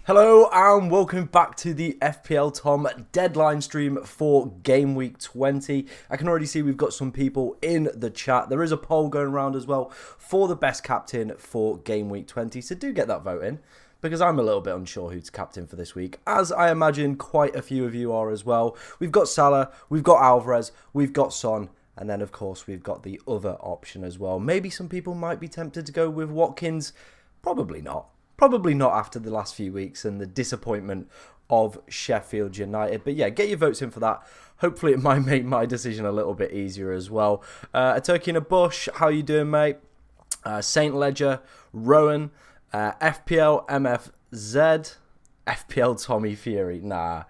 Hello and welcome back to the FPL Tom deadline stream for Game Week 20. I can already see we've got some people in the chat. There is a poll going around as well for the best captain for Game Week 20. So do get that vote in because I'm a little bit unsure who to captain for this week, as I imagine quite a few of you are as well. We've got Salah, we've got Alvarez, we've got Son, and then of course we've got the other option as well. Maybe some people might be tempted to go with Watkins. Probably not. Probably not after the last few weeks and the disappointment of Sheffield United. But yeah, get your votes in for that. Hopefully it might make my decision a little bit easier as well. A Turkey in a Bush, how you doing, mate? Saint Ledger, Rowan, FPL MFZ, FPL Tommy Fury. Nah,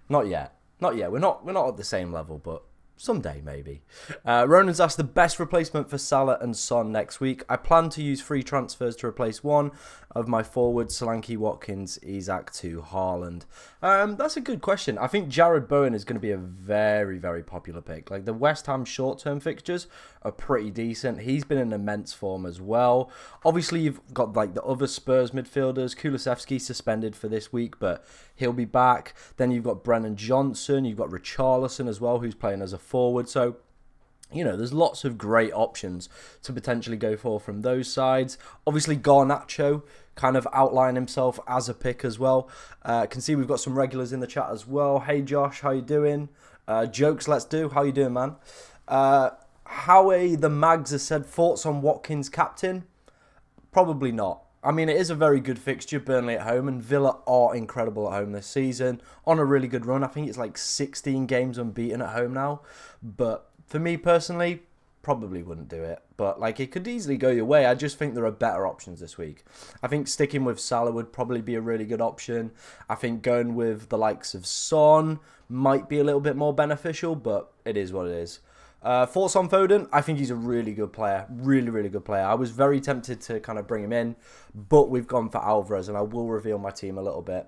not yet. Not yet. We're not at the same level, but someday, maybe. Ronan's asked the best replacement for Salah and Son next week. I plan to use free transfers to replace one of my forwards, Solanke, Watkins, Isak to Haaland. That's a good question. I think Jared Bowen is going to be a very, very popular pick. Like, the West Ham short-term fixtures are pretty decent. He's been in immense form as well. Obviously, you've got like the other Spurs midfielders. Kulusevski suspended for this week, but he'll be back. Then you've got Brennan Johnson. You've got Richarlison as well, who's playing as a forward. So, you know, there's lots of great options to potentially go for from those sides. Obviously, Garnacho kind of outline himself as a pick as well. Can see we've got some regulars in the chat as well. Hey, Josh, how you doing? Jokes, let's do. How you doing, man? Howie the Mags has said, thoughts on Watkins captain? Probably not. I mean, it is a very good fixture, Burnley at home, and Villa are incredible at home this season. On a really good run. I think it's like 16 games unbeaten at home now. But for me personally, probably wouldn't do it. But like, it could easily go your way. I just think there are better options this week. I think sticking with Salah would probably be a really good option. I think going with the likes of Son might be a little bit more beneficial, but it is what it is. Thoughts on Foden? I think he's a really good player. Really, really good player. I was very tempted to kind of bring him in, but we've gone for Alvarez, and I will reveal my team a little bit.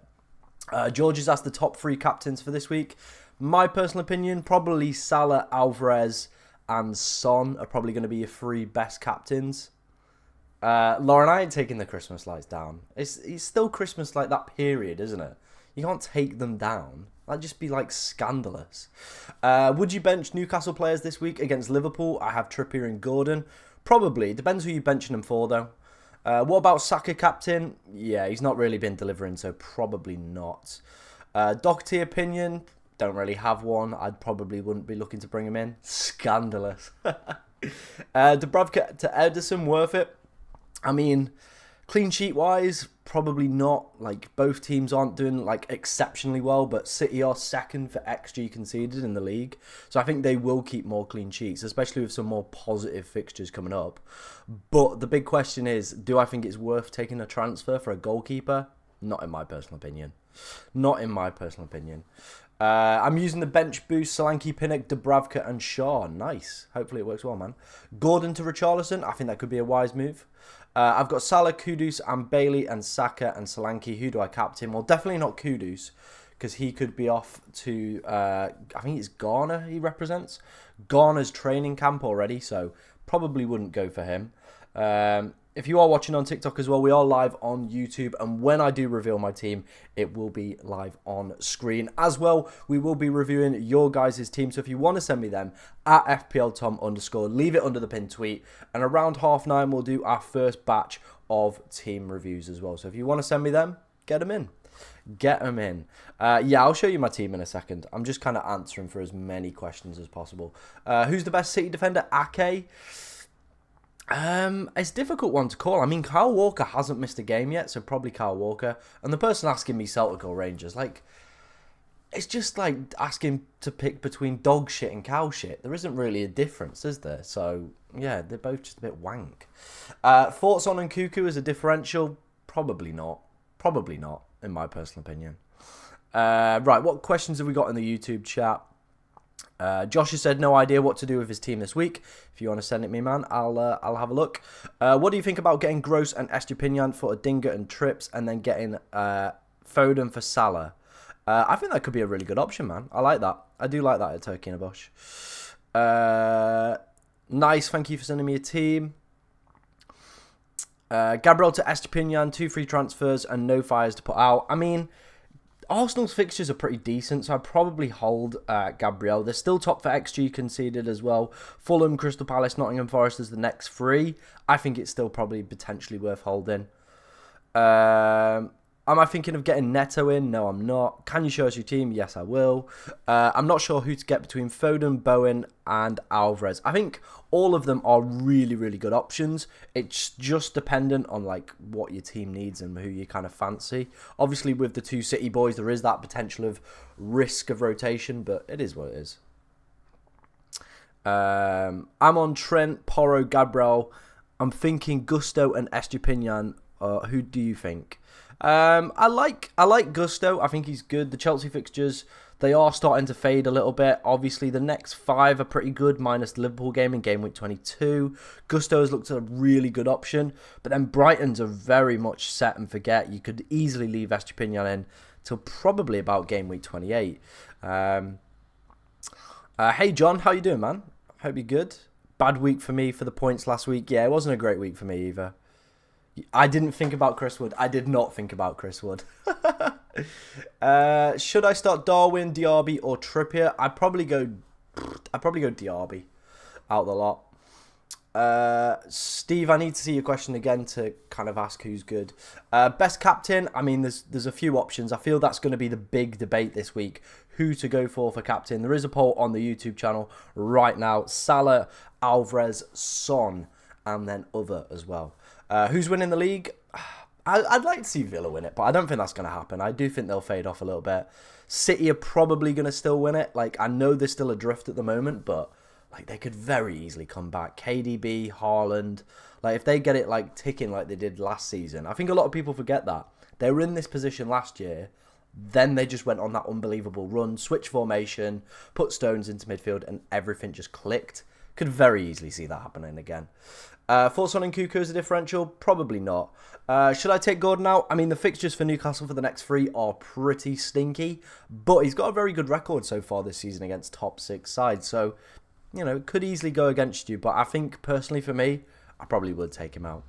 George has asked the top 3 captains for this week. My personal opinion, probably Salah, Alvarez, and Son are probably going to be your 3 best captains. Lauren, I ain't taking the Christmas lights down. It's still Christmas like that period, isn't it? You can't take them down. That'd just be like scandalous. Would you bench Newcastle players this week against Liverpool? I have Trippier and Gordon. Probably. Depends who you're benching them for, though. What about Saka captain? Yeah, he's not really been delivering, so probably not. Doherty opinion? Don't really have one. I probably wouldn't be looking to bring him in. Scandalous. Dubravka to Ederson, worth it? I mean, clean sheet wise, probably not. Like, both teams aren't doing like exceptionally well, but City are second for XG conceded in the league. So I think they will keep more clean sheets, especially with some more positive fixtures coming up. But the big question is, do I think it's worth taking a transfer for a goalkeeper? Not in my personal opinion. Not in my personal opinion. I'm using the bench boost, Solanke, Pinnock, Dubravka and Shaw. Nice. Hopefully it works well, man. Gordon to Richarlison. I think that could be a wise move. I've got Salah, Kudus and Bailey and Saka and Solanke. Who do I captain? Well, definitely not Kudus, because he could be off to, I think it's Ghana he represents. Ghana's training camp already, so probably wouldn't go for him. If you are watching on TikTok as well, we are live on YouTube. And when I do reveal my team, it will be live on screen. As well, we will be reviewing your guys' team. So if you want to send me them, at FPLTom_, leave it under the pinned tweet. And around 9:30, we'll do our first batch of team reviews as well. So if you want to send me them, get them in. Get them in. Yeah, I'll show you my team in a second. I'm just kind of answering for as many questions as possible. Who's the best City defender? Ake. It's a difficult one to call. I mean, Kyle Walker hasn't missed a game yet, so probably Kyle Walker. And the person asking me Celtic or Rangers, like, it's just like asking to pick between dog shit and cow shit. There isn't really a difference, is there? So, yeah, they're both just a bit wank. Thoughts on Nkunku as a differential? Probably not. Probably not, in my personal opinion. Right, what questions have we got in the YouTube chat? Josh has said no idea what to do with his team this week. If you want to send it me, man, I'll have a look. What do you think about getting Gross and Estupinian for Odinga and Trips, and then getting Foden for Salah? I think that could be a really good option, man. I like that. I do like that at Turkey in a Bush. Nice, thank you for sending me a team. Gabriel to Estepinian, 2 free transfers and no fires to put out. I mean, Arsenal's fixtures are pretty decent, so I'd probably hold Gabriel. They're still top for XG conceded as well. Fulham, Crystal Palace, Nottingham Forest as the next 3. I think it's still probably potentially worth holding. Am I thinking of getting Neto in? No, I'm not. Can you show us your team? Yes, I will. I'm not sure who to get between Foden, Bowen, and Alvarez. I think all of them are really, really good options. It's just dependent on like what your team needs and who you kind of fancy. Obviously, with the 2 City boys, there is that potential of risk of rotation, but it is what it is. I'm on Trent, Porro, Gabriel. I'm thinking Gusto and Estupinian. Who do you think? I like Gusto. I think he's good. The Chelsea fixtures, they are starting to fade a little bit. Obviously, the next 5 are pretty good, minus the Liverpool game in Gameweek 22. Gusto has looked a really good option, but then Brighton's are very much set and forget. You could easily leave Estupinian in till probably about Gameweek 28. Hey, John, how you doing, man? Hope you're good. Bad week for me for the points last week. Yeah, it wasn't a great week for me either. I didn't think about Chris Wood. I did not think about Chris Wood. Should I start Darwin, Diaby, or Trippier? I'd probably go Diaby out the lot. Steve, I need to see your question again to kind of ask who's good. Best captain. I mean, there's a few options. I feel that's going to be the big debate this week. Who to go for captain? There is a poll on the YouTube channel right now. Salah, Alvarez, Son, and then other as well. Who's winning the league? I'd like to see Villa win it, but I don't think that's going to happen. I do think they'll fade off a little bit. City are probably going to still win it. Like, I know they're still adrift at the moment, but like they could very easily come back. KDB, Haaland, like if they get it like ticking like they did last season. I think a lot of people forget that. They were in this position last year. Then they just went on that unbelievable run, switch formation, put Stones into midfield, and everything just clicked. Could very easily see that happening again. Thoughts on Nkunku as a differential? Probably not. Should I take Gordon out? I mean, the fixtures for Newcastle for the next 3 are pretty stinky, but he's got a very good record so far this season against top 6 sides. So, you know, it could easily go against you, but I think personally for me, I probably would take him out.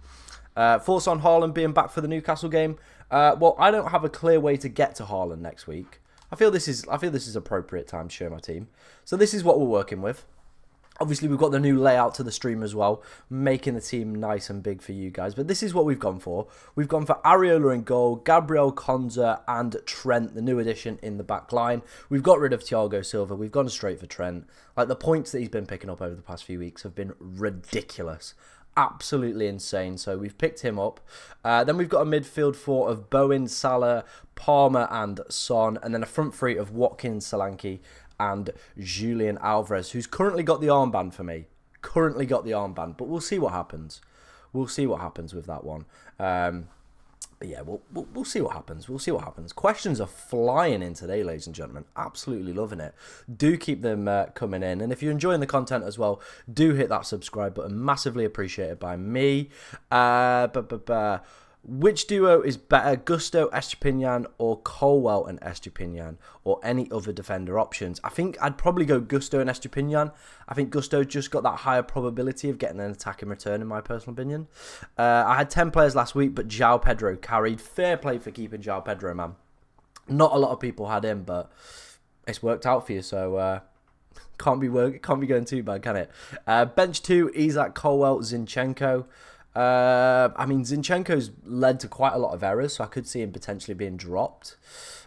Thoughts on Haaland being back for the Newcastle game? Well, I don't have a clear way to get to Haaland next week. I feel this is appropriate time to show my team. So this is what we're working with. Obviously, we've got the new layout to the stream as well, making the team nice and big for you guys. But this is what we've gone for. We've gone for Areola in goal, Gabriel Konza and Trent, the new addition in the back line. We've got rid of Thiago Silva. We've gone straight for Trent. Like, the points that he's been picking up over the past few weeks have been ridiculous. Absolutely insane. So we've picked him up. Then we've got a midfield 4 of Bowen, Salah, Palmer and Son. And then a front 3 of Watkins, Solanke and Julian Alvarez, who's currently got the armband for me. Currently got the armband, but we'll see what happens. We'll see what happens with that one. But yeah, we'll see what happens. We'll see what happens. Questions are flying in today, ladies and gentlemen. Absolutely loving it. Do keep them coming in. And if you're enjoying the content as well, do hit that subscribe button. Massively appreciated by me. Which duo is better, Gusto, Estupinian, or Colwell and Estupinian, or any other defender options? I think I'd probably go Gusto and Estupinian. I think Gusto just got that higher probability of getting an attack in return, in my personal opinion. I had 10 players last week, but João Pedro carried. Fair play for keeping João Pedro, man. Not a lot of people had him, but it's worked out for you, so can't be going too bad, can it? Bench 2, Isak, Colwell, Zinchenko. I mean, Zinchenko's led to quite a lot of errors, so I could see him potentially being dropped.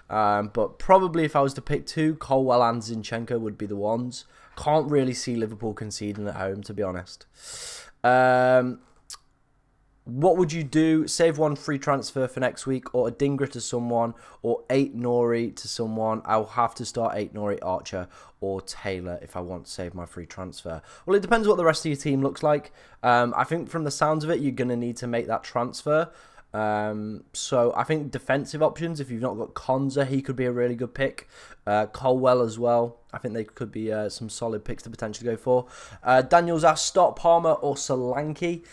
But probably if I was to pick 2, Colwell and Zinchenko would be the ones. Can't really see Liverpool conceding at home, to be honest. What would you do? Save 1 free transfer for next week, or a Dingra to someone, or 8 Nori to someone. I'll have to start 8 Nori, Archer, or Taylor if I want to save my free transfer. Well, it depends what the rest of your team looks like. I think from the sounds of it, you're going to need to make that transfer. So I think defensive options, if you've not got Konza, he could be a really good pick. Colwell as well. I think they could be some solid picks to potentially go for. Daniel's asked, start Palmer or Solanke.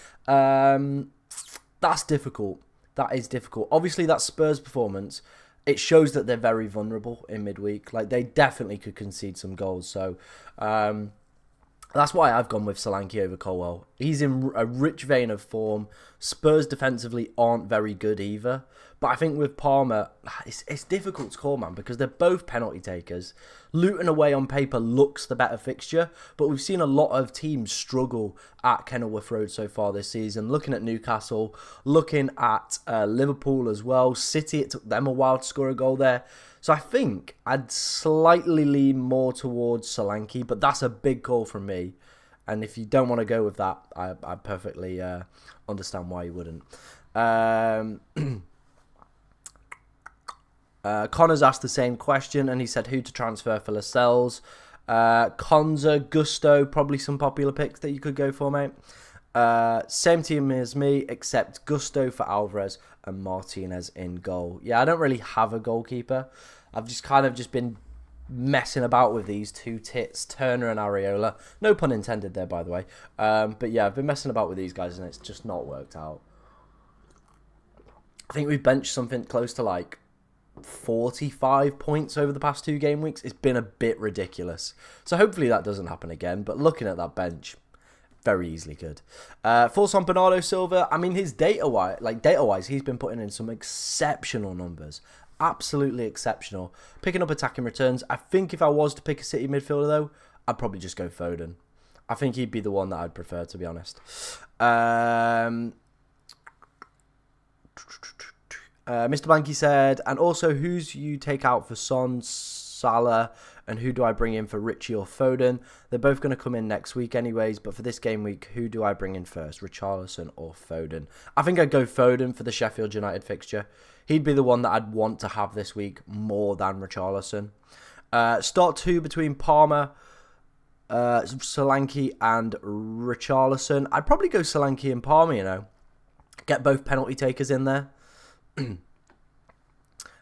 That's difficult. That is difficult. Obviously, that Spurs performance, it shows that they're very vulnerable in midweek. Like, they definitely could concede some goals. So, that's why I've gone with Solanke over Colwell. He's in a rich vein of form. Spurs defensively aren't very good either. But I think with Palmer, it's difficult to call, man, because they're both penalty takers. Luton away on paper looks the better fixture, but we've seen a lot of teams struggle at Kenilworth Road so far this season. Looking at Newcastle, looking at Liverpool as well. City, it took them a while to score a goal there. So I think I'd slightly lean more towards Solanke, but that's a big call from me. And if you don't want to go with that, I perfectly understand why you wouldn't. Connor's asked the same question, and he said who to transfer for Lascelles. Konza, Gusto, probably some popular picks that you could go for, mate. Same team as me, except Gusto for Alvarez and Martinez in goal. Yeah, I don't really have a goalkeeper. I've just kind of been messing about with these two tits, Turner and Areola. No pun intended there, by the way. But yeah, I've been messing about with these guys, and it's just not worked out. I think we've benched something close to like 45 points over the past 2 game weeks. It's been a bit ridiculous. So hopefully that doesn't happen again. But looking at that bench, very easily could. False on Bernardo Silva. I mean, his data-wise, he's been putting in some exceptional numbers. Absolutely exceptional. Picking up attacking returns. I think if I was to pick a City midfielder, though, I'd probably just go Foden. I think he'd be the one that I'd prefer, to be honest. Mr. Banky said, and also who's you take out for Son, Salah, and who do I bring in for Richie or Foden? They're both going to come in next week anyways, but for this game week, who do I bring in first, Richarlison or Foden? I think I'd go Foden for the Sheffield United fixture. He'd be the one that I'd want to have this week more than Richarlison. Start 2 between Palmer, Solanke and Richarlison. I'd probably go Solanke and Palmer, you know. Get both penalty takers in there.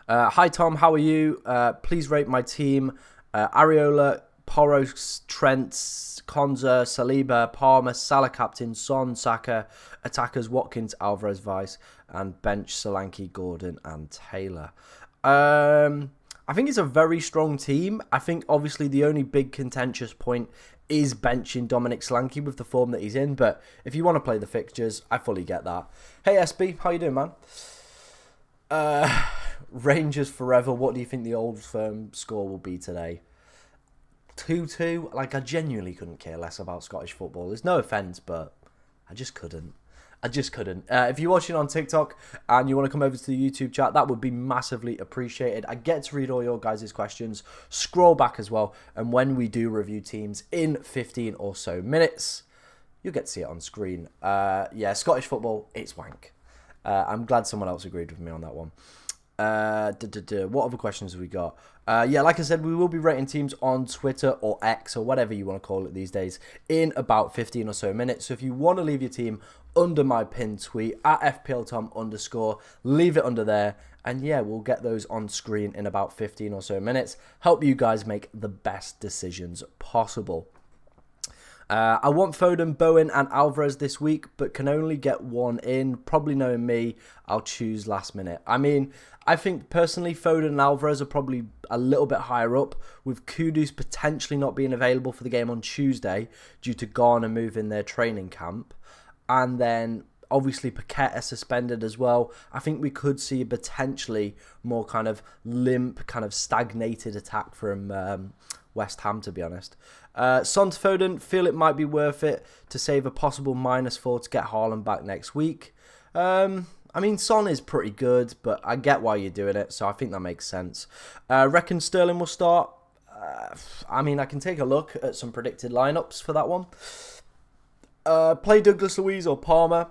Hi Tom, how are you? Please rate my team. Areola, Poros, Trent, Konza, Saliba, Palmer, Salah captain, Son, Saka, attackers Watkins, Alvarez, Vice, and bench Solanke, Gordon, and Taylor. I think it's a very strong team. I think obviously the only big contentious point is benching Dominic Solanke with the form that he's in. But if you want to play the fixtures, I fully get that. Hey SB, how you doing, man? Rangers forever. What do you think the Old Firm score will be today? 2-2. Like, I genuinely couldn't care less about Scottish football. There's no offence, but I just couldn't. If you're watching on TikTok and you want to come over to the YouTube chat, that would be massively appreciated. I get to read all your guys' questions. Scroll back as well. And when we do review teams in 15 or so minutes, you'll get to see it on screen. Yeah, Scottish football, it's wank. I'm glad someone else agreed with me on that one. What other questions have we got? Yeah, like I said, we will be rating teams on Twitter or X or whatever you want to call it these days in about 15 or so minutes. So if you want to leave your team under my pinned tweet at FPLTom_, leave it under there. And yeah, we'll get those on screen in about 15 or so minutes. Help you guys make the best decisions possible. I want Foden, Bowen and Alvarez this week, but can only get one in. Probably knowing me, I'll choose last minute. I mean, I think personally Foden and Alvarez are probably a little bit higher up, with Kudus potentially not being available for the game on Tuesday due to Ghana moving their training camp. And then obviously Paqueta suspended as well. I think we could see a potentially more kind of limp, kind of stagnated attack from West Ham, to be honest. Son to Foden, feel it might be worth it to save a possible -4 to get Haaland back next week. I mean, Son is pretty good, but I get why you're doing it, so I think that makes sense. Reckon Sterling will start. I mean, I can take a look at some predicted lineups for that one. Play Douglas Luiz or Palmer.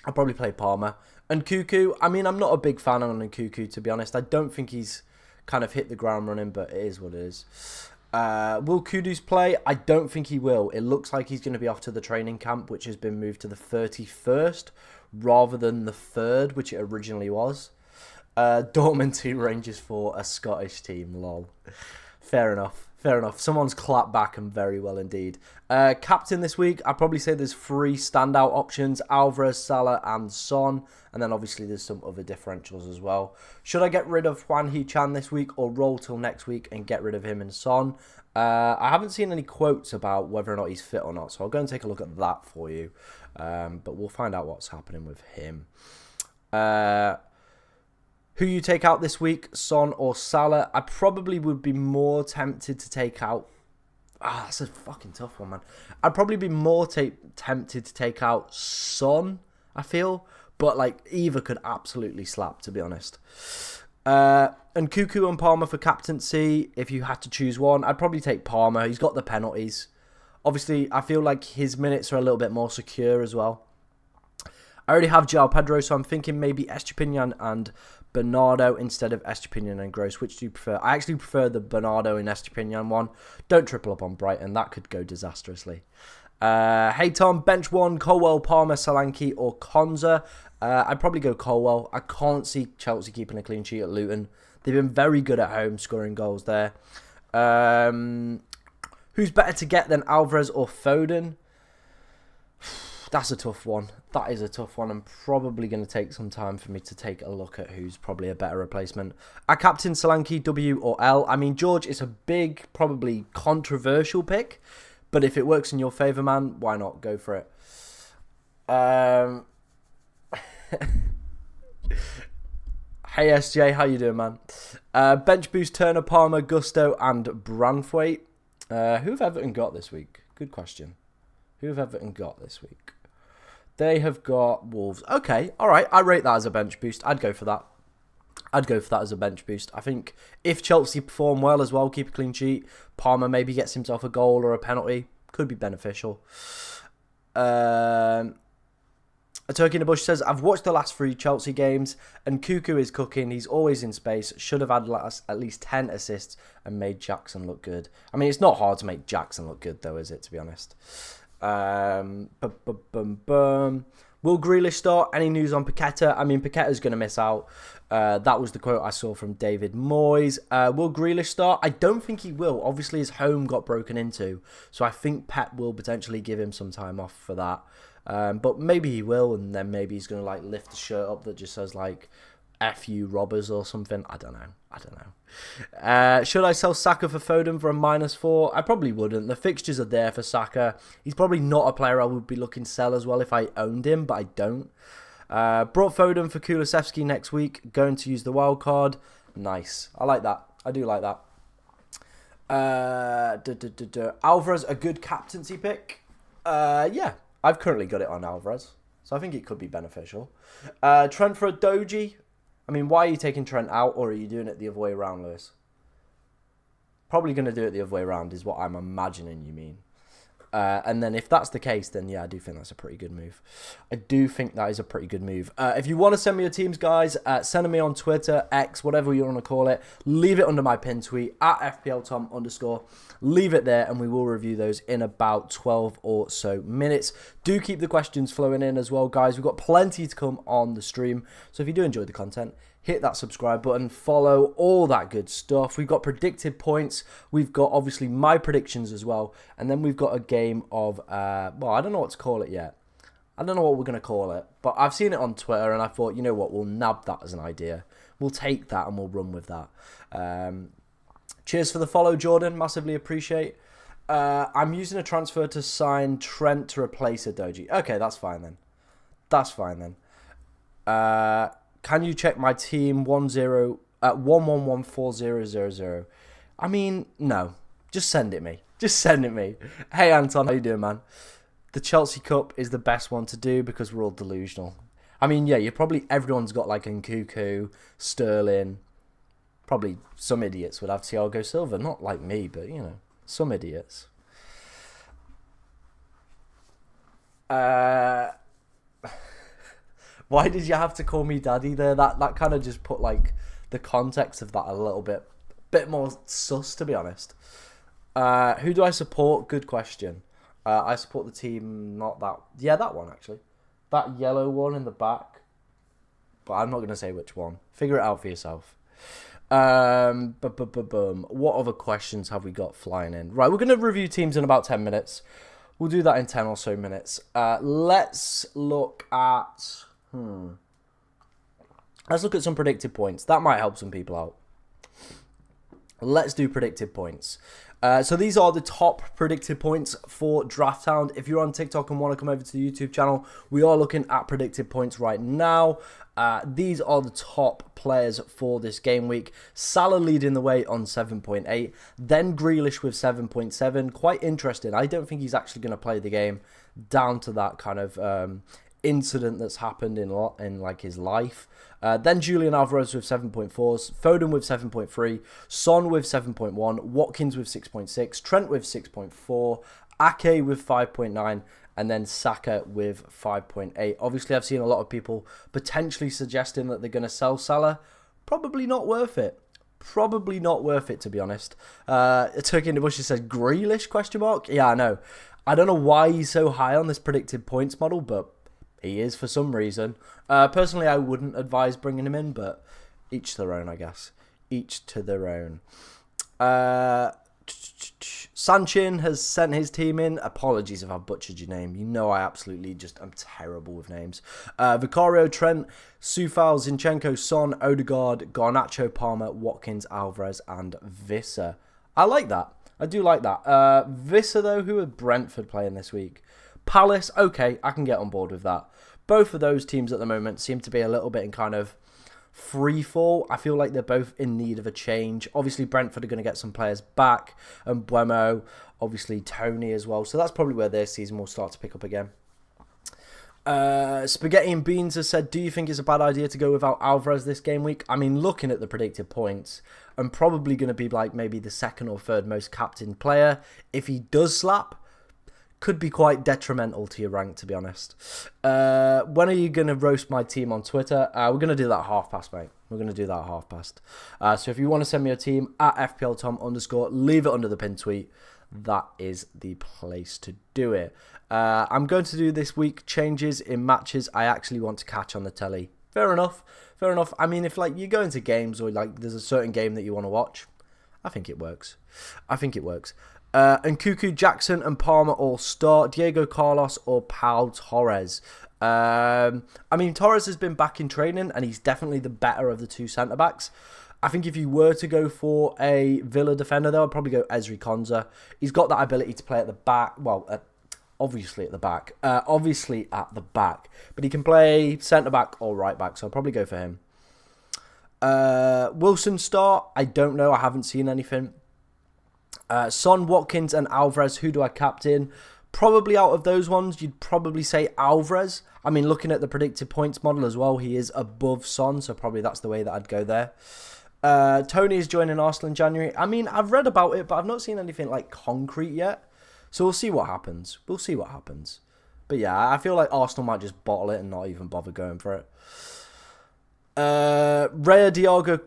I'll probably play Palmer. And Cuckoo, I mean, I'm not a big fan on Cuckoo, to be honest. I don't think he's kind of hit the ground running, but it is what it is. Will Kudus play? I don't think he will. It looks like he's going to be off to the training camp, which has been moved to the 31st rather than the 3rd, which it originally was. Dortmund 2, Rangers 4, a Scottish team, lol. Fair enough. Fair enough. Someone's clapped back and very well indeed. Captain this week, I'd probably say there's 3 standout options: Alvarez, Salah and Son. And then obviously there's some other differentials as well. Should I get rid of Juan He-Chan this week or roll till next week and get rid of him and Son? I haven't seen any quotes about whether or not he's fit or not, so I'll go and take a look at that for you. But we'll find out what's happening with him. Who you take out this week, Son or Salah? I probably would be more tempted to take out... that's a fucking tough one, man. I'd probably be more tempted to take out Son, I feel. But, like, either could absolutely slap, to be honest. And Cuckoo and Palmer for captaincy. If you had to choose one, I'd probably take Palmer. He's got the penalties. Obviously, I feel like his minutes are a little bit more secure as well. I already have João Pedro, so I'm thinking maybe Estepinian and Bernardo instead of Estepinian and Gross. Which do you prefer? I actually prefer the Bernardo and Estepinian one. Don't triple up on Brighton. That could go disastrously. Hey Tom, bench 1, Colwell, Palmer, Solanke or Konza. I'd probably go Colwell. I can't see Chelsea keeping a clean sheet at Luton. They've been very good at home scoring goals there. Who's better to get than Alvarez or Foden? That's a tough one. That is a tough one. I'm probably going to take some time for me to take a look at who's probably a better replacement. I captain Solanke, W or L. I mean, George, it's a big, probably controversial pick. But if it works in your favour, man, why not? Go for it. Hey SJ, how you doing, man? Bench boost, Turner, Palmer, Gusto and Branthwaite. Who have Everton got this week? Good question. Who have Everton got this week? They have got Wolves. Okay, all right. I rate that as a bench boost. I'd go for that. I'd go for that as a bench boost. I think if Chelsea perform well as well, keep a clean sheet, Palmer maybe gets himself a goal or a penalty, could be beneficial. A Turkey in the Bush says, I've watched the last 3 Chelsea games and Cuckoo is cooking. He's always in space. Should have had at least 10 assists and made Jackson look good. I mean, it's not hard to make Jackson look good though, is it, to be honest? Will Grealish start? Any news on Paqueta? I mean, Paqueta's going to miss out. That was the quote I saw from David Moyes. Will Grealish start? I don't think he will. Obviously, his home got broken into. So I think Pep will potentially give him some time off for that. But maybe he will, and then maybe he's going to like lift the shirt up that just says like F you robbers or something. I don't know. Should I sell Saka for Foden for a -4? I probably wouldn't. The fixtures are there for Saka. He's probably not a player I would be looking to sell as well if I owned him, but I don't. Brought Foden for Kulusevski next week. Going to use the wild card. Nice. I like that. I do like that. Alvarez, a good captaincy pick. Yeah, I've currently got it on Alvarez, so I think it could be beneficial. Trent for a Doji. I mean, why are you taking Trent out, or are you doing it the other way around, Lewis? Probably going to do it the other way around is what I'm imagining you mean. And then if that's the case, then yeah, I do think that's a pretty good move. I do think that is a pretty good move. If you want to send me your teams, guys, send them me on Twitter, X, whatever you want to call it. Leave it under my pinned tweet, @FPLTom_. Leave it there, and we will review those in about 12 or so minutes. Do keep the questions flowing in as well, guys. We've got plenty to come on the stream. So if you do enjoy the content, hit that subscribe button, follow, all that good stuff. We've got predicted points. We've got, obviously, my predictions as well. And then we've got a game of, well, I don't know what to call it yet. I don't know what we're going to call it. But I've seen it on Twitter, and I thought, you know what, we'll nab that as an idea. We'll take that, and we'll run with that. Cheers for the follow, Jordan. Massively appreciate. I'm using a transfer to sign Trent to replace a Doji. Okay, that's fine then. Can you check my team 1114000? I mean, no. Just send it me. Hey, Anton, how you doing, man? The Chelsea Cup is the best one to do because we're all delusional. I mean, yeah, everyone's got like Nkunku, Sterling. Probably some idiots would have Thiago Silva. Not like me, but, you know, some idiots. Why did you have to call me daddy there? That kind of just put like the context of that a little bit more sus, to be honest. Who do I support? Good question. I support the team, not that. Yeah, that one actually. That yellow one in the back. But I'm not going to say which one. Figure it out for yourself. What other questions have we got flying in? Right, we're going to review teams in about 10 minutes. We'll do that in 10 or so minutes. Let's look at... Let's look at some predicted points. That might help some people out. Let's do predicted points. So these are the top predicted points for Draft Hound. If you're on TikTok and want to come over to the YouTube channel, we are looking at predicted points right now. These are the top players for this game week. Salah leading the way on 7.8. Then Grealish with 7.7. Quite interesting. I don't think he's actually going to play the game down to that kind of incident that's happened in like his life. Then Julian Alvarez with 7.4, Foden with 7.3, Son with 7.1, Watkins with 6.6, Trent with 6.4, Ake with 5.9, and then Saka with 5.8. Obviously, I've seen a lot of people potentially suggesting that they're going to sell Salah. Probably not worth it. Probably not worth it, to be honest. Turkey in the Bush says, Grealish, question mark? Yeah, I know. I don't know why he's so high on this predicted points model, but he is for some reason. Personally, I wouldn't advise bringing him in, but each to their own, I guess. Each to their own. Sanchin has sent his team in. Apologies if I butchered your name. You know I absolutely I'm terrible with names. Vicario, Trent, Sufal, Zinchenko, Son, Odegaard, Garnacho, Palmer, Watkins, Alvarez, and Visser. I like that. I do like that. Visser, though, who are Brentford playing this week? Palace, okay, I can get on board with that. Both of those teams at the moment seem to be a little bit in kind of free fall. I feel like they're both in need of a change. Obviously, Brentford are going to get some players back, and Buemo, obviously Tony as well. So that's probably where their season will start to pick up again. Spaghetti and Beans has said, do you think it's a bad idea to go without Alvarez this game week? I mean, looking at the predicted points, I'm probably going to be like maybe the second or third most captain player. If he does slap, could be quite detrimental to your rank, to be honest. When are you going to roast my team on Twitter? We're going to do that half past, mate. We're going to do that half past. So if you want to send me a team at FPLTom_, leave it under the pin tweet. That is the place to do it. I'm going to do this week changes in matches I actually want to catch on the telly. Fair enough. Fair enough. I mean, if like you go into games or like there's a certain game that you want to watch, I think it works. I think it works. And Cuckoo, Jackson and Palmer all start. Diego Carlos or Pau Torres. I mean, Torres has been back in training and he's definitely the better of the two centre-backs. I think if you were to go for a Villa defender, though, I'd probably go Ezri Konsa. He's got that ability to play at the back. Well, obviously at the back. Obviously at the back. But he can play centre-back or right-back, so I'll probably go for him. Wilson start. I don't know. I haven't seen anything. Son, Watkins and Alvarez, who do I captain? Probably out of those ones, you'd probably say Alvarez. I mean, looking at the predicted points model as well, he is above Son, so probably that's the way that I'd go there. Tony is joining Arsenal in January. I mean, I've read about it, but I've not seen anything like concrete yet. So we'll see what happens. We'll see what happens. But yeah, I feel like Arsenal might just bottle it and not even bother going for it. Diego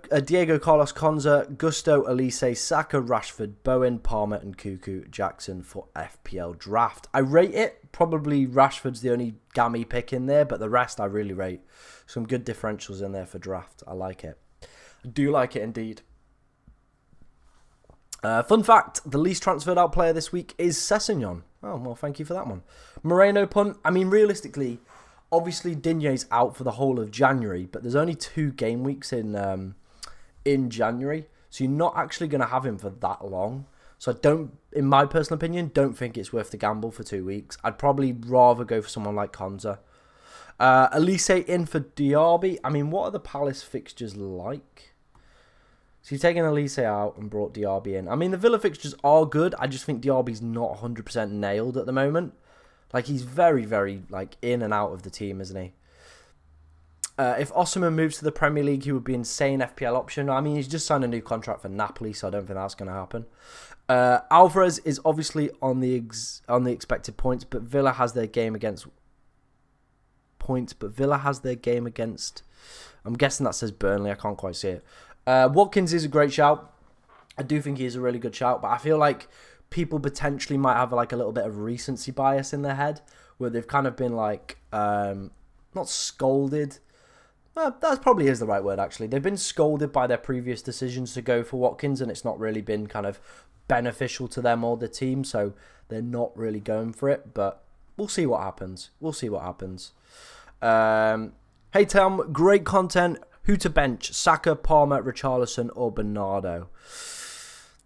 Carlos Konsa, Gusto, Elise, Saka, Rashford, Bowen, Palmer and Cuckoo Jackson for FPL draft. I rate it. Probably Rashford's the only gammy pick in there, but the rest I really rate. Some good differentials in there for draft. I like it. I do like it indeed. Fun fact, the least transferred out player this week is Sessegnon. Oh, well, thank you for that one. Moreno punt. I mean, realistically, obviously, Digne's out for the whole of January, but there's only 2 game weeks in January, so you're not actually going to have him for that long. So I don't, in my personal opinion, don't think it's worth the gamble for 2 weeks. I'd probably rather go for someone like Konsa. Elise in for Diaby. I mean, what are the Palace fixtures like? So you've taken Elise out and brought Diaby in. I mean, the Villa fixtures are good. I just think Diaby's not 100% nailed at the moment. Like, he's very, very, like, in and out of the team, isn't he? If Osimhen moves to the Premier League, he would be an insane FPL option. I mean, he's just signed a new contract for Napoli, so I don't think that's going to happen. Alvarez is obviously on the expected points, but Villa has their game against... I'm guessing that says Burnley. I can't quite see it. Watkins is a great shout. I do think he is a really good shout, but I feel like people potentially might have like a little bit of recency bias in their head where they've kind of been like, not scolded. That probably is the right word, actually. They've been scolded by their previous decisions to go for Watkins, and it's not really been kind of beneficial to them or the team, so they're not really going for it, but we'll see what happens. Hey, Tom, great content. Who to bench? Saka, Palmer, Richarlison, or Bernardo?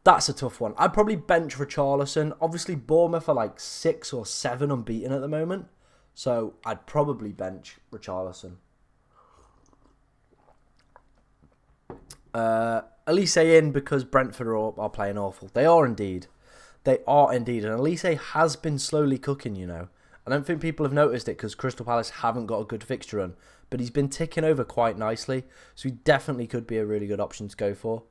That's a tough one. I'd probably bench Richarlison. Obviously, Bournemouth are like 6 or 7 unbeaten at the moment, so I'd probably bench Richarlison. Elise in because Brentford are playing awful. They are indeed. And Elise has been slowly cooking, you know. I don't think people have noticed it because Crystal Palace haven't got a good fixture run, but he's been ticking over quite nicely, so he definitely could be a really good option to go for.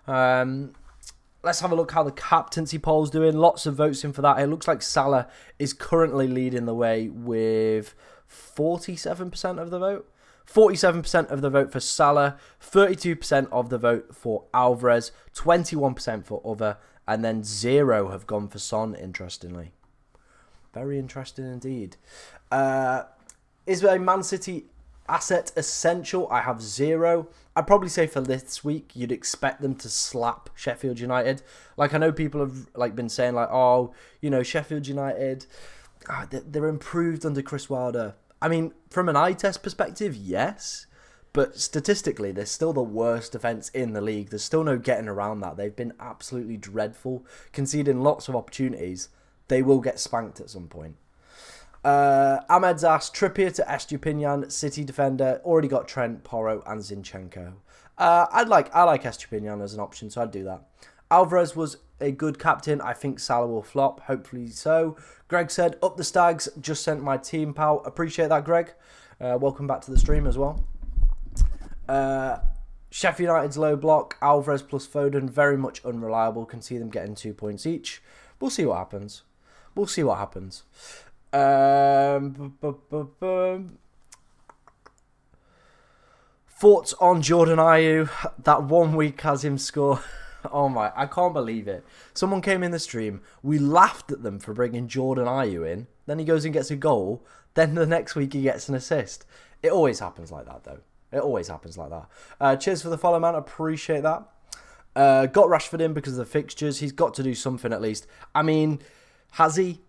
Let's have a look how the captaincy poll's doing. Lots of votes in for that. It looks like Salah is currently leading the way with 47% of the vote. 47% of the vote for Salah, 32% of the vote for Alvarez, 21% for other, and then 0 have gone for Son, interestingly. Very interesting indeed. Is a Man City asset essential? I have 0. I'd probably say for this week, you'd expect them to slap Sheffield United. Like, I know people have been saying, oh, you know, Sheffield United, they're improved under Chris Wilder. I mean, from an eye test perspective, yes. But statistically, they're still the worst defence in the league. There's still no getting around that. They've been absolutely dreadful, conceding lots of opportunities. They will get spanked at some point. Ahmed's asked, Trippier to Estupinian, City defender. Already got Trent, Porro, and Zinchenko. I like Estupinian as an option, so I'd do that. Alvarez was a good captain. I think Salah will flop. Hopefully so. Greg said, up the Stags. Just sent my team, pal. Appreciate that, Greg. Welcome back to the stream as well. Sheffield United's low block. Alvarez plus Foden. Very much unreliable. Can see them getting 2 points each. We'll see what happens. Thoughts on Jordan Ayew? That 1 week has him score. Oh my, I can't believe it. Someone came in the stream, we laughed at them for bringing Jordan Ayew in, then he goes and gets a goal, then the next week he gets an assist. It always happens like that, though. Cheers for the follow, man. Appreciate that. Got Rashford in because of the fixtures. He's got to do something at least. I mean, has he?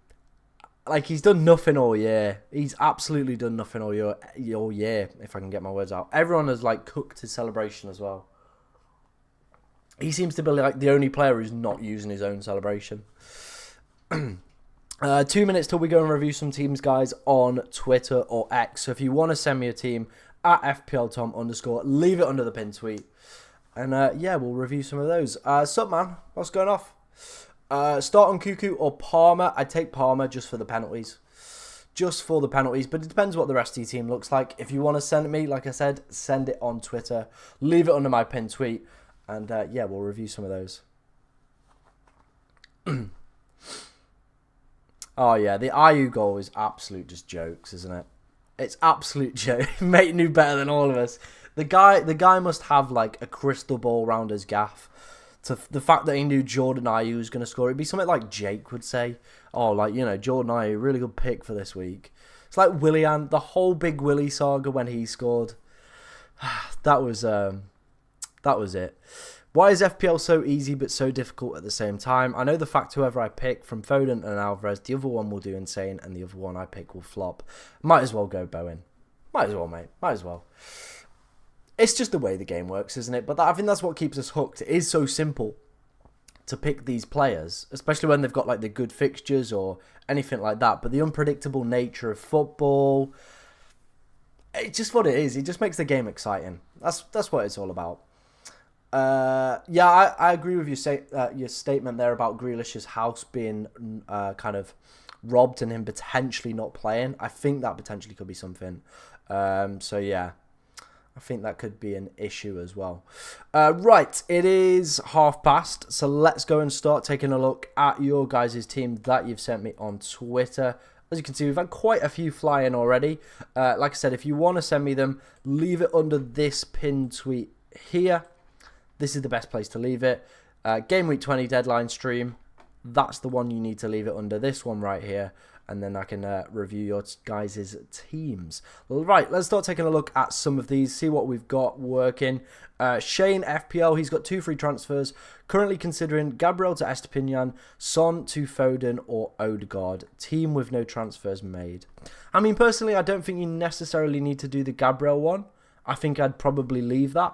Like, he's done nothing all year. He's absolutely done nothing all year, if I can get my words out. Everyone has, cooked his celebration as well. He seems to be, the only player who's not using his own celebration. 2 minutes till we go and review some teams, guys, on Twitter or X. So if you want to send me a team at FPLTom_, leave it under the pin tweet. And, we'll review some of those. Sup, man? What's going off? Start on Cuckoo or Palmer. I'd take Palmer just for the penalties. But it depends what the rest of your team looks like. If you want to send it me, like I said, send it on Twitter. Leave it under my pin tweet. And, we'll review some of those. Oh, yeah, the Ayew goal is absolute just jokes, isn't it? It's absolute joke. Mate knew better than all of us. The guy must have, a crystal ball round his gaff. To the fact that he knew Jordan Ayew was going to score. It'd be something like Jake would say. Oh, Jordan Ayew, really good pick for this week. It's like Willian, the whole Big Willie saga when he scored. That was it. Why is FPL so easy but so difficult at the same time? I know the fact whoever I pick from Foden and Alvarez, the other one will do insane and the other one I pick will flop. Might as well go Bowen. Might as well, mate. Might as well. It's just the way the game works, isn't it? But I think that's what keeps us hooked. It is so simple to pick these players, especially when they've got the good fixtures or anything like that. But the unpredictable nature of football, it's just what it is. It just makes the game exciting. That's what it's all about. I agree with your statement there about Grealish's house being kind of robbed and him potentially not playing. I think that potentially could be something. I think that could be an issue as well. Right, it is past, so let's go and start taking a look at your guys' team that you've sent me on Twitter. As you can see, we've had quite a few fly in already. Like I said, if you want to send me them, leave it under this pinned tweet here. This is the best place to leave it. Gameweek 20 deadline stream. That's the one you need to leave it under, this one right here. and then I can review your guys' teams. Right, let's start taking a look at some of these, see what we've got working. Shane FPL, he's got 2 free transfers. Currently considering Gabriel to Estepinian, Son to Foden or Odegaard. Team with no transfers made. I mean, personally, I don't think you necessarily need to do the Gabriel one. I think I'd probably leave that.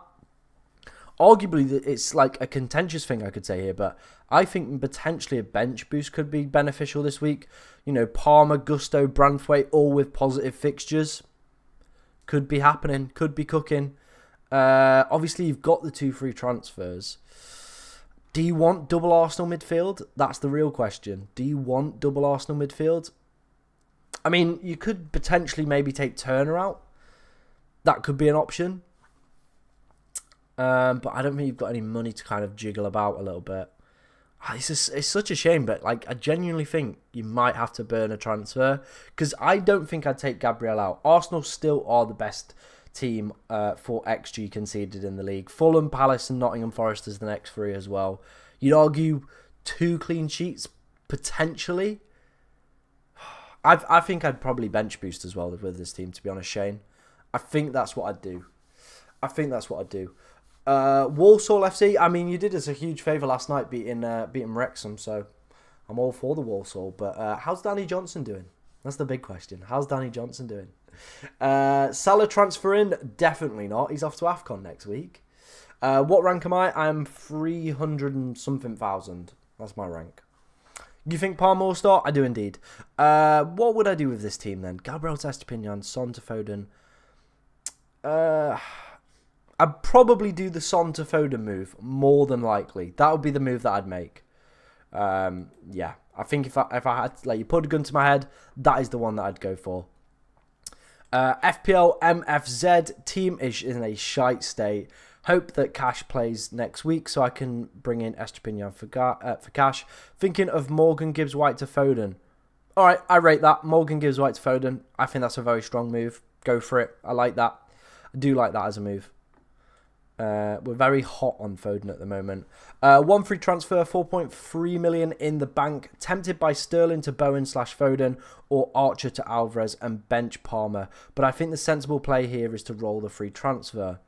Arguably, it's like a contentious thing I could say here, but I think potentially a bench boost could be beneficial this week. You know, Palmer, Gusto, Branthwaite, all with positive fixtures. Could be happening, could be cooking. Obviously, you've got the 2 free transfers. Do you want double Arsenal midfield? That's the real question. Do you want double Arsenal midfield? I mean, you could potentially maybe take Turner out. That could be an option. But I don't think you've got any money to kind of jiggle about a little bit. It's such a shame, but like I genuinely think you might have to burn a transfer because I don't think I'd take Gabriel out. Arsenal still are the best team for XG conceded in the league. Fulham, Palace and Nottingham Forest as the next 3 as well. You'd argue 2 clean sheets potentially. I think I'd probably bench boost as well with this team, to be honest, Shane. I think that's what I'd do. Walsall FC, I mean, you did us a huge favour last night beating Wrexham, so I'm all for the Walsall. But how's Danny Johnson doing? That's the big question. How's Danny Johnson doing? Salah transfer in? Definitely not. He's off to AFCON next week. What rank am I? I'm 300 and something thousand. That's my rank. You think Palmer will start? I do indeed. What would I do with this team then? Gabriel to Estepinian, Son to Foden. I'd probably do the Son to Foden move, more than likely. That would be the move that I'd make. Yeah, I think if I had to, like, you put a gun to my head, that is the one that I'd go for. FPL MFZ, team is in a shite state. Hope that Cash plays next week so I can bring in Estepinian for Cash. Thinking of Morgan Gibbs White to Foden. Alright, I rate that. Morgan Gibbs White to Foden. I think that's a very strong move. Go for it. I like that. I do like that as a move. We're very hot on Foden at the moment. 1 free transfer, 4.3 million in the bank. Tempted by Sterling to Bowen/Foden or Archer to Alvarez and bench Palmer. But I think the sensible play here is to roll the free transfer.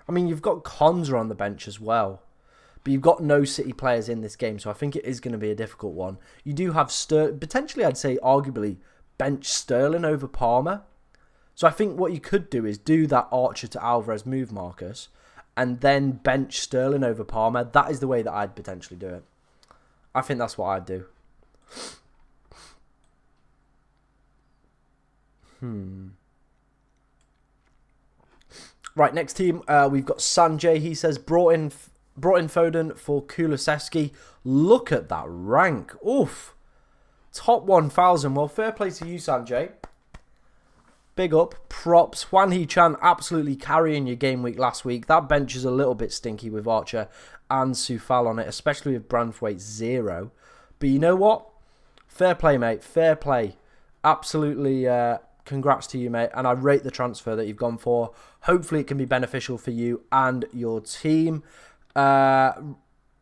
I mean, you've got Konza on the bench as well. But you've got no City players in this game, so I think it is going to be a difficult one. You do have potentially, I'd say, arguably, bench Sterling over Palmer. So I think what you could do is do that Archer to Alvarez move, Marcus, and then bench Sterling over Palmer. That is the way that I'd potentially do it. I think that's what I'd do. Right, next team, we've got Sanjay. He says, brought in Foden for Kulusevski. Look at that rank. Oof. Top 1,000. Well, fair play to you, Sanjay. Big up, props. Hwan Hee-chan absolutely carrying your game week last week. That bench is a little bit stinky with Archer and Soufal on it, especially with Branthwaite 0. But you know what? Fair play, mate. Fair play. Absolutely, congrats to you, mate. And I rate the transfer that you've gone for. Hopefully it can be beneficial for you and your team. 8.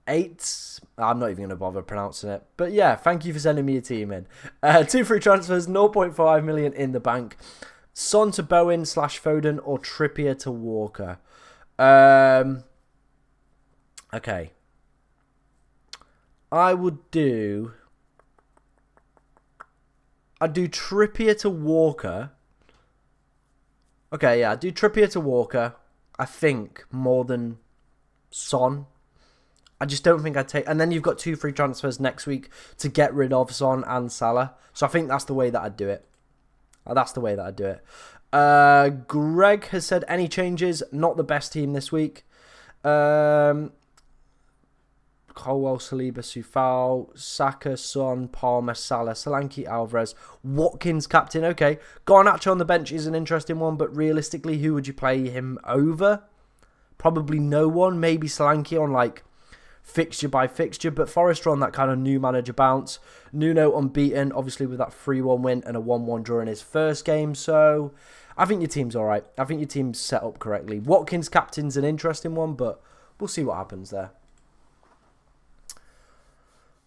I'm not even going to bother pronouncing it. But yeah, thank you for sending me a team in. 2 free transfers, 0.5 million in the bank. Son to Bowen/Foden or Trippier to Walker. Okay. I'd do Trippier to Walker. Okay, yeah, I'd do Trippier to Walker. I think more than Son. I just don't think I'd take... And then you've got 2 free transfers next week to get rid of Son and Salah. So I think that's the way that I'd do it. Greg has said, any changes? Not the best team this week. Colwell, Saliba, Soufal, Saka, Son, Palmer, Salah, Solanke, Alvarez, Watkins, captain. Okay, Garnacho on the bench is an interesting one, but realistically, who would you play him over? Probably no one. Maybe Solanke on like fixture by fixture, but Forest are on that kind of new manager bounce. Nuno unbeaten, obviously with that 3-1 win and a 1-1 draw in his first game, so I think your team's alright. I think your team's set up correctly. Watkins captain's an interesting one, but we'll see what happens there.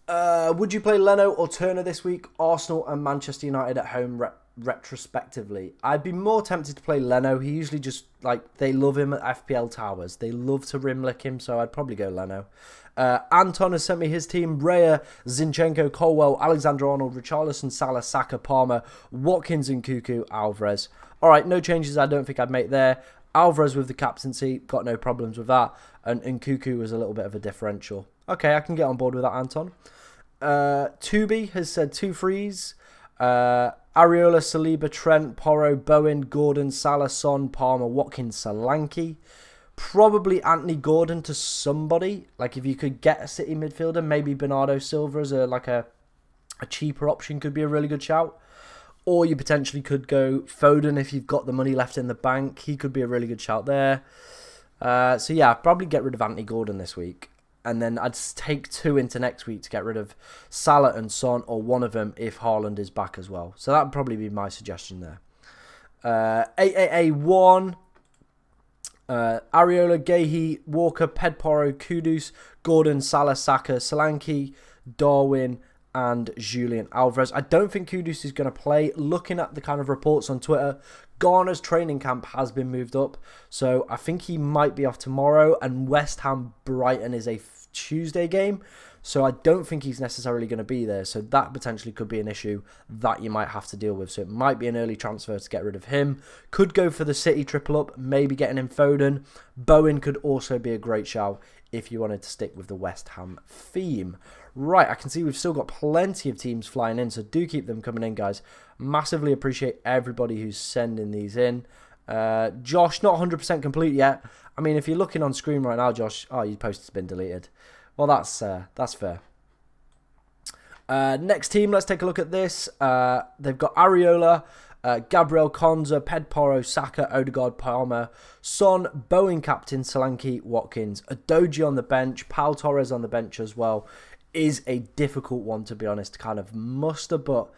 Would you play Leno or Turner this week? Arsenal and Manchester United at home retrospectively. I'd be more tempted to play Leno. He usually just, like, they love him at FPL Towers. They love to rim lick him, so I'd probably go Leno. Anton has sent me his team. Raya, Zinchenko, Colwell, Alexander-Arnold, Richarlison, Salah, Saka, Palmer, Watkins and Cuckoo, Alvarez. All right, no changes I don't think I'd make there. Alvarez with the captaincy, got no problems with that. And Cuckoo was a little bit of a differential. Okay, I can get on board with that, Anton. Tubi has said 2 frees. Areola, Saliba, Trent, Porro, Bowen, Gordon, Salah, Son, Palmer, Watkins, Solanke. Probably Anthony Gordon to somebody. Like, if you could get a City midfielder, maybe Bernardo Silva as a cheaper option could be a really good shout. Or you potentially could go Foden if you've got the money left in the bank. He could be a really good shout there. So yeah, I'd probably get rid of Anthony Gordon this week. And then I'd take 2 into next week to get rid of Salah and Son, or one of them if Haaland is back as well. So that would probably be my suggestion there. 888-1. Areola, Gehi, Walker, Pedporo, Kudus, Gordon, Salah, Saka, Solanke, Darwin, and Julian Alvarez. I don't think Kudus is going to play. Looking at the kind of reports on Twitter, Garner's training camp has been moved up. So I think he might be off tomorrow. And West Ham Brighton is a Tuesday game. So I don't think he's necessarily going to be there. So that potentially could be an issue that you might have to deal with. So it might be an early transfer to get rid of him. Could go for the City triple up, maybe getting in Foden. Bowen could also be a great shout if you wanted to stick with the West Ham theme. Right, I can see we've still got plenty of teams flying in, so do keep them coming in, guys. Massively appreciate everybody who's sending these in. Josh, not 100% complete yet. I mean, if you're looking on screen right now, Josh, your post has been deleted. Well, that's fair. Next team, let's take a look at this. They've got Areola, Gabriel, Konza, Pedporo, Saka, Odegaard, Palmer, Son, Bowen captain, Solanke, Watkins, Adoji on the bench, Pau Torres on the bench as well. Is a difficult one, to be honest, to kind of muster. But,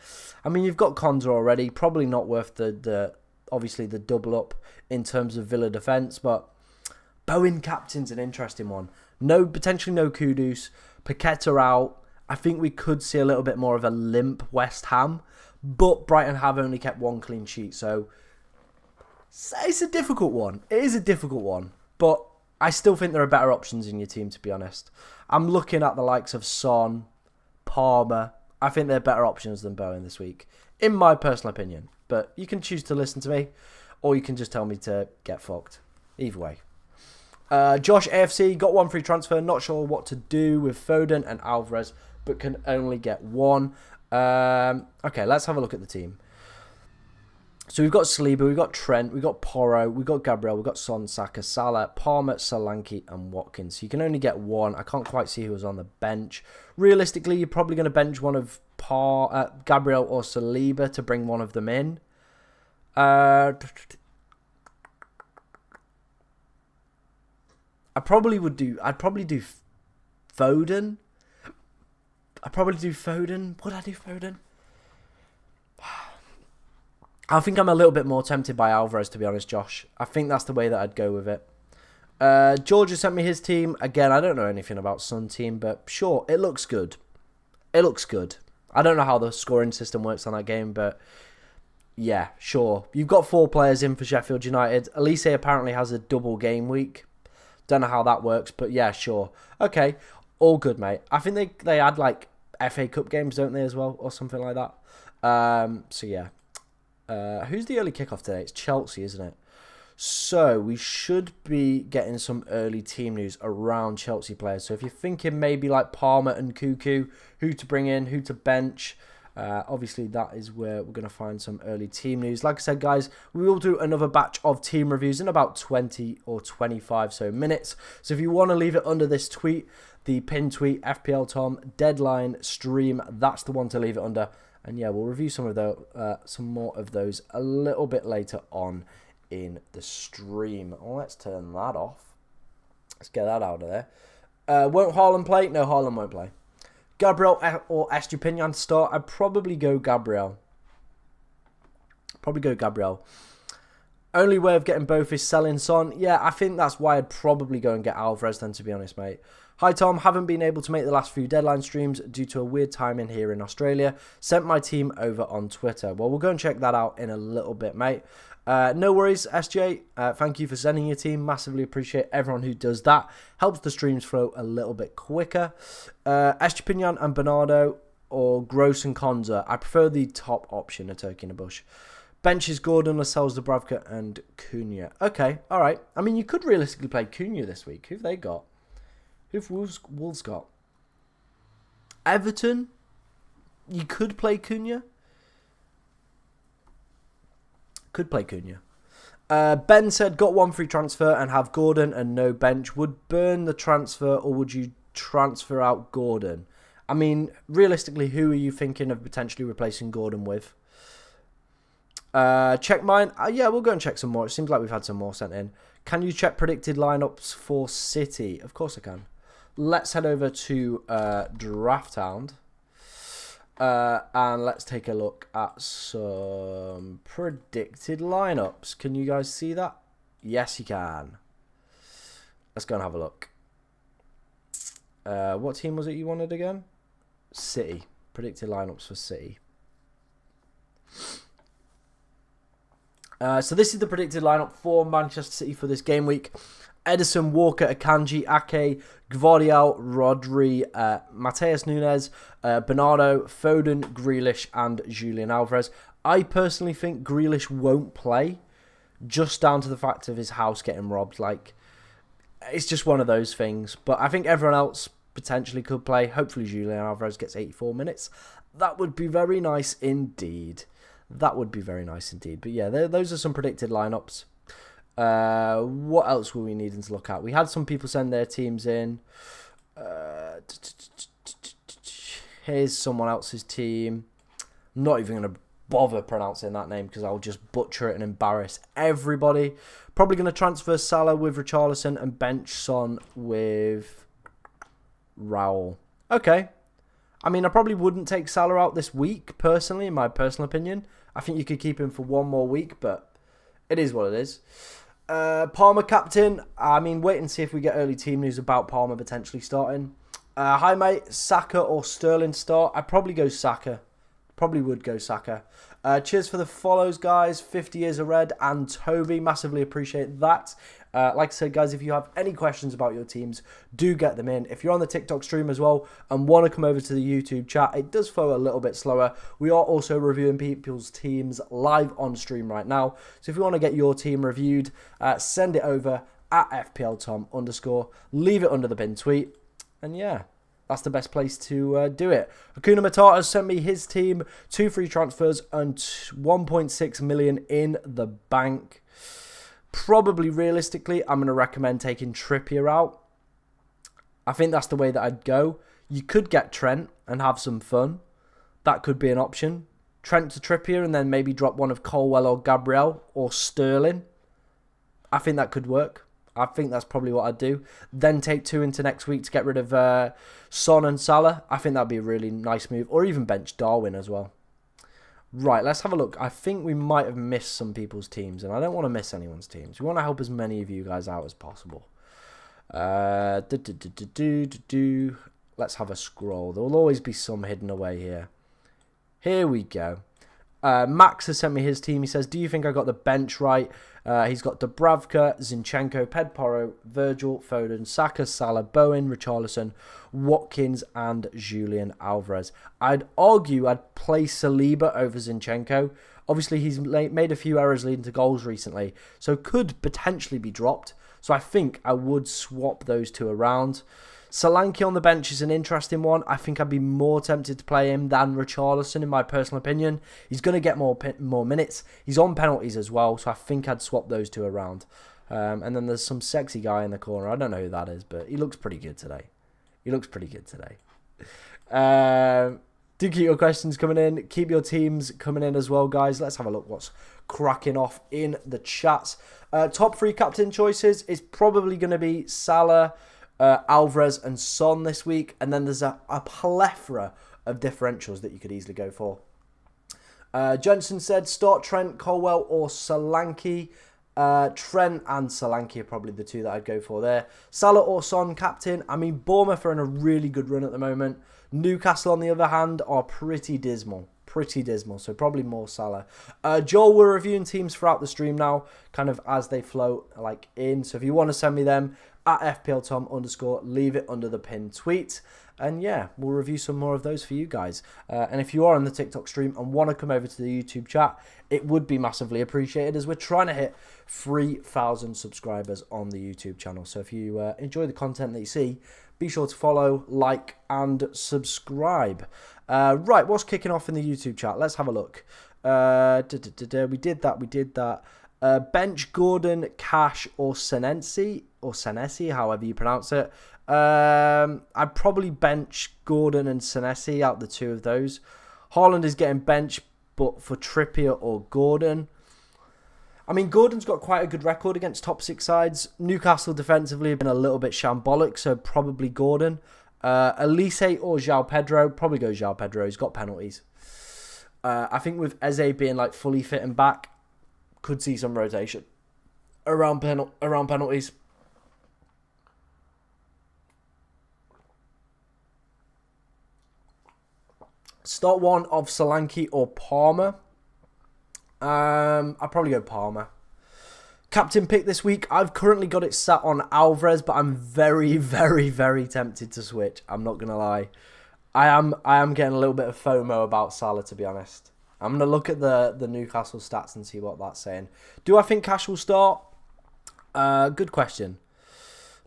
I mean, you've got Konza already. Probably not worth the obviously the double up in terms of Villa defence. But Bowen captain's an interesting one. Potentially no Kudus. Paqueta out. I think we could see a little bit more of a limp West Ham. But Brighton have only kept 1 clean sheet. So it's a difficult one. It is a difficult one. But I still think there are better options in your team, to be honest. I'm looking at the likes of Son, Palmer. I think they're better options than Bowen this week, in my personal opinion. But you can choose to listen to me, or you can just tell me to get fucked. Either way. Josh AFC, got 1 free transfer. Not sure what to do with Foden and Alvarez, but can only get 1. Okay, let's have a look at the team. So we've got Saliba, we've got Trent, we've got Porro, we've got Gabriel, we've got Son, Saka, Salah, Palmer, Solanke and Watkins. So you can only get 1. I can't quite see who was on the bench. Realistically, you're probably going to bench one of Gabriel or Saliba to bring one of them in. I probably do Foden. I'd probably do Foden. Would I do Foden? I think I'm a little bit more tempted by Alvarez, to be honest, Josh. I think that's the way that I'd go with it. George has sent me his team. Again, I don't know anything about Sun team, but sure, it looks good. It looks good. I don't know how the scoring system works on that game, but yeah, sure. You've got 4 players in for Sheffield United. Elise apparently has a double game week. Don't know how that works, but yeah, sure. Okay, all good, mate. I think they add like FA Cup games, don't they, as well, or something like that. So yeah. Who's the early kickoff today? It's Chelsea, isn't it? So we should be getting some early team news around Chelsea players. So if you're thinking maybe like Palmer and Cuckoo, who to bring in, who to bench, obviously that is where we're going to find some early team news. Like I said, guys, we will do another batch of team reviews in about 20 or 25 minutes. So if you want to leave it under this tweet, the pinned tweet, FPL Tom, deadline stream, that's the one to leave it under. And yeah, we'll review some more of those a little bit later on in the stream. Let's turn that off. Let's get that out of there. Won't Haaland play? No, Haaland won't play. Gabriel or Estupinian to start? I'd probably go Gabriel. Only way of getting both is selling Son. Yeah, I think that's why I'd probably go and get Alvarez then, to be honest, mate. Hi Tom, haven't been able to make the last few deadline streams due to a weird timing here in Australia. Sent my team over on Twitter. Well, we'll go and check that out in a little bit, mate. No worries, SJ. Thank you for sending your team. Massively appreciate everyone who does that. Helps the streams flow a little bit quicker. Estepinian and Bernardo or Gross and Konza. I prefer the top option, a turkey in a bush. Benches Gordon, Lascelles, Dubravka and Cunha. Okay, all right. I mean, you could realistically play Cunha this week. Who've they got? Who've Wolves got? Everton? You could play Cunha? Could play Cunha. Ben said, got one free transfer and have Gordon and no bench. Would burn the transfer or would you transfer out Gordon? I mean, realistically, who are you thinking of potentially replacing Gordon with? Check mine. Yeah, we'll go and check some more. It seems like we've had some more sent in. Can you check predicted lineups for City? Of course I can. Let's head over to Draft Hound. And let's take a look at some predicted lineups. Can you guys see that? Yes, you can. Let's go and have a look. What team was it you wanted again? City. Predicted lineups for City. So this is the predicted lineup for Manchester City for this game week. Edison, Walker, Akanji, Ake, Gvardiol, Rodri, Mateus Nunes, Bernardo, Foden, Grealish and Julian Alvarez. I personally think Grealish won't play just down to the fact of his house getting robbed. Like, it's just one of those things. But I think everyone else potentially could play. Hopefully Julian Alvarez gets 84 minutes. That would be very nice indeed. That would be very nice indeed. But yeah, those are some predicted lineups. What else were we needing to look at? We had some people send their teams in. Here's someone else's team. I'm not even going to bother pronouncing that name because I'll just butcher it and embarrass everybody. Probably going to transfer Salah with Richarlison and bench Son with Raul. Okay. I mean, I probably wouldn't take Salah out this week, personally, in my personal opinion. I think you could keep him for one more week, but it is what it is. Palmer captain. I mean, wait and see if we get early team news about Palmer potentially starting. Hi, mate. Saka or Sterling start? I'd probably go Saka. Probably would go Saka. Cheers for the follows, guys. 50 years of red and Toby. Massively appreciate that. Like I said, guys, if you have any questions about your teams, do get them in. If you're on the TikTok stream as well and want to come over to the YouTube chat, it does flow a little bit slower. We are also reviewing people's teams live on stream right now. So if you want to get your team reviewed, send it over at FPLTom_. Leave it under the pinned tweet. And yeah, that's the best place to do it. Hakuna Matata sent me his team, 2 free transfers and 1.6 million in the bank. Probably realistically, I'm going to recommend taking Trippier out. I think that's the way that I'd go. You could get Trent and have some fun. That could be an option. Trent to Trippier and then maybe drop one of Colwell or Gabriel or Sterling. I think that could work. I think that's probably what I'd do. Then take 2 into next week to get rid of Son and Salah. I think that'd be a really nice move. Or even bench Darwin as well. Right, let's have a look. I think we might have missed some people's teams, and I don't want to miss anyone's teams. We want to help as many of you guys out as possible. Let's have a scroll. There will always be some hidden away here. Here we go. Max has sent me his team. He says, do you think I got the bench right? He's got Dubravka, Zinchenko, Pedporo, Virgil, Foden, Saka, Salah, Bowen, Richarlison, Watkins and Julian Alvarez. I'd argue I'd play Saliba over Zinchenko. Obviously, he's made a few errors leading to goals recently, so could potentially be dropped. So I think I would swap those two around. Solanke on the bench is an interesting one. I think I'd be more tempted to play him than Richarlison, in my personal opinion. He's going to get more minutes. He's on penalties as well, so I think I'd swap those two around. And then there's some sexy guy in the corner. I don't know who that is, but he looks pretty good today. Do keep your questions coming in. Keep your teams coming in as well, guys. Let's have a look what's cracking off in the chats. Top 3 captain choices is probably going to be Salah, Alvarez and Son this week, and then there's a plethora of differentials that you could easily go for. Jensen said start Trent, Colwell or Solanke. Trent and Solanke are probably the two that I'd go for there. Salah or Son, captain. I mean, Bournemouth are in a really good run at the moment. Newcastle, on the other hand, are pretty dismal. Pretty dismal, so probably more Salah. Joel, we're reviewing teams throughout the stream now, kind of as they float like in. So if you want to send me them, at FPLTom_, leave it under the pinned tweet. And yeah, we'll review some more of those for you guys. And if you are on the TikTok stream and want to come over to the YouTube chat, it would be massively appreciated, as we're trying to hit 3,000 subscribers on the YouTube channel. So if you enjoy the content that you see, be sure to follow, like, and subscribe. Right, what's kicking off in the YouTube chat? Let's have a look. We did that. Bench Gordon, Cash, or Senesi, however you pronounce it. I'd probably bench Gordon and Senesi out the two of those. Haaland is getting benched, but for Trippier or Gordon. I mean, Gordon's got quite a good record against top six sides. Newcastle defensively have been a little bit shambolic, so probably Gordon. Elise or João Pedro, probably go João Pedro. He's got penalties. I think with Eze being like fully fit and back, could see some rotation around penalties. Start one of Solanke or Palmer. I'll probably go Palmer. Captain pick this week. I've currently got it sat on Alvarez, but I'm very, very, very tempted to switch. I'm not going to lie. I am getting a little bit of FOMO about Salah, to be honest. I'm going to look at the Newcastle stats and see what that's saying. Do I think Cash will start? Good question.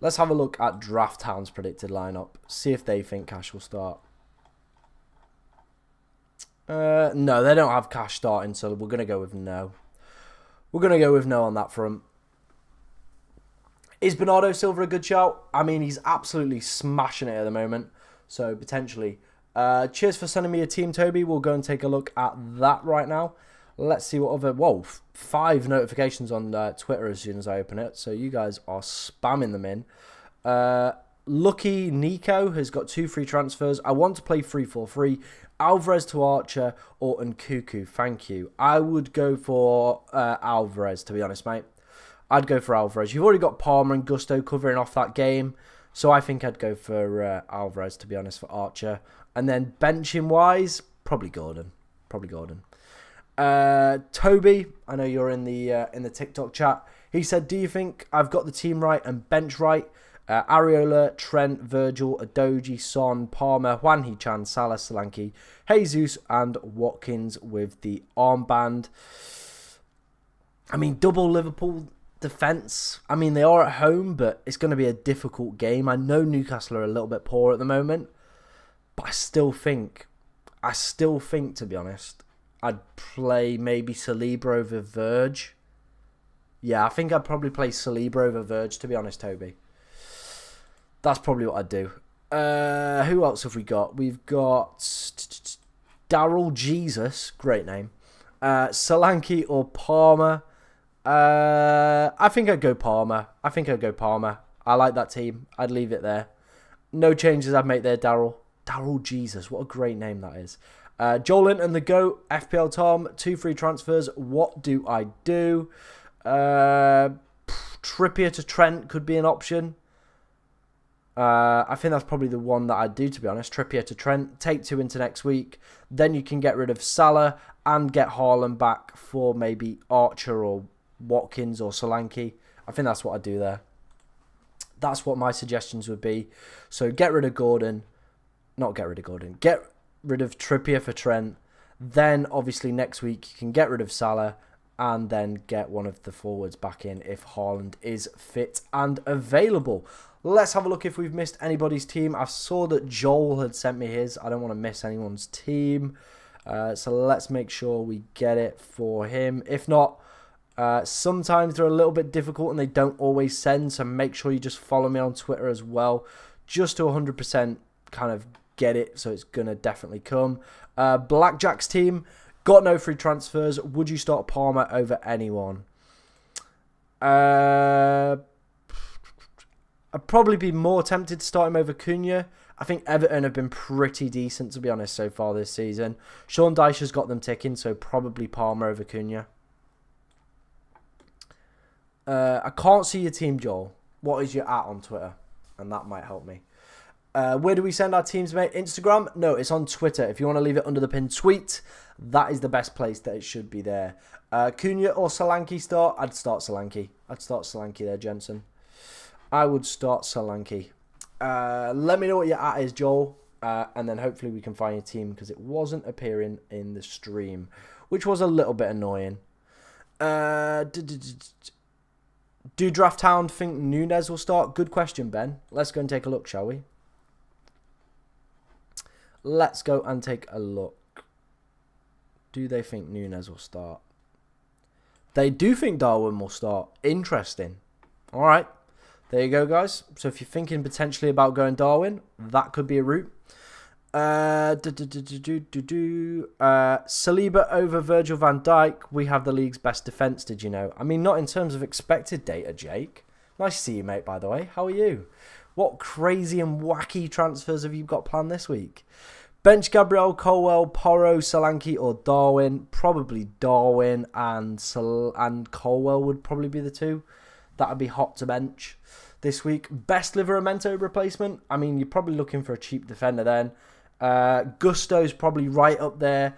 Let's have a look at Draft Hound's predicted lineup. See if they think Cash will start. No, they don't have Cash starting, so we're going to go with no. We're going to go with no on that front. Is Bernardo Silva a good shout? I mean, he's absolutely smashing it at the moment, so potentially. Cheers for sending me a team, Toby. We'll go and take a look at that right now. Let's see what other... Whoa, 5 notifications on Twitter as soon as I open it, so you guys are spamming them in. Lucky Nico has got 2 free transfers. I want to play 3-4-3. Alvarez to Archer or Nkuku. Thank you. I would go for Alvarez, to be honest, mate. I'd go for Alvarez. You've already got Palmer and Gusto covering off that game. So I think I'd go for Alvarez, to be honest, for Archer. And then benching-wise, probably Gordon. Toby, I know you're in the TikTok chat. He said, do you think I've got the team right and bench right? Areola, Trent, Virgil, Adoji, Son, Palmer, Juan Hee-chan, Salah, Solanke, Jesus, and Watkins with the armband. I mean, double Liverpool defence. I mean, they are at home, but it's going to be a difficult game. I know Newcastle are a little bit poor at the moment, but I still think, to be honest, I'd play maybe Saliba over Verge. Yeah, I think I'd probably play Saliba over Verge, to be honest, Toby. That's probably what I'd do. Who else have we got? We've got Daryl Jesus. Great name. Solanke or Palmer. I think I'd go Palmer. I like that team. I'd leave it there. No changes I'd make there, Daryl. Daryl Jesus. What a great name that is. Jolin and the GOAT. FPL Tom. 2 free transfers. What do I do? Trippier to Trent could be an option. I think that's probably the one that I'd do, to be honest. Trippier to Trent, take 2 into next week. Then you can get rid of Salah and get Haaland back for maybe Archer or Watkins or Solanke. I think that's what I'd do there. That's what my suggestions would be. So get rid of Gordon. Not get rid of Gordon. Get rid of Trippier for Trent. Then, obviously, next week you can get rid of Salah and then get one of the forwards back in if Haaland is fit and available. Let's have a look if we've missed anybody's team. I saw that Joel had sent me his. I don't want to miss anyone's team. So let's make sure we get it for him. If not, sometimes they're a little bit difficult and they don't always send. So make sure you just follow me on Twitter as well. Just to 100% kind of get it. So it's going to definitely come. Blackjack's team. Got no free transfers. Would you start Palmer over anyone? I'd probably be more tempted to start him over Cunha. I think Everton have been pretty decent, to be honest, so far this season. Sean Dyche has got them ticking, so probably Palmer over Cunha. I can't see your team, Joel. What is your @ on Twitter? And that might help me. Where do we send our teams, mate? Instagram? No, it's on Twitter. If you want to leave it under the pinned tweet, that is the best place that it should be there. Cunha or Solanke start? I'd start Solanke. I'd start Solanke there, Jensen. I would start Solanke. Let me know what your @ is, Joel. And then hopefully we can find your team because it wasn't appearing in the stream, which was a little bit annoying. Do Draft Hound think Nunes will start? Good question, Ben. Let's go and take a look, shall we? Let's go and take a look. Do they think Nunes will start? They do think Darwin will start. Interesting. All right. There you go, guys. So if you're thinking potentially about going Darwin, that could be a route. Saliba over Virgil van Dijk. We have the league's best defence, did you know? I mean, not in terms of expected data, Jake. Nice to see you, mate, by the way. How are you? What crazy and wacky transfers have you got planned this week? Bench Gabriel, Colwell, Porro, Solanke or Darwin. Probably Darwin and Colwell would probably be the two. That would be hot to bench this week. Best Liveramento replacement. I mean, you're probably looking for a cheap defender then. Gusto's probably right up there.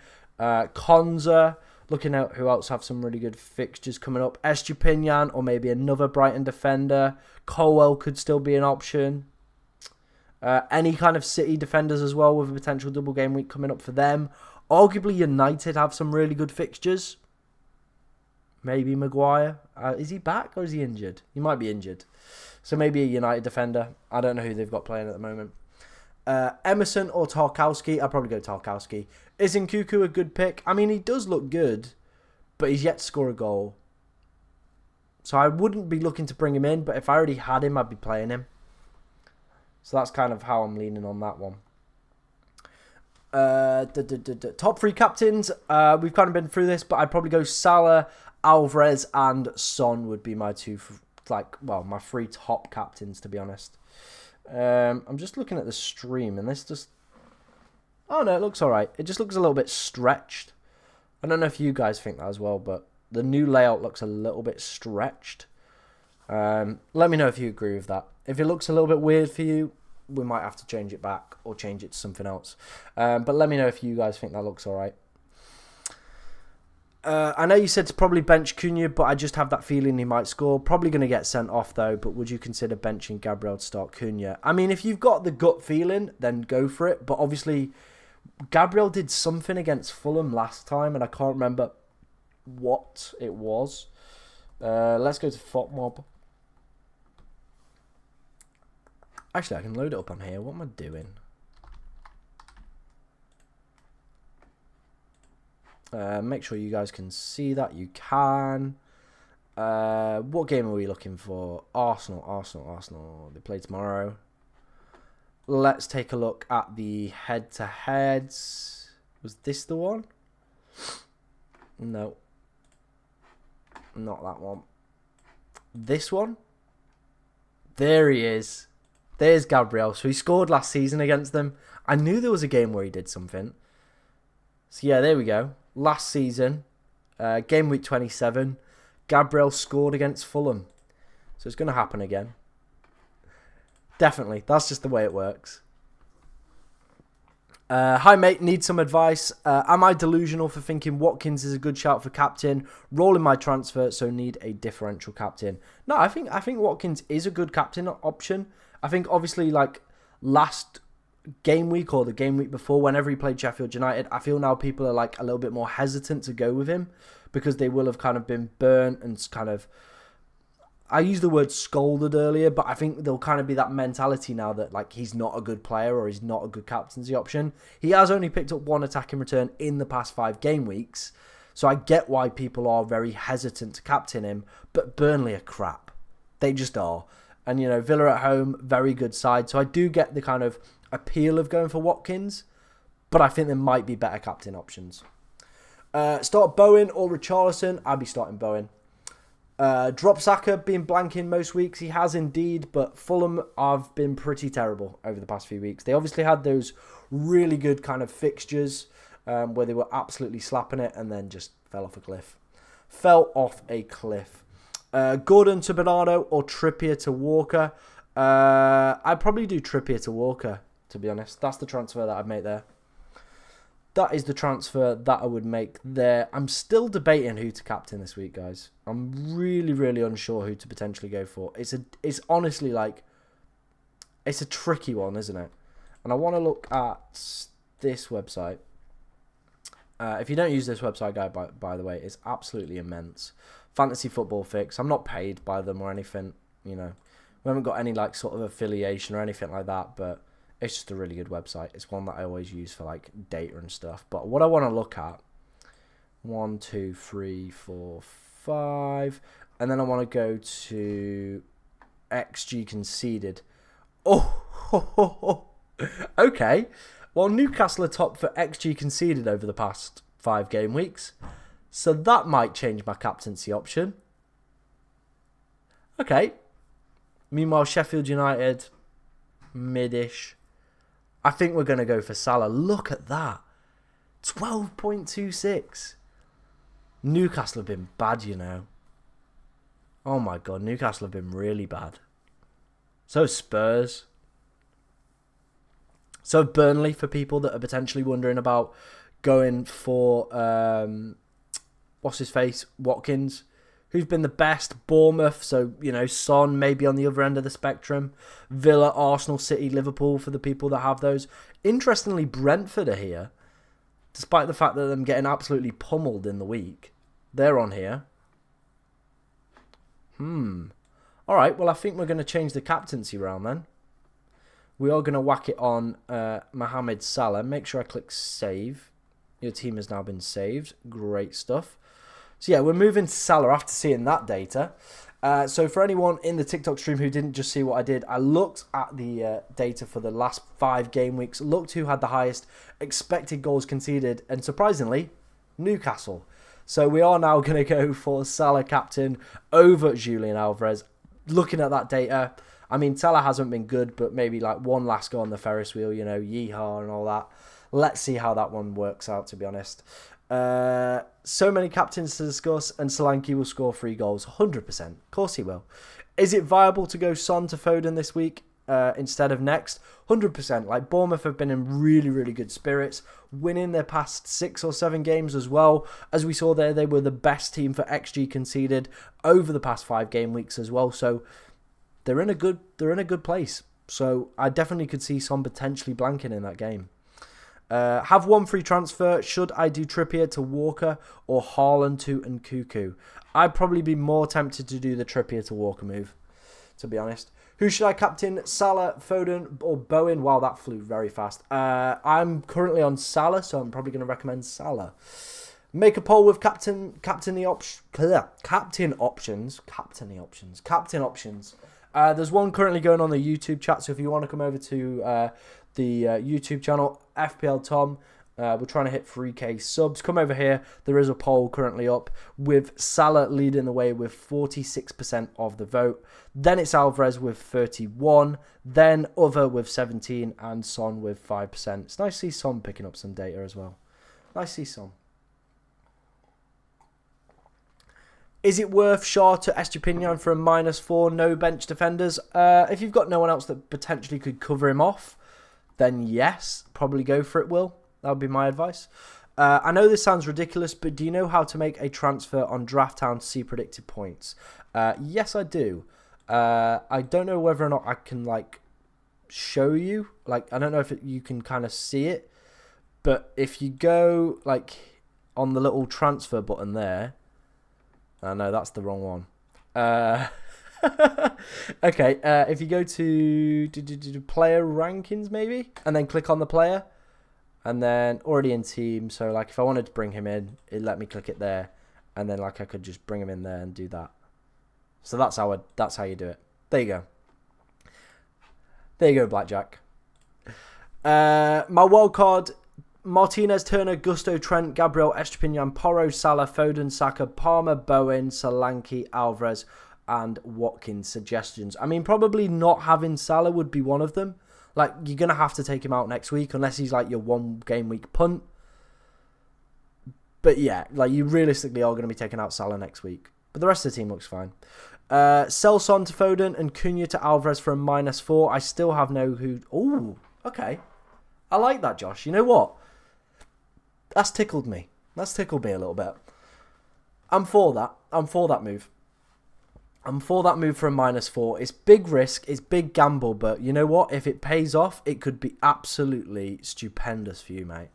Konza. Looking at who else have some really good fixtures coming up. Estupinian or maybe another Brighton defender. Colwell could still be an option. Any kind of City defenders as well with a potential double game week coming up for them. Arguably United have some really good fixtures. Maybe Maguire. Is he back or is he injured? He might be injured. So maybe a United defender. I don't know who they've got playing at the moment. Emerson or Tarkowski. I'll probably go Tarkowski. Is Nkunku a good pick? I mean, he does look good, but he's yet to score a goal. So I wouldn't be looking to bring him in, but if I already had him, I'd be playing him. So that's kind of how I'm leaning on that one. Top 3 captains. We've kind of been through this, but I'd probably go Salah, Alvarez, and Son would be my my 3 top captains, to be honest. I'm just looking at the stream, and this just... Oh, no, it looks alright. It just looks a little bit stretched. I don't know if you guys think that as well, but the new layout looks a little bit stretched. Let me know if you agree with that. If it looks a little bit weird for you, we might have to change it back or change it to something else. But let me know if you guys think that looks alright. I know you said to probably bench Cunha, but I just have that feeling he might score. Probably going to get sent off, though, but would you consider benching Gabriel to start Cunha? I mean, if you've got the gut feeling, then go for it. But obviously, Gabriel did something against Fulham last time, and I can't remember what it was. Let's go to FOTMob. Actually, I can load it up on here. What am I doing? Make sure you guys can see that. You can. What game are we looking for? Arsenal. They play tomorrow. Let's take a look at the head-to-heads. Was this the one? No. Not that one. This one? There he is. There's Gabriel. So he scored last season against them. I knew there was a game where he did something. So yeah, there we go. Last season, game week 27, Gabriel scored against Fulham. So it's going to happen again. Definitely. That's just the way it works. Hi, mate. Need some advice. Am I delusional for thinking Watkins is a good shout for captain? Rolling my transfer, so need a differential captain. No, I think Watkins is a good captain option. I think obviously like last game week or the game week before, whenever he played Sheffield United, I feel now people are like a little bit more hesitant to go with him because they will have kind of been burnt and kind of, I used the word scolded earlier, but I think there'll kind of be that mentality now that like he's not a good player or he's not a good captaincy option. He has only picked up 1 attacking return in the past 5 game weeks, so I get why people are very hesitant to captain him, but Burnley are crap. They just are. And, you know, Villa at home, very good side. So I do get the kind of appeal of going for Watkins, but I think there might be better captain options. Start Bowen or Richarlison? I'd be starting Bowen. Drop Saka, been blanking most weeks. He has indeed, but Fulham have been pretty terrible over the past few weeks. They obviously had those really good kind of fixtures where they were absolutely slapping it and then just fell off a cliff. Gordon to Bernardo or Trippier to Walker. I'd probably do Trippier to Walker, to be honest. That's the transfer that I'd make there. That is the transfer that I would make there. I'm still debating who to captain this week, guys. I'm really, really unsure who to potentially go for. It's honestly like, it's a tricky one, isn't it? And I want to look at this website. If you don't use this website, guy, by the way, it's absolutely immense. Fantasy Football Fix. I'm not paid by them or anything, you know. We haven't got any like sort of affiliation or anything like that, but it's just a really good website. It's one that I always use for like data and stuff. But what I want to look at, 1, 2, 3, 4, 5, and then I want to go to XG conceded. Oh, okay. Well, Newcastle are top for XG conceded over the past 5 game weeks, so that might change my captaincy option. Okay. Meanwhile, Sheffield United, mid-ish. I think we're going to go for Salah. Look at that. 12.26. Newcastle have been bad, you know. Oh my God, Newcastle have been really bad. So Spurs. So Burnley, for people that are potentially wondering about going for, what's his face, Watkins. Who's been the best? Bournemouth, so, you know, Son maybe on the other end of the spectrum. Villa, Arsenal, City, Liverpool for the people that have those. Interestingly, Brentford are here, despite the fact that them getting absolutely pummeled in the week. They're on here. All right, well, I think we're going to change the captaincy round then. We are going to whack it on Mohamed Salah. Make sure I click save. Your team has now been saved. Great stuff. So yeah, we're moving to Salah after seeing that data. So for anyone in the TikTok stream who didn't just see what I did, I looked at the data for the last 5 game weeks, looked who had the highest expected goals conceded, and surprisingly, Newcastle. So we are now going to go for Salah captain over Julian Alvarez. Looking at that data, I mean, Salah hasn't been good, but maybe like one last go on the Ferris wheel, you know, yeehaw and all that. Let's see how that one works out, to be honest. So many captains to discuss, and Solanke will score 3 goals. 100%. Of course he will. Is it viable to go Son to Foden this week instead of next? 100%. Like, Bournemouth have been in really, really good spirits, winning their past 6 or 7 games as well. As we saw there, they were the best team for XG conceded over the past 5 game weeks as well. So they're in a good place. So I definitely could see Son potentially blanking in that game. Have one free transfer. Should I do Trippier to Walker or Haaland to Nkunku? I'd probably be more tempted to do the Trippier to Walker move, to be honest. Who should I captain? Salah, Foden, or Bowen? Wow, that flew very fast. I'm currently on Salah, so I'm probably going to recommend Salah. Make a poll with captain options. There's one currently going on the YouTube chat, so if you want to come over to the YouTube channel, FPL Tom, we're trying to hit 3k subs. Come over here. There is a poll currently up with Salah leading the way with 46% of the vote. Then it's Alvarez with 31, then Other with 17, and Son with 5%. It's nice to see Son picking up some data as well. Nice to see Son. Is it worth Shaw to Estupinian for a -4, no bench defenders? If you've got no one else that potentially could cover him off, then yes, probably go for it, Will. That would be my advice. I know this sounds ridiculous, but do you know how to make a transfer on Draft Town to see predicted points? Yes, I do. I don't know whether or not I can, like, show you. Like, I don't know if you can kind of see it. But if you go, like, on the little transfer button there. No, that's the wrong one. Okay, if you go to player rankings maybe, and then click on the player, and then already in team. So like if I wanted to bring him in, it let me click it there, and then like I could just bring him in there and do that. So that's how you do it. There you go. There you go, Blackjack. My wild card: Martinez, Turner, Gusto, Trent, Gabriel, Estepinian, Porro, Salah, Foden, Saka, Palmer, Bowen, Solanke, Alvarez, and Watkins. Suggestions. I mean, probably not having Salah would be one of them. Like, you're going to have to take him out next week unless he's like your 1 game week punt. But yeah, like you realistically are going to be taking out Salah next week. But the rest of the team looks fine. Sell Son to Foden and Cunha to Alvarez for a -4. I still have no who... Ooh, okay. I like that, Josh. You know what? That's tickled me. That's tickled me a little bit. I'm for that. I'm for that move. I'm for that move for a -4. It's big risk. It's big gamble. But you know what? If it pays off, it could be absolutely stupendous for you, mate.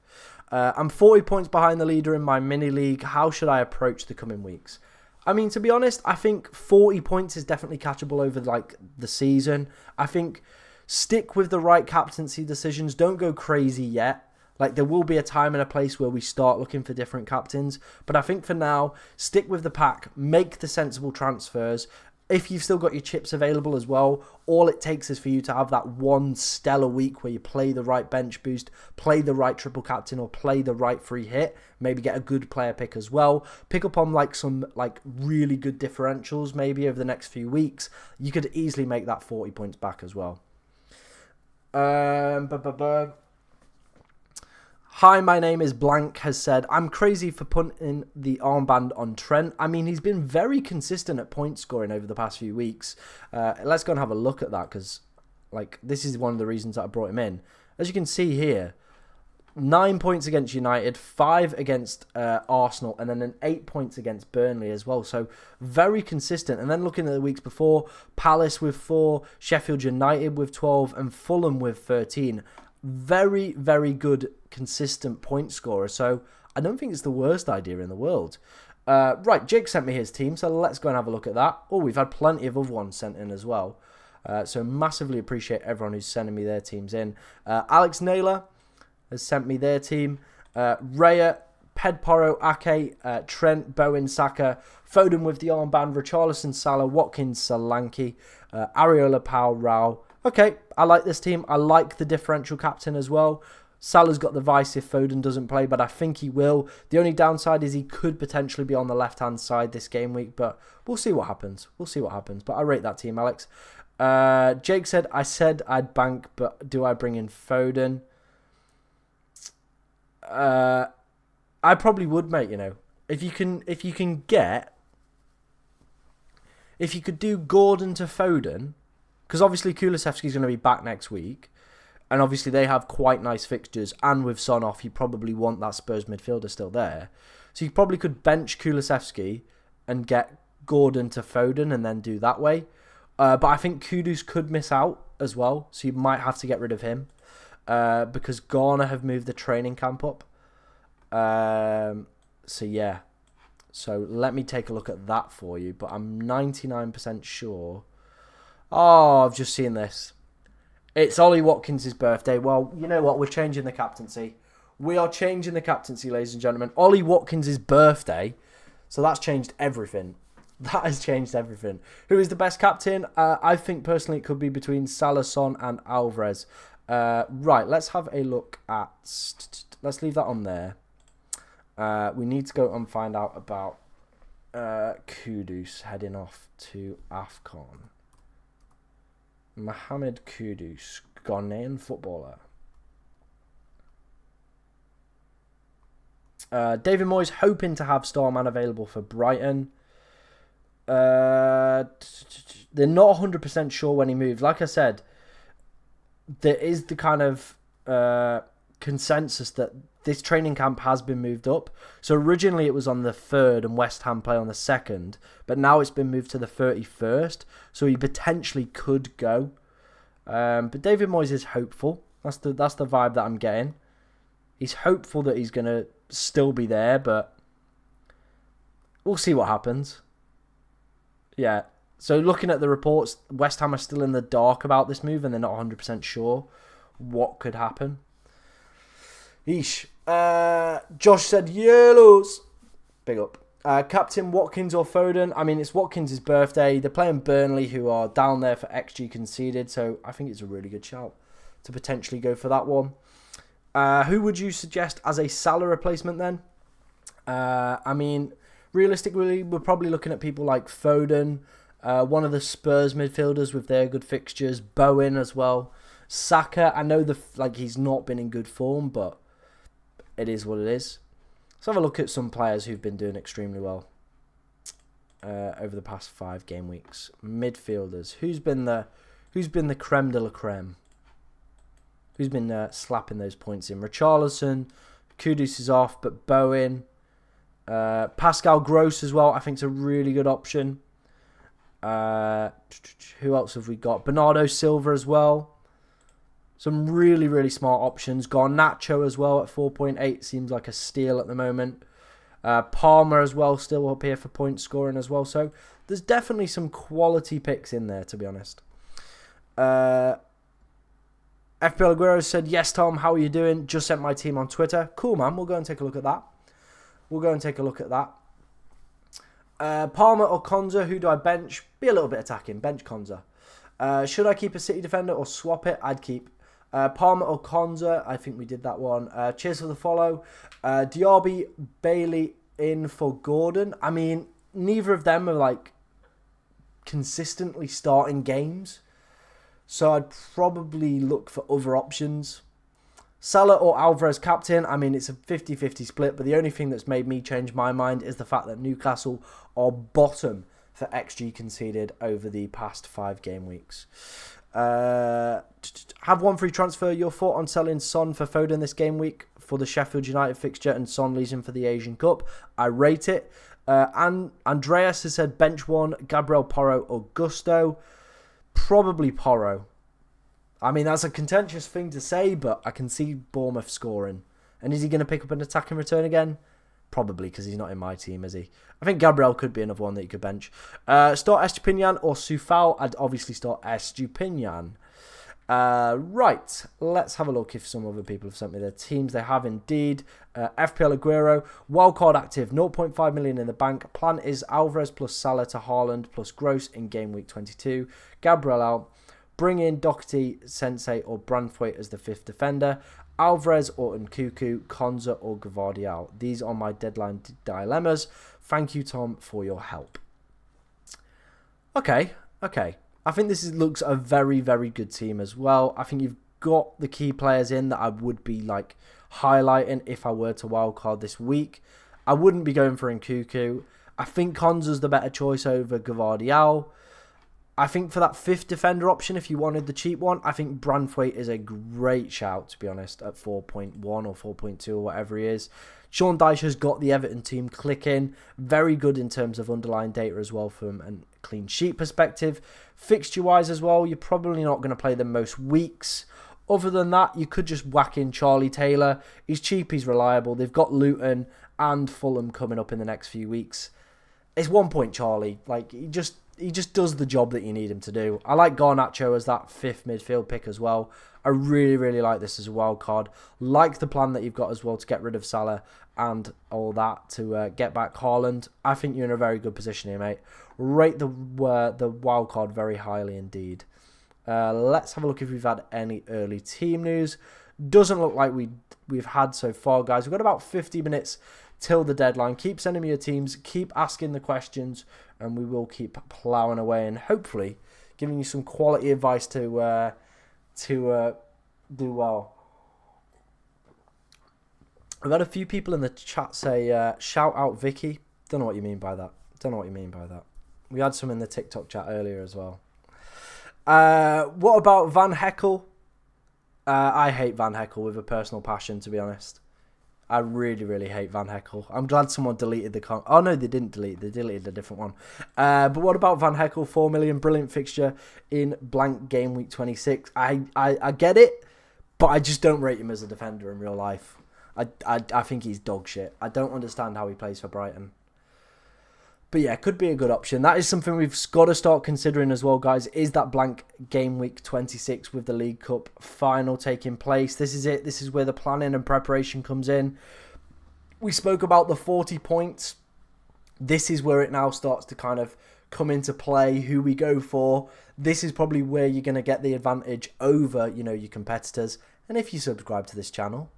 I'm 40 points behind the leader in my mini league. How should I approach the coming weeks? I mean, to be honest, I think 40 points is definitely catchable over like the season. I think stick with the right captaincy decisions. Don't go crazy yet. Like, there will be a time and a place where we start looking for different captains. But I think for now, stick with the pack. Make the sensible transfers. If you've still got your chips available as well, all it takes is for you to have that one stellar week where you play the right bench boost, play the right triple captain, or play the right free hit. Maybe get a good player pick as well. Pick up on like some like really good differentials maybe over the next few weeks. You could easily make that 40 points back as well. Hi, my name is Blank has said, I'm crazy for punting the armband on Trent. I mean, he's been very consistent at point scoring over the past few weeks. Let's go and have a look at that because, like, this is one of the reasons that I brought him in. As you can see here, 9 points against United, 5 against Arsenal, and then 8 points against Burnley as well. So, very consistent. And then looking at the weeks before, Palace with 4, Sheffield United with 12, and Fulham with 13. Very, very good, consistent point scorer. So I don't think it's the worst idea in the world. Right, Jake sent me his team, so let's go and have a look at that. Oh, we've had plenty of other ones sent in as well. So massively appreciate everyone who's sending me their teams in. Alex Naylor has sent me their team. Raya, Pedporo, Ake, Trent, Bowen, Saka, Foden with the armband, Richarlison, Salah, Watkins, Solanke, Areola, Powell, Rao. Okay, I like this team. I like the differential captain as well. Salah's got the vice if Foden doesn't play, but I think he will. The only downside is he could potentially be on the left-hand side this game week, but we'll see what happens. We'll see what happens, but I rate that team, Alex. Jake said, I said I'd bank, but do I bring in Foden? I probably would, mate, you know. If you could do Gordon to Foden, because obviously Kulusevski's going to be back next week. And obviously they have quite nice fixtures. And with Son off, you probably want that Spurs midfielder still there. So you probably could bench Kulusevski and get Gordon to Foden and then do that way. But I think Kudus could miss out as well. So you might have to get rid of him. Because Ghana have moved the training camp up. So yeah. So let me take a look at that for you. But I'm 99% sure... Oh, I've just seen this. It's Ollie Watkins' birthday. Well, you know what? We're changing the captaincy. We are changing the captaincy, ladies and gentlemen. Ollie Watkins' birthday. So that's changed everything. That has changed everything. Who is the best captain? I think personally it could be between Salah, Son and Alvarez. Right, let's have a look at... Let's leave that on there. We need to go and find out about Kudus heading off to AFCON. Mohamed Kudus, Ghanaian footballer. David Moyes hoping to have Starman available for Brighton. They're not 100% sure when he moved. Like I said, there is the kind of consensus that this training camp has been moved up. So originally it was on the 3rd and West Ham play on the 2nd, but now it's been moved to the 31st. So he potentially could go. But David Moyes is hopeful. That's the vibe that I'm getting. He's hopeful that he's going to still be there, but we'll see what happens. Yeah. So looking at the reports, West Ham are still in the dark about this move and they're not 100% sure what could happen. Eesh. Josh said, yellows. Big up. Captain Watkins or Foden? I mean, it's Watkins' birthday. They're playing Burnley, who are down there for XG conceded. So I think it's a really good shout to potentially go for that one. Who would you suggest as a Salah replacement then? I mean, realistically, we're probably looking at people like Foden, one of the Spurs midfielders with their good fixtures, Bowen as well. Saka, I know he's not been in good form, but it is what it is. Let's have a look at some players who've been doing extremely well. over the past 5 game weeks. Midfielders. Who's been the creme de la creme? Who's been slapping those points in? Richarlison, Kudus is off, but Bowen, Pascal Gross as well. I think it's a really good option. Who else have we got? Bernardo Silva as well. Some really, really smart options. Garnacho as well at 4.8 seems like a steal at the moment. Palmer as well, still up here for point scoring as well. So there's definitely some quality picks in there, to be honest. FPL Aguero said, yes, Tom, how are you doing? Just sent my team on Twitter. Cool, man. We'll go and take a look at that. Palmer or Konza, who do I bench? Be a little bit attacking. Bench Konza. Should I keep a City defender or swap it? I'd keep Palmer or Konza. I think we did that one. Cheers for the follow. Diaby, Bailey in for Gordon. I mean, neither of them are like consistently starting games. So I'd probably look for other options. Salah or Alvarez captain. I mean, it's a 50-50 split, but the only thing that's made me change my mind is the fact that Newcastle are bottom for XG conceded over the past 5 game weeks. Have one free transfer. Your thought on selling Son for Foden this game week for the Sheffield United fixture and Son leaving for the Asian Cup? I rate it. And Andreas has said bench one, Gabriel Porro or Gusto. Probably Porro. I mean, that's a contentious thing to say, but I can see Bournemouth scoring. And is he going to pick up an attacking return again? Probably, because he's not in my team, is he? I think Gabriel could be another one that you could bench. Start Estupinian or Soufal? I'd obviously start Estupinian. Right, let's have a look if some other people have sent me their teams. They have indeed. FPL Aguero, wildcard active, 0.5 million in the bank. Plan is Alvarez plus Salah to Haaland plus Gross in game week 22. Gabriel out. Bring in Doherty, Sensei or Branthwaite as the 5th defender. Alvarez or Nkuku, Konza or Gvardiol. These are my deadline dilemmas. Thank you, Tom, for your help. Okay. I think this looks a very, very good team as well. I think you've got the key players in that I would be like highlighting if I were to wildcard this week. I wouldn't be going for Nkuku. I think Konza's the better choice over Gvardiol. I think for that 5th defender option, if you wanted the cheap one, I think Branthwaite is a great shout, to be honest, at 4.1 or 4.2 or whatever he is. Sean Dyche's got the Everton team clicking. Very good in terms of underlying data as well from a clean sheet perspective. Fixture-wise as well, you're probably not going to play them most weeks. Other than that, you could just whack in Charlie Taylor. He's cheap, he's reliable. They've got Luton and Fulham coming up in the next few weeks. It's 1 point Charlie. Like, he just does the job that you need him to do. I like Garnacho as that 5th midfield pick as well. I really, really like this as a wild card. Like the plan that you've got as well to get rid of Salah and all that to get back Haaland. I think you're in a very good position here, mate. Rate the wild card very highly indeed. Let's have a look if we've had any early team news. Doesn't look like we've had so far, guys. We've got about 50 minutes till the deadline. Keep sending me your teams. Keep asking the questions. And we will keep ploughing away and hopefully giving you some quality advice to do well. I've had a few people in the chat say, shout out Vicky. Don't know what you mean by that. We had some in the TikTok chat earlier as well. What about Van Heckel? I hate Van Heckel with a personal passion, to be honest. I really, really hate Van Heckel. I'm glad someone deleted the comment. Oh, no, they didn't delete. They deleted a different one. But what about Van Heckel? 4 million, brilliant fixture in blank game week 26. I get it, but I just don't rate him as a defender in real life. I think he's dog shit. I don't understand how he plays for Brighton. But yeah, could be a good option. That is something we've got to start considering as well, guys. Is that blank game week 26 with the League Cup final taking place? This is it. This is where the planning and preparation comes in. We spoke about the 40 points. This is where it now starts to kind of come into play, who we go for. This is probably where you're going to get the advantage over, your competitors. And if you subscribe to this channel,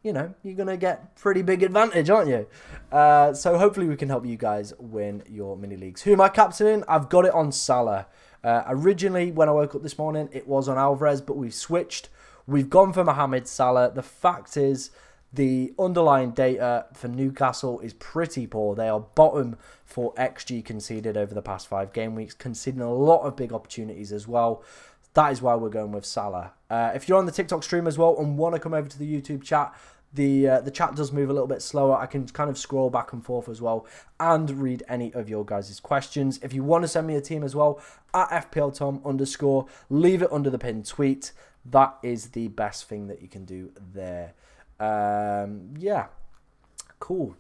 you're going to get pretty big advantage, aren't you? So hopefully we can help you guys win your mini leagues. Who am I captaining? I've got it on Salah. Originally, when I woke up this morning, it was on Alvarez, but we've switched. We've gone for Mohamed Salah. The fact is The underlying data for Newcastle is pretty poor. They are bottom for XG conceded over the past 5 game weeks, conceding a lot of big opportunities as well. That is why we're going with Salah. If you're on the TikTok stream as well and want to come over to the YouTube chat, the chat does move a little bit slower. I can kind of scroll back and forth as well and read any of your guys' questions. If you want to send me a team as well, at FPLTom_, leave it under the pinned tweet. That is the best thing that you can do there. Yeah, cool.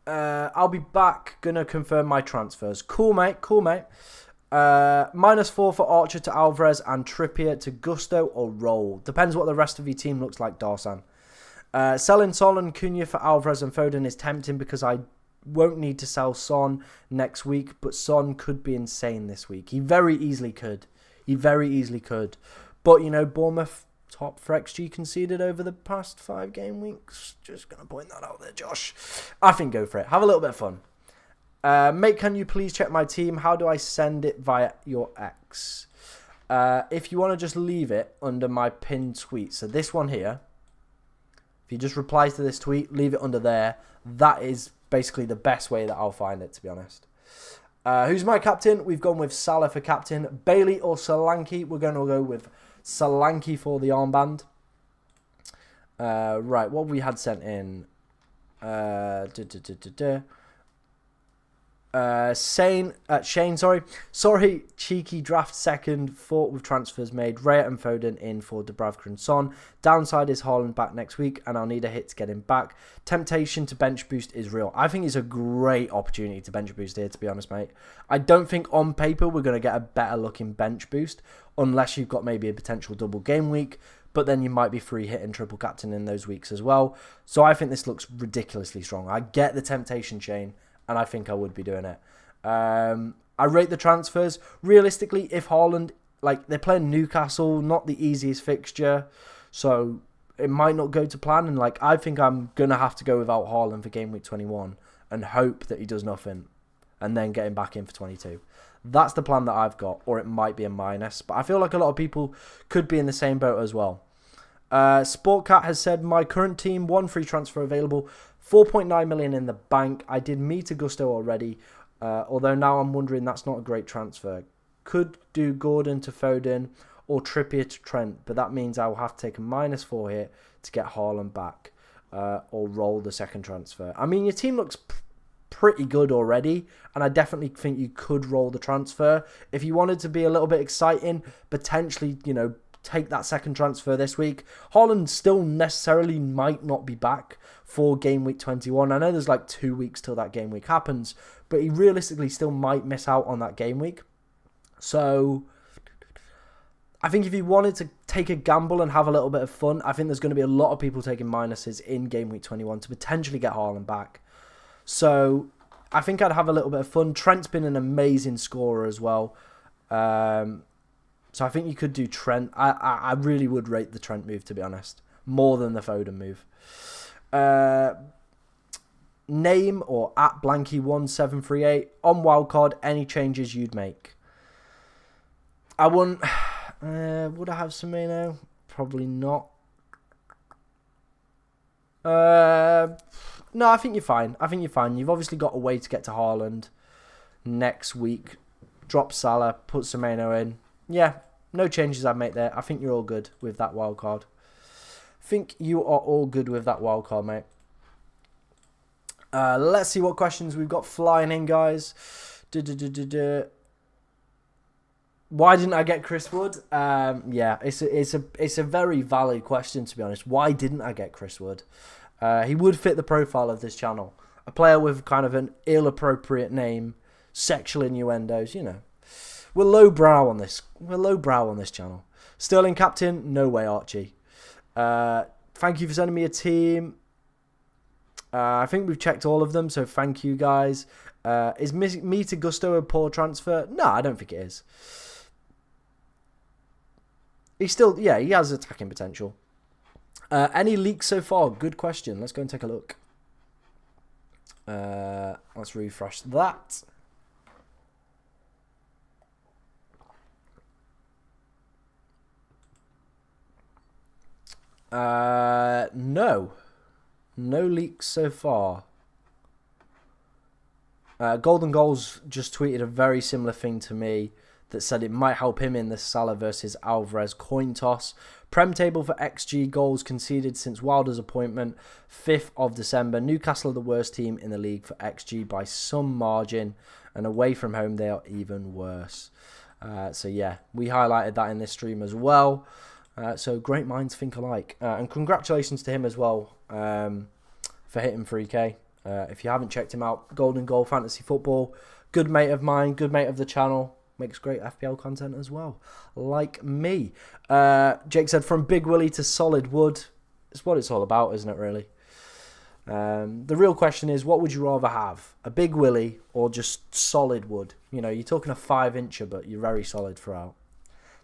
I'll be back. Gonna confirm my transfers. Cool, mate. Cool, mate. -4 for Archer to Alvarez and Trippier to Gusto or roll. Depends what the rest of your team looks like, Darsan. Selling Son and Cunha for Alvarez and Foden is tempting because I won't need to sell Son next week, but Son could be insane this week. He very easily could. But, you know, Bournemouth top for XG conceded over the past 5 game weeks. Just going to point that out there, Josh. I think go for it. Have a little bit of fun. Mate, can you please check my team? How do I send it via your X? If you want to just leave it under my pinned tweet. So this one here. If you just reply to this tweet, leave it under there. That is basically the best way that I'll find it, to be honest. Who's my captain? We've gone with Salah for captain. Bailey or Solanke? We're going to go with Solanke for the armband. Right, what we had sent in. Shane, sorry, cheeky draft second, thought with transfers made, Raya and Foden in for Dubravka and Son. Downside is Haaland back next week and I'll need a hit to get him back. Temptation to bench boost is real. I think it's a great opportunity to bench boost here, to be honest, mate. I don't think on paper we're going to get a better looking bench boost unless you've got maybe a potential double game week, but then you might be free hitting triple captain in those weeks as well. So I think this looks ridiculously strong. I get the temptation, Shane, and I think I would be doing it. I rate the transfers. Realistically, if Haaland, like, they're playing Newcastle, not the easiest fixture, so it might not go to plan. And, like, I think I'm going to have to go without Haaland for game week 21 and hope that he does nothing and then get him back in for 22. That's the plan that I've got, or it might be a minus. But I feel like a lot of people could be in the same boat as well. Sportcat has said, my current team, 1 free transfer available, 4.9 million in the bank. I did me to Gusto already, although now I'm wondering that's not a great transfer. Could do Gordon to Foden or Trippier to Trent, but that means I will have to take a -4 here to get Haaland back or roll the second transfer. I mean, your team looks pretty good already, and I definitely think you could roll the transfer. If you wanted to be a little bit exciting, potentially, you know, take that second transfer this week. Haaland still necessarily might not be back for game week 21. I know there's like 2 weeks till that game week happens, but he realistically still might miss out on that game week. So I think if you wanted to take a gamble and have a little bit of fun, I think there's going to be a lot of people taking minuses in game week 21 to potentially get Haaland back. So I think I'd have a little bit of fun. Trent's been an amazing scorer as well. So I think you could do Trent. I really would rate the Trent move, to be honest, more than the Foden move. Name or at Blanky1738 on wildcard, any changes you'd make? I wouldn't. Would I have Semenyo? Probably not. No, I think you're fine. You've obviously got a way to get to Haaland next week. Drop Salah, put Semenyo in. Yeah, no changes I'd make there. I think you're all good with that wild card. Mate. Let's see what questions we've got flying in, guys. Why didn't I get Chris Wood? Yeah, it's a very valid question, to be honest. Why didn't I get Chris Wood? He would fit the profile of this channel. A player with kind of an ill-appropriate name, sexual innuendos, you know. We're lowbrow on this. Channel. Sterling captain? No way, Archie. Thank you for sending me a team. I think we've checked all of them, so thank you, guys. Is me to Gusto a poor transfer? No, I don't think it is. He has attacking potential. Any leaks so far? Good question. Let's go and take a look. Let's refresh that. No. No leaks so far. Golden Goals just tweeted a very similar thing to me that said it might help him in the Salah versus Alvarez coin toss. Prem table for XG goals conceded since Wilder's appointment, 5th of December. Newcastle are the worst team in the league for XG by some margin, and away from home they are even worse. So yeah, we highlighted that in this stream as well. So great minds think alike. And congratulations to him as well for hitting 3K. If you haven't checked him out, Golden Goal Fantasy Football, good mate of mine, good mate of the channel, makes great FPL content as well, like me. Jake said, from Big Willie to solid wood. It's what it's all about, isn't it, really? The real question is, what would you rather have? A Big Willie or just solid wood? You know, you're talking a 5-incher, but you're very solid throughout.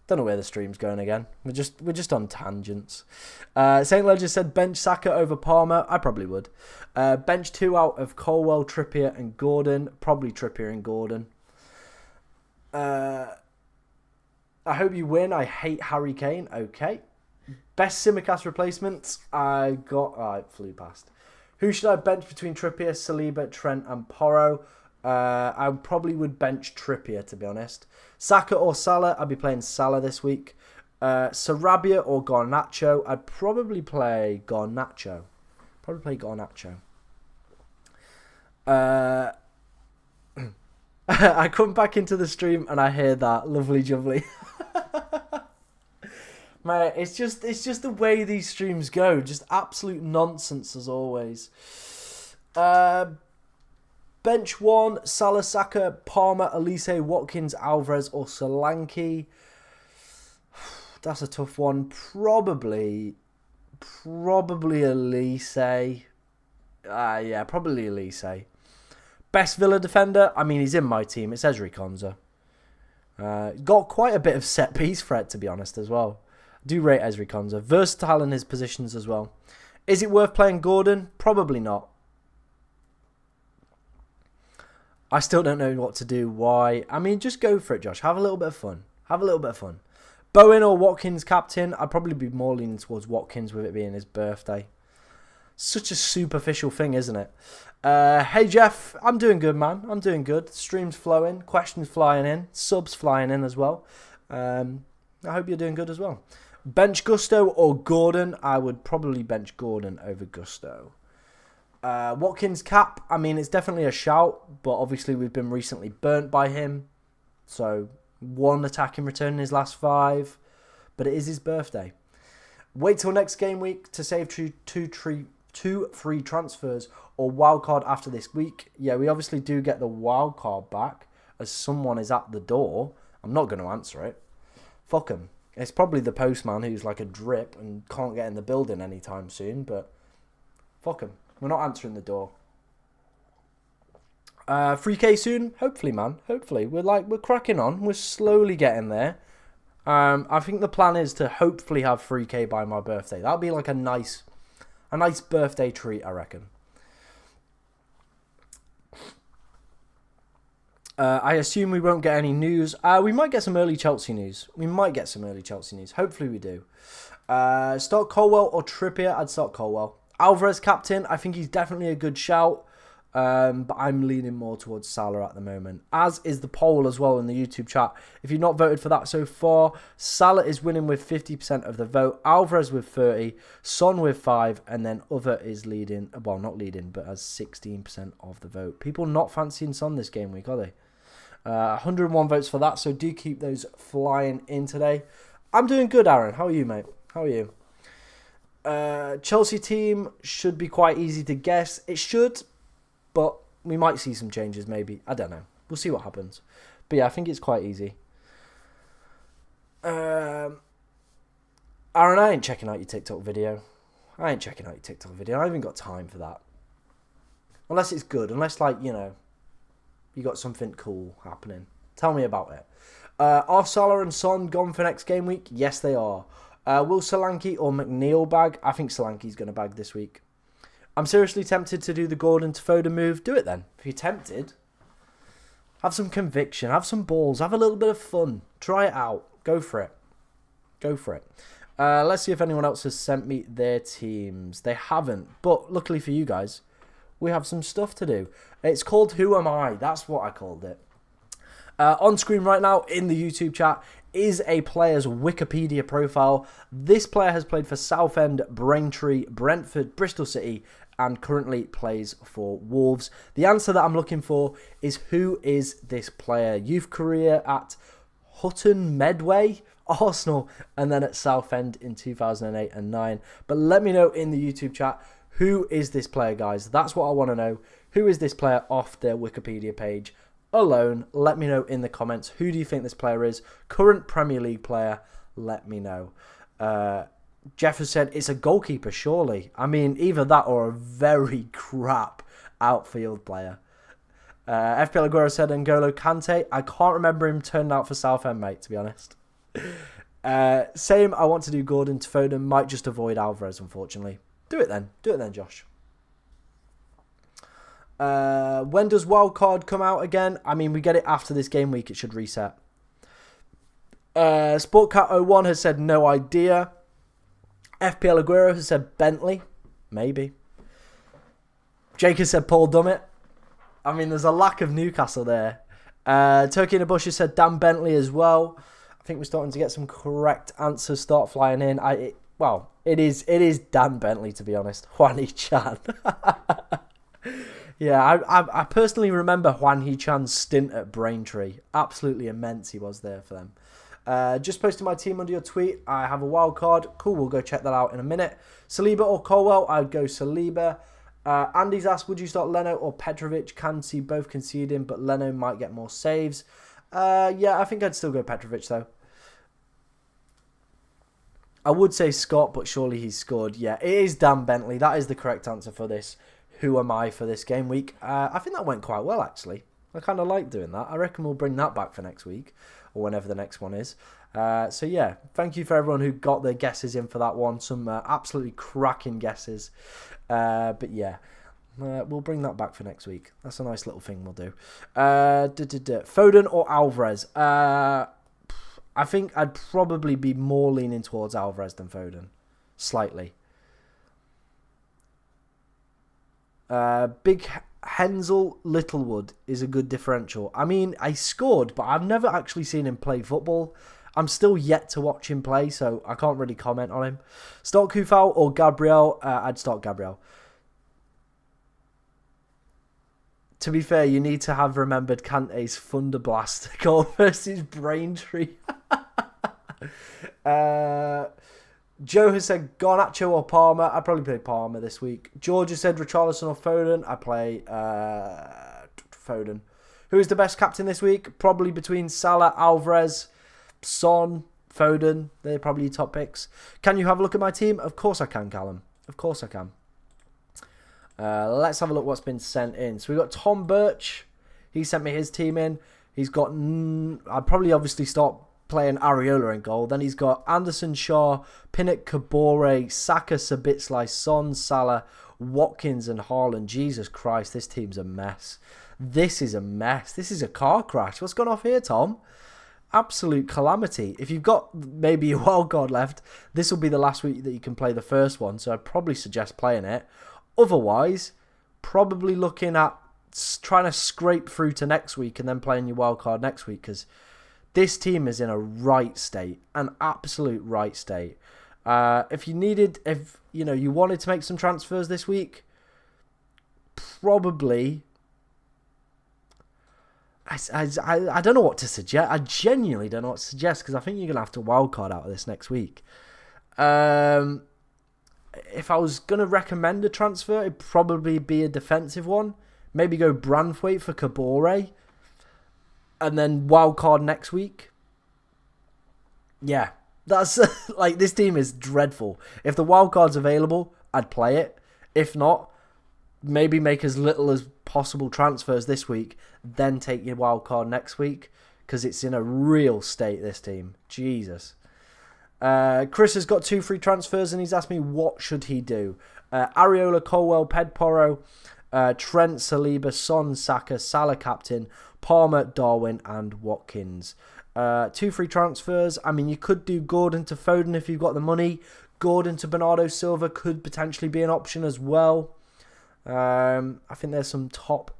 Don't know where the stream's going again. We're just on tangents. Saint Ledger said bench Saka over Palmer. I probably would. Bench 2 out of Colwell, Trippier and Gordon. Probably Trippier and Gordon. I hope you win. I hate Harry Kane. Okay. Best Simicast replacements. I flew past. Who should I bench between Trippier, Saliba, Trent and Porro? I probably would bench Trippier, to be honest. Saka or Salah? I'd be playing Salah this week. Sarabia or Garnacho? I'd probably play Garnacho. I come back into the stream and I hear that lovely jubbly. Mate, it's just the way these streams go. Just absolute nonsense as always. Bench 1, Salah, Saka, Palmer, Elise, Watkins, Alvarez or Solanke. That's a tough one. Probably Elise. Yeah, probably Elise. Best Villa defender? I mean, he's in my team. It's Ezri Konsa. Got quite a bit of set piece threat, to be honest, as well. Do rate Ezri Konsa. Versatile in his positions as well. Is it worth playing Gordon? Probably not. I still don't know what to do. Why? I mean, just go for it, Josh. Have a little bit of fun. Bowen or Watkins captain? I'd probably be more leaning towards Watkins with it being his birthday. Such a superficial thing, isn't it? Hey, Jeff. I'm doing good, man. I'm doing good. Stream's flowing. Questions flying in. Subs flying in as well. I hope you're doing good as well. Bench Gusto or Gordon? I would probably bench Gordon over Gusto. Watkins cap, I mean, it's definitely a shout, but obviously we've been recently burnt by him. So, 1 attack in return in his last 5, but it is his birthday. Wait till next game week to save two free transfers or wildcard after this week. Yeah, we obviously do get the wildcard back as someone is at the door. I'm not going to answer it. Fuck him. It's probably the postman who's like a drip and can't get in the building anytime soon, but fuck him. We're not answering the door. 3K soon? Hopefully, man. Hopefully. We're cracking on. We're slowly getting there. I think the plan is to hopefully have 3K by my birthday. That'll be like a nice birthday treat, I reckon. I assume we won't get any news. We might get some early Chelsea news. Hopefully we do. Start Colwell or Trippier? I'd start Colwell. Alvarez captain, I think he's definitely a good shout, but I'm leaning more towards Salah at the moment, as is the poll as well in the YouTube chat. If you've not voted for that so far, Salah is winning with 50% of the vote, Alvarez with 30%, Son with 5%, and then other is leading, well, not leading, but has 16% of the vote. People not fancying Son this game week, are they? 101 votes for that, so do keep those flying in today. I'm doing good, Aaron. How are you, mate? How are you? Chelsea team should be quite easy to guess. It should, but we might see some changes maybe. I don't know. We'll see what happens. But yeah, I think it's quite easy. Aaron, I ain't checking out your TikTok video. I ain't even got time for that. Unless it's good. Unless, like, you know, you got something cool happening. Tell me about it. Are Salah and Son gone for next game week? Yes, they are. Will Solanke or McNeil bag? I think Solanke's going to bag this week. I'm seriously tempted to do the Gordon to Foden move. Do it then. If you're tempted, have some conviction, have some balls, have a little bit of fun. Try it out. Go for it. Let's see if anyone else has sent me their teams. They haven't, but luckily for you guys, we have some stuff to do. It's called Who Am I? That's what I called it. On screen right now in the YouTube chat is a player's Wikipedia profile. This player has played for Southend, Braintree, Brentford, Bristol City, and currently plays for Wolves. The answer that I'm looking for is who is this player? Youth career at Hutton Medway, Arsenal, and then at Southend in 2008 and 9. But let me know in the YouTube chat, who is this player, guys? That's what I want to know. Who is this player off their Wikipedia page alone? Let me know in the comments. Who do you think this player is? Current Premier League player, let me know. Jeff has said it's a goalkeeper, surely. I mean, either that or a very crap outfield player. FPL Aguero said N'Golo Kante. I can't remember him turning out for Southend, mate, to be honest. Same, I want to do Gordon to Foden. Might just avoid Alvarez, unfortunately. Do it then. Do it then, Josh. When does wildcard come out again? I mean, we get it after this game week. It should reset. Sportcat01 has said no idea. FPL Aguero has said Bentley. Maybe. Jake has said Paul Dummett. I mean, there's a lack of Newcastle there. Turkey in the Bush has said Dan Bentley as well. I think we're starting to get some correct answers start flying in. It is Dan Bentley, to be honest. Juan Chan. Yeah, I personally remember Juan He-chan's stint at Braintree. Absolutely immense he was there for them. Just posted my team under your tweet. I have a wild card. Cool, we'll go check that out in a minute. Saliba or Colwell? I'd go Saliba. Andy's asked, would you start Leno or Petrovic? Can see both conceding, but Leno might get more saves. Yeah, I think I'd still go Petrovic, though. I would say Scott, but surely he's scored. Yeah, it is Dan Bentley. That is the correct answer for this. Who am I for this game week? I think that went quite well, actually. I kind of like doing that. I reckon we'll bring that back for next week, or whenever the next one is. So yeah, thank you for everyone who got their guesses in for that one. Some absolutely cracking guesses. But yeah, we'll bring that back for next week. That's a nice little thing we'll do. Foden or Alvarez? I think I'd probably be more leaning towards Alvarez than Foden. Slightly. Big Hensel Littlewood is a good differential. I mean, I scored, but I've never actually seen him play football. I'm still yet to watch him play, so I can't really comment on him. Start Kufal or Gabriel? I'd start Gabriel. To be fair, you need to have remembered Kante's Thunderblast goal versus Braintree. Joe has said Garnacho or Palmer. I'd probably play Palmer this week. George has said Richarlison or Foden. I play Foden. Who is the best captain this week? Probably between Salah, Alvarez, Son, Foden. They're probably your top picks. Can you have a look at my team? Of course I can, Callum. Of course I can. Let's have a look what's been sent in. So we've got Tom Birch. He sent me his team in. He's got... I'd probably obviously start playing Areola in goal. Then he's got Anderson, Shaw, Pinnock, Kabore, Saka, Sabitslai, Son, Salah, Watkins and Haaland. Jesus Christ, this team's a mess. This is a mess. This is a car crash. What's gone off here, Tom? Absolute calamity. If you've got maybe a wild card left, this will be the last week that you can play the first one. So I'd probably suggest playing it. Otherwise, probably looking at trying to scrape through to next week and then playing your wild card next week, because this team is in a right state, an absolute right state. If you wanted to make some transfers this week, probably. I don't know what to suggest. I genuinely don't know what to suggest, because I think you're gonna have to wildcard out of this next week. If I was gonna recommend a transfer, it'd probably be a defensive one. Maybe go Branthwaite for Kabore, and then wildcard next week. Yeah, that's like, this team is dreadful. If the wildcard's available, I'd play it. If not, maybe make as little as possible transfers this week, then take your wildcard next week, because it's in a real state, this team. Jesus. Chris has got 2 free transfers, and he's asked me what should he do. Areola, Colwell, Pedporo, Trent, Saliba, Son, Saka, Salah captain, Palmer, Darwin and Watkins. 2 free transfers. I mean, you could do Gordon to Foden if you've got the money. Gordon to Bernardo Silva could potentially be an option as well. I think there's some top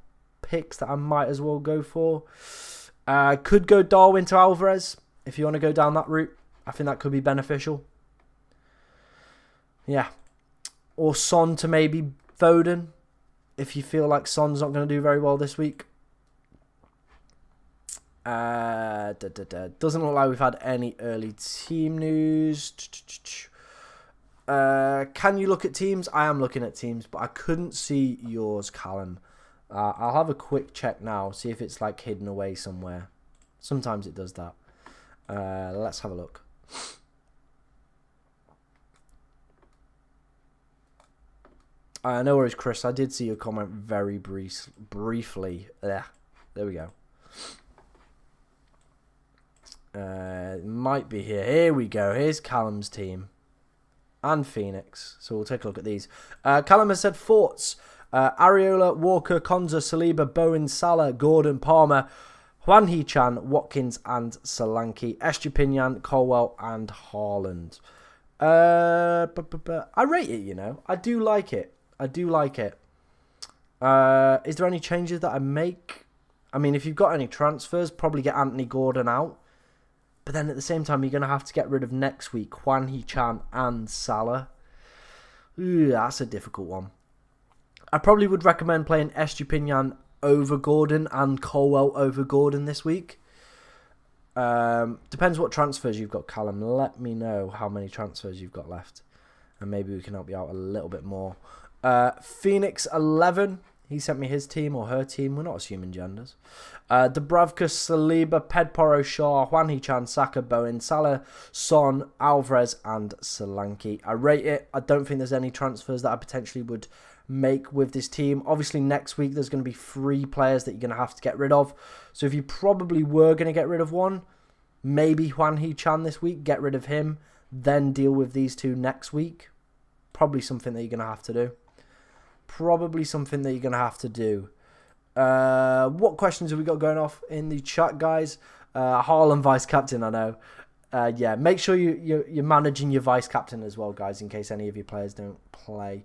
picks that I might as well go for. Could go Darwin to Alvarez if you want to go down that route. I think that could be beneficial. Yeah. Or Son to maybe Foden if you feel like Son's not going to do very well this week. Doesn't look like we've had any early team news. Can you look at teams? I am looking at teams, but I couldn't see yours, Callum. I'll have a quick check now, see if it's like hidden away somewhere. Sometimes it does that. Let's have a look. No worries, Chris. I did see your comment very briefly. There we go. It might be here. Here we go. Here's Callum's team. And Phoenix. So we'll take a look at these. Callum has said thoughts. Areola, Walker, Konza, Saliba, Bowen, Salah, Gordon, Palmer, Juan Hee-chan, Watkins and Solanke, Estupinian, Colwell and Haaland. I rate it, you know. I do like it. Is there any changes that I make? I mean, if you've got any transfers, probably get Anthony Gordon out. But then at the same time, you're going to have to get rid of next week Juan Hee-chan and Salah. Ooh, that's a difficult one. I probably would recommend playing Estupinian over Gordon and Colwell over Gordon this week. Depends what transfers you've got, Callum. Let me know how many transfers you've got left. And maybe we can help you out a little bit more. Phoenix 11. He sent me his team or her team. We're not assuming genders. Dubravka, Saliba, Pedporo, Shaw, Juan Hee-chan, Saka, Bowen, Salah, Son, Alvarez and Solanke. I rate it. I don't think there's any transfers that I potentially would make with this team. Obviously, next week there's going to be 3 players that you're going to have to get rid of. So if you probably were going to get rid of one, maybe Juan Hee-chan this week, get rid of him, then deal with these 2 next week. Probably something that you're going to have to do. What questions have we got going off in the chat, guys? Haaland vice captain, I know. Yeah, make sure you're managing your vice captain as well, guys, in case any of your players don't play.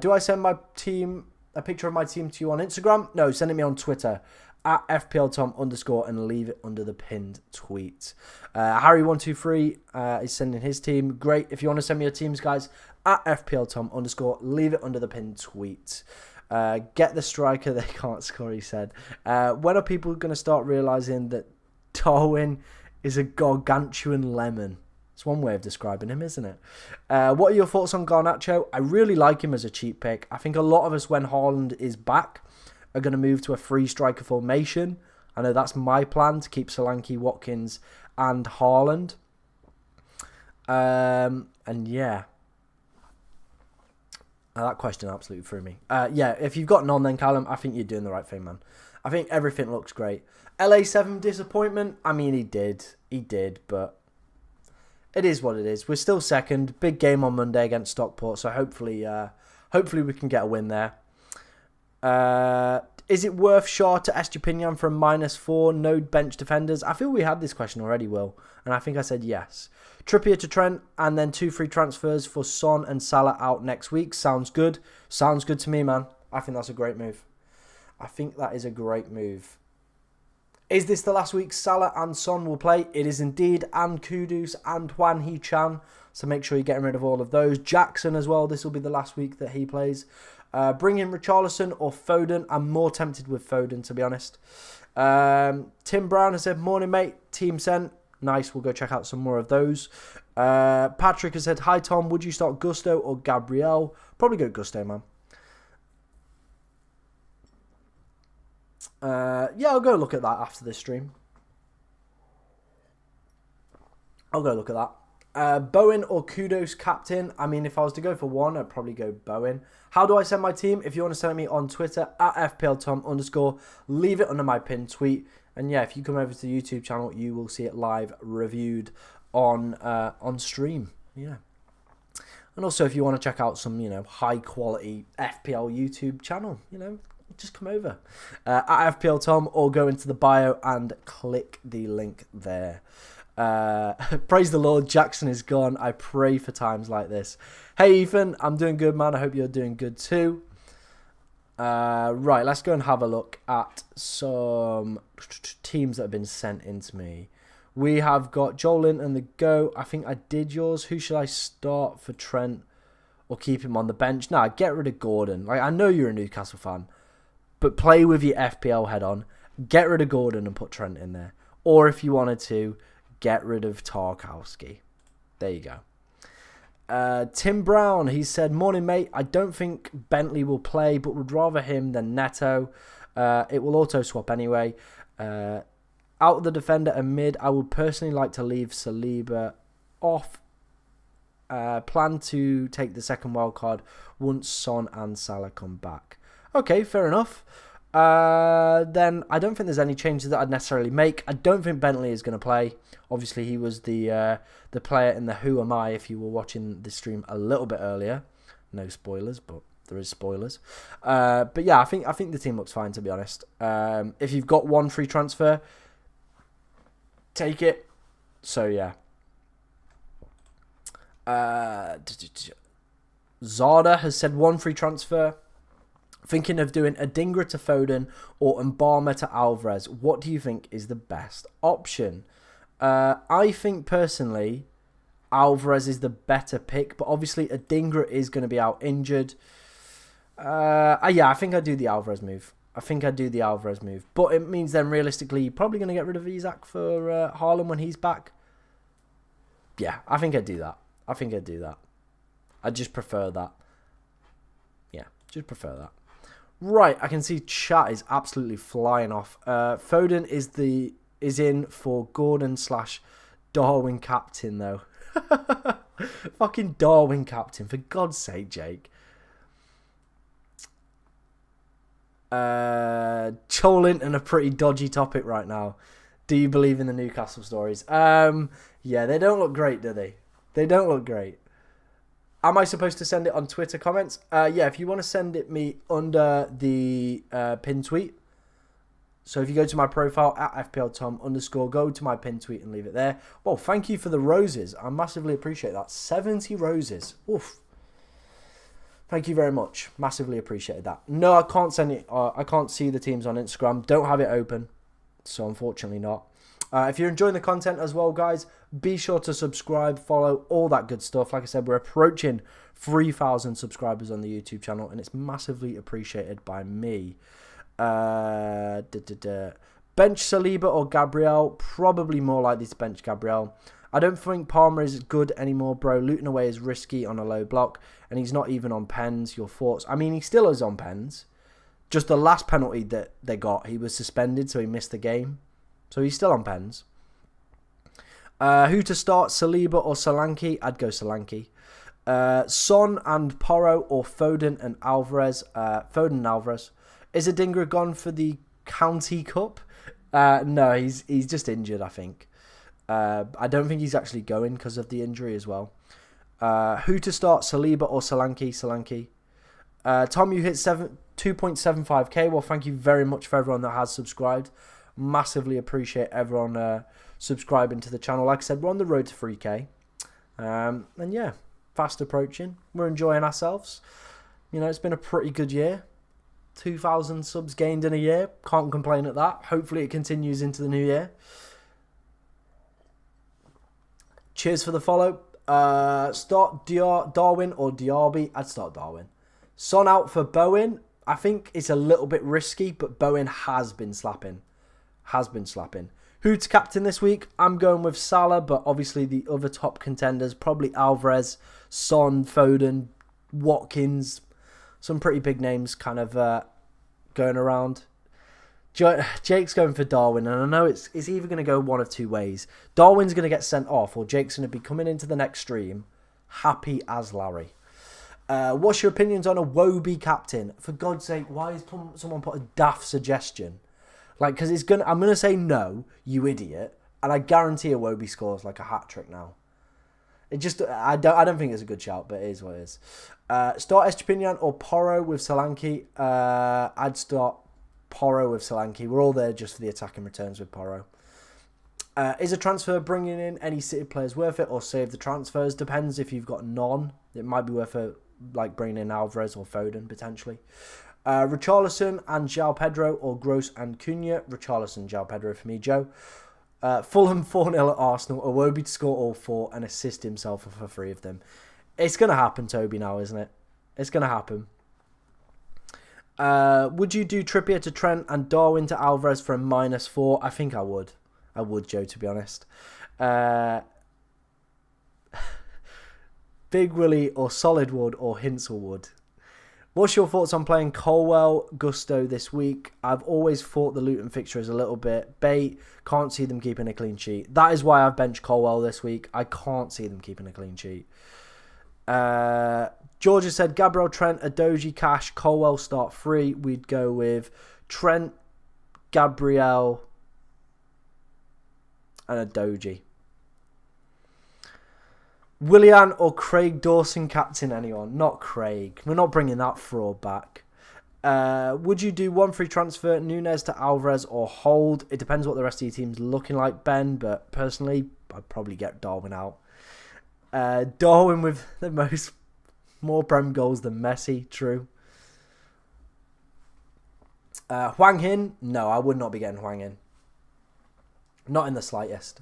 Do I send my team a picture of my team to you on Instagram? No, send it me on Twitter at FPLTom_ and leave it under the pinned tweet. Harry123 is sending his team. Great. If you want to send me your teams, guys, at FPLTom_ leave it under the pinned tweet. Get the striker, they can't score, he said. When are people going to start realising that Darwin is a gargantuan lemon? It's one way of describing him, isn't it? What are your thoughts on Garnacho? I really like him as a cheap pick. I think a lot of us, when Haaland is back, are going to move to a 3 striker formation. I know that's my plan, to keep Solanke, Watkins and Haaland. And yeah. That question absolutely threw me. Yeah, if you've got none then, Callum, I think you're doing the right thing, man. I think everything looks great. LA7 disappointment? I mean, he did, but it is what it is. We're still second. Big game on Monday against Stockport, so hopefully we can get a win there. Is it worth Shaw to Estupinian from -4? No bench defenders? I feel we had this question already, Will, and I think I said yes. Trippier to Trent, and then 2 free transfers for Son and Salah out next week. Sounds good. Sounds good to me, man. I think that's a great move. I think that is a great move. Is this the last week Salah and Son will play? It is indeed, and Kudus and Juan Hee-chan. So make sure you're getting rid of all of those. Jackson as well. This will be the last week that he plays. Bring in Richarlison or Foden. I'm more tempted with Foden, to be honest. Tim Brown has said, morning, mate. Team sent. Nice. We'll go check out some more of those. Patrick has said, hi, Tom. Would you start Gusto or Gabriel? Probably go Gusto, man. Yeah, I'll go look at that after this stream. I'll go look at that. Bowen or Kudos captain? I mean, if I was to go for one, I'd probably go Bowen. How do I send my team? If you want to send me on Twitter, at FPLTom_, leave it under my pinned tweet. And yeah, if you come over to the YouTube channel, you will see it live reviewed on stream. Yeah. And also, if you want to check out some, high quality FPL YouTube channel, just come over at FPL Tom or go into the bio and click the link there. Praise the Lord, Jackson is gone. I pray for times like this. Hey Ethan, I'm doing good, man. I hope you're doing good too. Right, let's go and have a look at some teams that have been sent in to me. We have got Joel Linton the Go. I think I did yours. Who should I start for Trent or keep him on the bench? Nah, get rid of Gordon. Like, I know you're a Newcastle fan, but play with your FPL head on. Get rid of Gordon and put Trent in there. Or if you wanted to, get rid of Tarkowski. There you go. Tim Brown, he said, morning, mate. I don't think Bentley will play, but would rather him than Neto. It will auto-swap anyway. Out of the defender and mid, I would personally like to leave Saliba off. Plan to take the second wild card once Son and Salah come back. Okay, fair enough. Then I don't think there's any changes that I'd necessarily make. I don't think Bentley is going to play. Obviously, he was the player in the Who Am I if you were watching the stream a little bit earlier. No spoilers, but there is spoilers. But yeah, I think the team looks fine, to be honest. If you've got one free transfer, take it. So yeah. Zada has said one free transfer. Thinking of doing Adingra to Foden or Mbarma to Alvarez. What do you think is the best option? I think personally Alvarez is the better pick, but obviously Adingra is going to be out injured. Yeah, I think I'd do the Alvarez move. But it means then realistically you're probably going to get rid of Isak for Haaland when he's back. Yeah, I think I'd do that. I just prefer that. Yeah, just prefer that. Right, I can see chat is absolutely flying off. Foden is in for Gordon / Darwin captain though. Fucking Darwin captain, for God's sake, Jake. Joel Linton, a pretty dodgy topic right now. Do you believe in the Newcastle stories? Yeah, they don't look great, do they? They don't look great. Am I supposed to send it on Twitter comments? Yeah, if you want to send it me under the pinned tweet. So if you go to my profile at FPLTom_, go to my pinned tweet and leave it there. Well, thank you for the roses. I massively appreciate that. 70 roses. Oof. Thank you very much. Massively appreciated that. No, I can't send it. I can't see the teams on Instagram. Don't have it open. So unfortunately not. If you're enjoying the content as well, guys, be sure to subscribe, follow, all that good stuff. Like I said, we're approaching 3,000 subscribers on the YouTube channel, and it's massively appreciated by me. Bench Saliba or Gabriel? Probably more likely to bench Gabriel. I don't think Palmer is good anymore, bro. Luton away is risky on a low block, and he's not even on pens. Your thoughts? I mean, he still is on pens. Just the last penalty that they got, he was suspended, so he missed the game. So he's still on pens. Who to start, Saliba or Solanke? I'd go Solanke. Son and Porro or Foden and Alvarez? Foden and Alvarez. Is Adingra gone for the County Cup? No, he's just injured, I think. I don't think he's actually going because of the injury as well. Who to start, Saliba or Solanke? Solanke. Tom, you hit 2.75k. Well, thank you very much for everyone that has subscribed. Massively appreciate everyone subscribing to the channel. Like I said, we're on the road to 3k. And yeah, fast approaching. We're enjoying ourselves. You know, it's been a pretty good year. 2,000 subs gained in a year. Can't complain at that. Hopefully it continues into the new year. Cheers for the follow. Start Darwin or Diaby? I'd start Darwin. Son out for Bowen. I think it's a little bit risky, but Bowen has been slapping. Who to captain this week? I'm going with Salah, but obviously the other top contenders, probably Alvarez, Son, Foden, Watkins. Some pretty big names kind of going around. Jake's going for Darwin, and I know it's either going to go one of two ways. Darwin's going to get sent off, or Jake's going to be coming into the next stream happy as Larry. What's your opinions on a Wobie captain? For God's sake, why has someone put a daft suggestion? Like, because I'm going to say no, you idiot, and I guarantee a Wobie scores like a hat-trick now. I don't think it's a good shout, but it is what it is. Start Estepinian or Porro with Solanke. I'd start Porro with Solanke. We're all there just for the attacking returns with Porro. Is a transfer bringing in any City players worth it, or save the transfers? Depends if you've got none. It might be worth it, like bringing in Alvarez or Foden potentially. Richarlison and João Pedro, or Gross and Cunha. Richarlison, João Pedro for me, Joe. Fulham 4-0 at Arsenal. Iwobi to score all 4 and assist himself for 3 of them. It's going to happen, Toby, now, isn't it? It's going to happen. Would you do Trippier to Trent and Darwin to Alvarez for a -4? I think I would. I would, Joe, to be honest. Big Willie or Solidwood or Hinselwood? What's your thoughts on playing Colwell, Gusto this week? I've always thought the Luton fixture is a little bit bait. Can't see them keeping a clean sheet. That is why I've benched Colwell this week. I can't see them keeping a clean sheet. Georgia said Gabriel, Trent, Adoji, Cash, Colwell start 3. We'd go with Trent, Gabriel, and Adoji. Willian or Craig Dawson captain anyone? Not Craig. We're not bringing that fraud back. Would you do 1 free transfer, Nunes to Alvarez, or hold? It depends what the rest of your team's looking like, Ben, but personally, I'd probably get Darwin out. Darwin with the more Prem goals than Messi, true. Hwang Hin? No, I would not be getting Hwang In. Not in the slightest.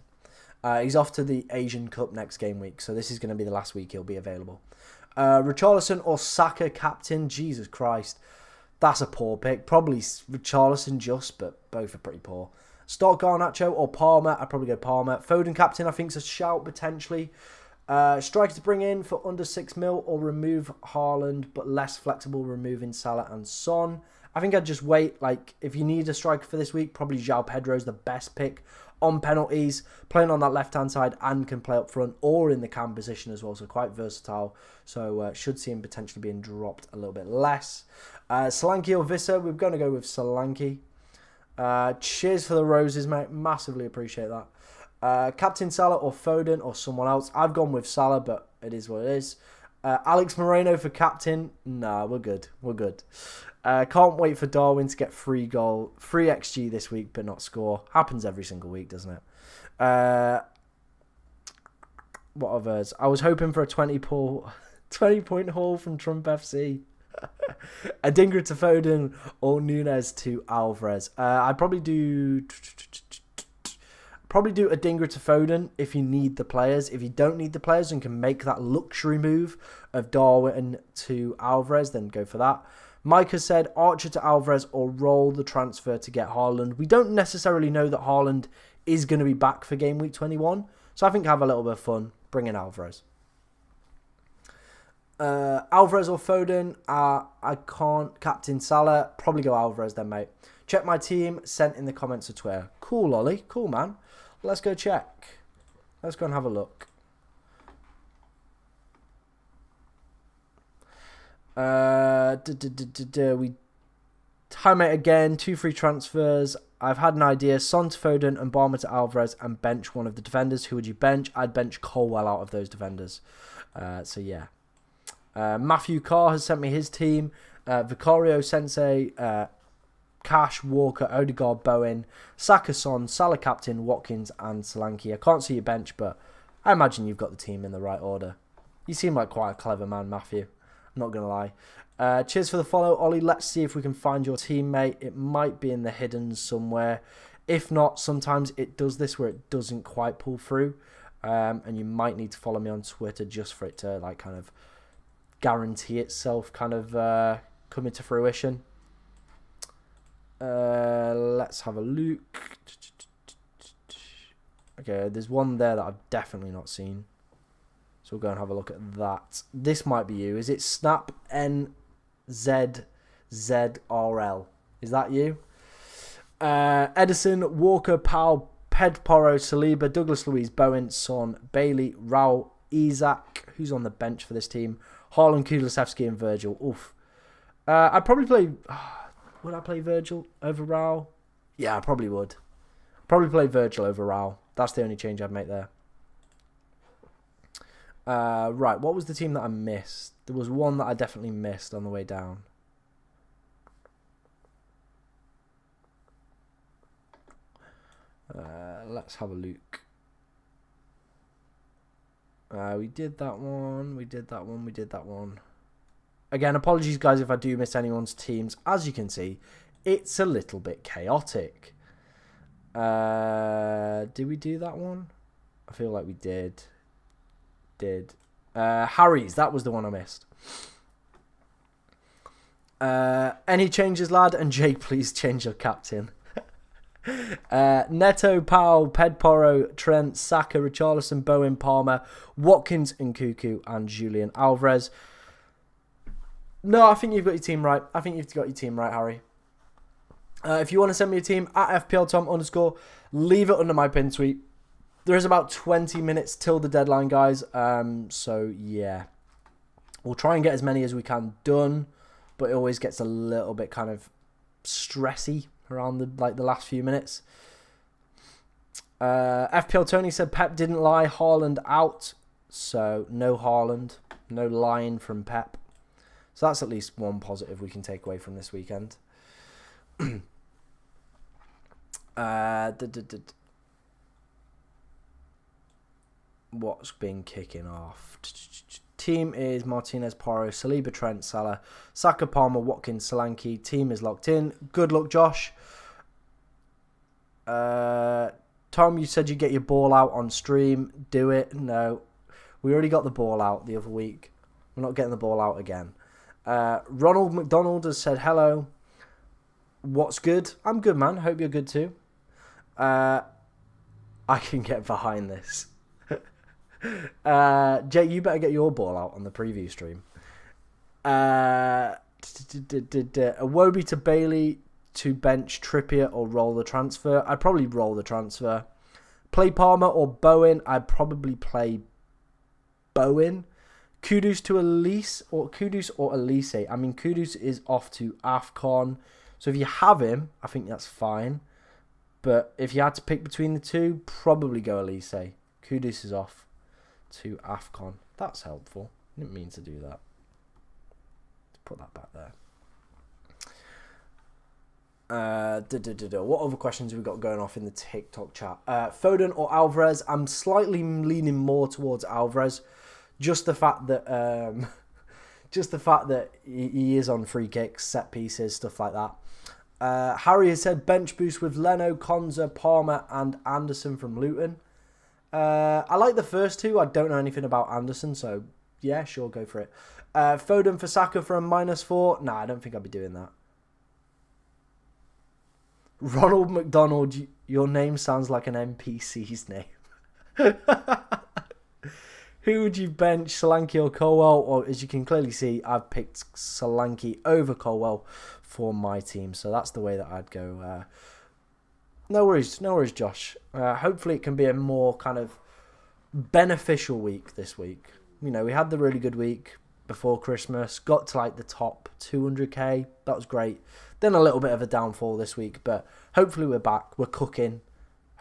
He's off to the Asian Cup next game week, so this is going to be the last week he'll be available. Richarlison or Saka captain? Jesus Christ. That's a poor pick. Probably Richarlison just, but both are pretty poor. Start Garnacho or Palmer? I'd probably go Palmer. Foden captain, I think, is a shout potentially. Striker to bring in for under 6 mil or remove Haaland, but less flexible removing Salah and Son. I think I'd just wait. Like, if you need a striker for this week, probably João Pedro's the best pick. On penalties, playing on that left-hand side and can play up front or in the cam position as well, so quite versatile. So should see him potentially being dropped a little bit less. Solanke or Visser? We're going to go with Solanke. Cheers for the roses, mate. Massively appreciate that. Captain Salah or Foden or someone else? I've gone with Salah, but it is what it is. Alex Moreno for captain? Nah, we're good. We're good. Can't wait for Darwin to get 3 XG this week, but not score. Happens every single week, doesn't it? What others? I was hoping for a 20-point haul from Trump FC. Adingra to Foden or Nunes to Alvarez. I'd probably do Adingra to Foden if you need the players. If you don't need the players and can make that luxury move of Darwin to Alvarez, then go for that. Mike has said Archer to Alvarez or roll the transfer to get Haaland. We don't necessarily know that Haaland is going to be back for game week 21. So I think have a little bit of fun. Bring in Alvarez. Alvarez or Foden? I can't. Captain Salah. Probably go Alvarez then, mate. Check my team. Sent in the comments of Twitter. Cool, Ollie. Cool, man. Let's go check. Let's go and have a look. Hi mate again, 2 free transfers. I've had an idea. Son to Foden and Barmer to Alvarez and bench one of the defenders. Who would you bench? I'd bench Colwell out of those defenders. So yeah. Matthew Carr has sent me his team. Vicario, Sensei, Cash, Walker, Odegaard, Bowen, Saka, Son, Salah captain, Watkins and Solanke. I can't see your bench, but I imagine you've got the team in the right order. You seem like quite a clever man, Matthew. Not going to lie. Cheers for the follow, Ollie. Let's see if we can find your teammate. It might be in the hidden somewhere. If not, sometimes it does this where it doesn't quite pull through. And you might need to follow me on Twitter just for it to like kind of guarantee itself kind of coming to fruition. Let's have a look. Okay, there's one there that I've definitely not seen. So we'll go and have a look at that. This might be you. Is it Snap NZZRL? Is that you? Edison, Walker, Powell, Ped Porro, Saliba, Douglas Luiz, Bowen, Son, Bailey, Raul, Isaac. Who's on the bench for this team? Haaland, Kulusevski and Virgil. Oof. I'd probably play... would I play Virgil over Raul? Yeah, I probably would. Probably play Virgil over Raul. That's the only change I'd make there. Right, what was the team that I missed? There was one that I definitely missed on the way down. Let's have a look. We did that one. We did that one. We did that one. Again, apologies, guys, if I do miss anyone's teams. As you can see, it's a little bit chaotic. Did we do that one? I feel like we did. Harry's, that was the one I missed. Any changes, lad? And Jake, please change your captain. Neto, Powell, Pedporo, Trent, Saka, Richarlison, Bowen, Palmer, Watkins, and Cuckoo, and Julian Alvarez. No, I think you've got your team right. I think you've got your team right, Harry. If you want to send me a team at FPLTom_, leave it under my pin tweet. There is about 20 minutes till the deadline, guys. So, yeah. We'll try and get as many as we can done, but it always gets a little bit kind of stressy around the last few minutes. FPL Tony said Pep didn't lie. Haaland out. So, no Haaland. No lying from Pep. So that's at least one positive we can take away from this weekend. What's been kicking off? Team is Martinez, Porro, Saliba, Trent, Salah, Saka, Palmer, Watkins, Solanke. Team is locked in. Good luck, Josh. Tom, you said you get your ball out on stream. Do it. No. We already got the ball out the other week. We're not getting the ball out again. Ronald McDonald has said hello. What's good? I'm good, man. Hope you're good too. I can get behind this. Jake, you better get your ball out on the preview stream. Iwobi to Bailey to bench Trippier or roll the transfer. I'd probably roll the transfer. Play Palmer or Bowen. I'd probably play Bowen. Kudus to Elise or Kudus or Elise. I mean, Kudus is off to AFCON. So if you have him, I think that's fine. But if you had to pick between the two, probably go Elise. Kudus is off to AFCON. That's helpful. I didn't mean to do that. Let's put that back there. What other questions have we got going off in the TikTok chat? Foden or Alvarez? I'm slightly leaning more towards Alvarez. Just the fact that he is on free kicks, set pieces, stuff like that. Harry has said bench boost with Leno, Konza, Palmer, and Anderson from Luton. I like the first two. I don't know anything about Anderson, so yeah, sure, go for it. Foden for Saka for a -4. Nah, I don't think I'd be doing that. Ronald McDonald, your name sounds like an NPC's name. Who would you bench, Solanke or Colwell? Or as you can clearly see, I've picked Solanke over Colwell for my team. So that's the way that I'd go. No worries, Josh. Hopefully it can be a more kind of beneficial week this week. You know, we had the really good week before Christmas. Got to like the top 200k. That was great. Then a little bit of a downfall this week. But hopefully we're back. We're cooking.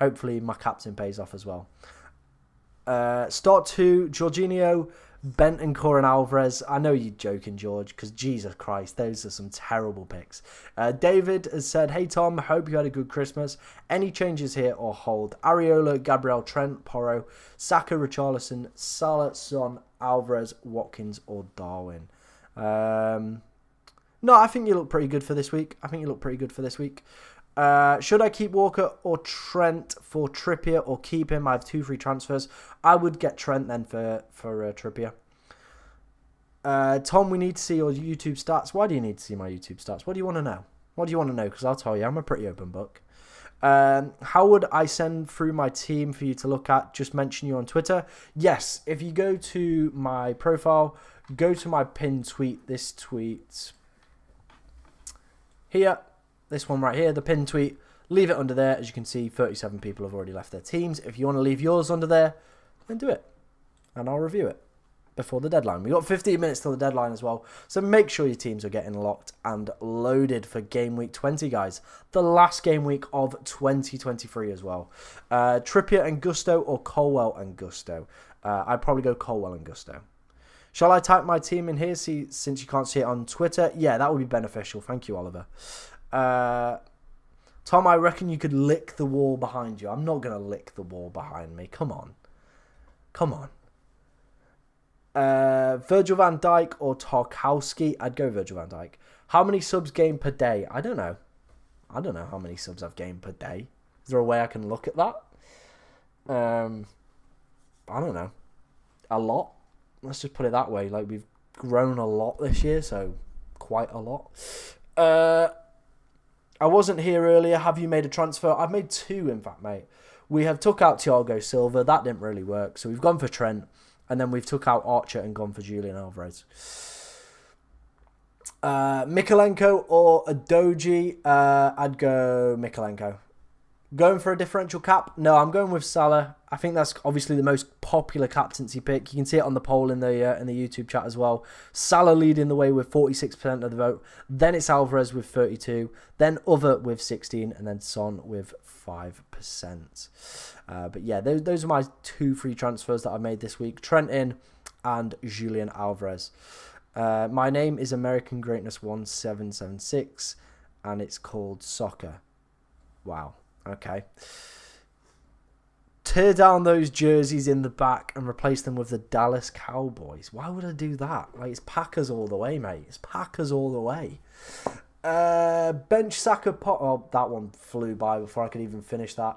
Hopefully my captain pays off as well. Start 2, Jorginho, Bentancur and Alvarez. I know you're joking, George, because Jesus Christ, those are some terrible picks. David has said, hey Tom, hope you had a good Christmas. Any changes here or hold? Areola, Gabriel, Trent, Porro, Saka, Richarlison, Salah, Son, Alvarez, Watkins or Darwin. No, I think you look pretty good for this week. Should I keep Walker or Trent for Trippier or keep him? I have 2 free transfers. I would get Trent then for Trippier. Tom, we need to see your YouTube stats. Why do you need to see my YouTube stats? What do you want to know? Because I'll tell you, I'm a pretty open book. How would I send through my team for you to look at? Just mention you on Twitter. Yes, if you go to my profile, go to my pinned tweet. This tweet here. This one right here, the pinned tweet, leave it under there. As you can see, 37 people have already left their teams. If you want to leave yours under there, then do it. And I'll review it before the deadline. We've got 15 minutes till the deadline as well. So make sure your teams are getting locked and loaded for Game Week 20, guys. The last game week of 2023 as well. Trippier and Gusto or Colwell and Gusto? I'd probably go Colwell and Gusto. Shall I type my team in here since you can't see it on Twitter? Yeah, that would be beneficial. Thank you, Oliver. Tom, I reckon you could lick the wall behind you. I'm not going to lick the wall behind me. Come on. Come on. Virgil van Dijk or Tarkowski? I'd go Virgil van Dijk. How many subs gained per day? I don't know. I don't know how many subs I've gained per day. Is there a way I can look at that? I don't know. A lot. Let's just put it that way. Like, we've grown a lot this year, so quite a lot. I wasn't here earlier. Have you made a transfer? I've made 2, in fact, mate. We have took out Thiago Silva. That didn't really work. So we've gone for Trent. And then we've took out Archer and gone for Julian Alvarez. Mikalenko or Adoji? I'd go Mikalenko. Going for a differential cap? No, I'm going with Salah. I think that's obviously the most popular captaincy pick. You can see it on the poll in the YouTube chat as well. Salah leading the way with 46% of the vote. Then it's Alvarez with 32%. Then Other with 16%. And then Son with 5%. But yeah, those are my 2 free transfers that I made this week. Trent in and Julian Alvarez. My name is American Greatness 1776. And it's called Soccer. Wow. Okay. Tear down those jerseys in the back and replace them with the Dallas Cowboys. Why would I do that? Like, it's Packers all the way, mate. It's Packers all the way. Bench Saka. Oh, that one flew by before I could even finish that.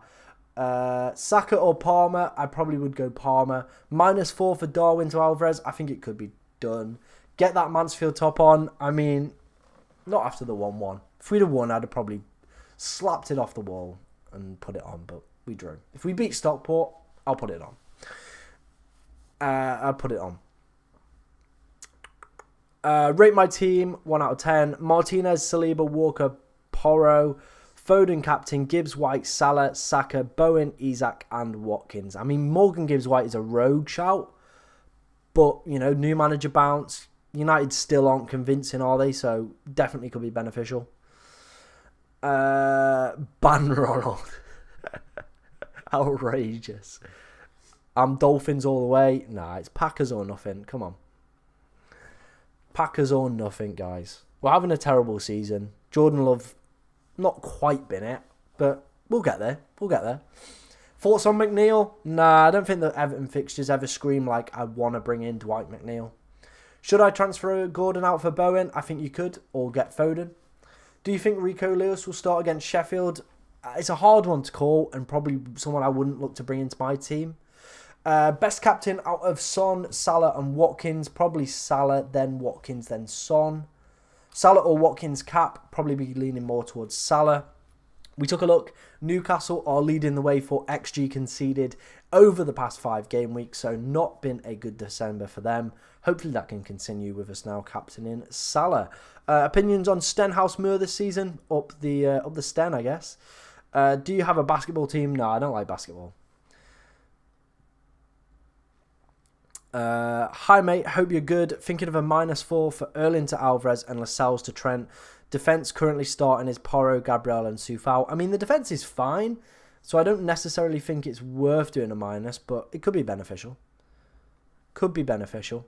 Saka or Palmer? I probably would go Palmer. -4 for Darwin to Alvarez. I think it could be done. Get that Mansfield top on. I mean, not after the 1-1. If we'd have won, I'd have probably slapped it off the wall and put it on, but we drew. If we beat Stockport, I'll put it on. I'll put it on. Rate my team 1 out of 10. Martinez, Saliba, Walker, Porro, Foden captain, Gibbs White, Salah, Saka, Bowen, Isak, and Watkins. I mean, Morgan Gibbs White is a rogue shout, but, you know, new manager bounce. United still aren't convincing, are they? So definitely could be beneficial. Ban Ronald. Outrageous. I'm Dolphins all the way. Nah, it's Packers or nothing. Come on. Packers or nothing, guys. We're having a terrible season. Jordan Love, not quite been it, but we'll get there. We'll get there. Thoughts on McNeil? Nah, I don't think the Everton fixtures ever scream like I want to bring in Dwight McNeil. Should I transfer Gordon out for Bowen? I think you could, or get Foden. Do you think Rico Lewis will start against Sheffield? It's a hard one to call, and probably someone I wouldn't look to bring into my team. Best captain out of Son, Salah and Watkins. Probably Salah, then Watkins, then Son. Salah or Watkins cap. Probably be leaning more towards Salah. We took a look. Newcastle are leading the way for XG conceded over the past 5 game weeks, so not been a good December for them. Hopefully that can continue with us now captaining Salah. Opinions on Stenhouse Moore this season? Up the Sten, I guess. Do you have a basketball team? No, I don't like basketball. Hi mate, hope you're good. Thinking of a -4 for Erling to Alvarez and Lascelles to Trent. Defence currently starting is Porro, Gabriel and Soufal. I mean, the defence is fine, so I don't necessarily think it's worth doing a minus, but it could be beneficial. Could be beneficial.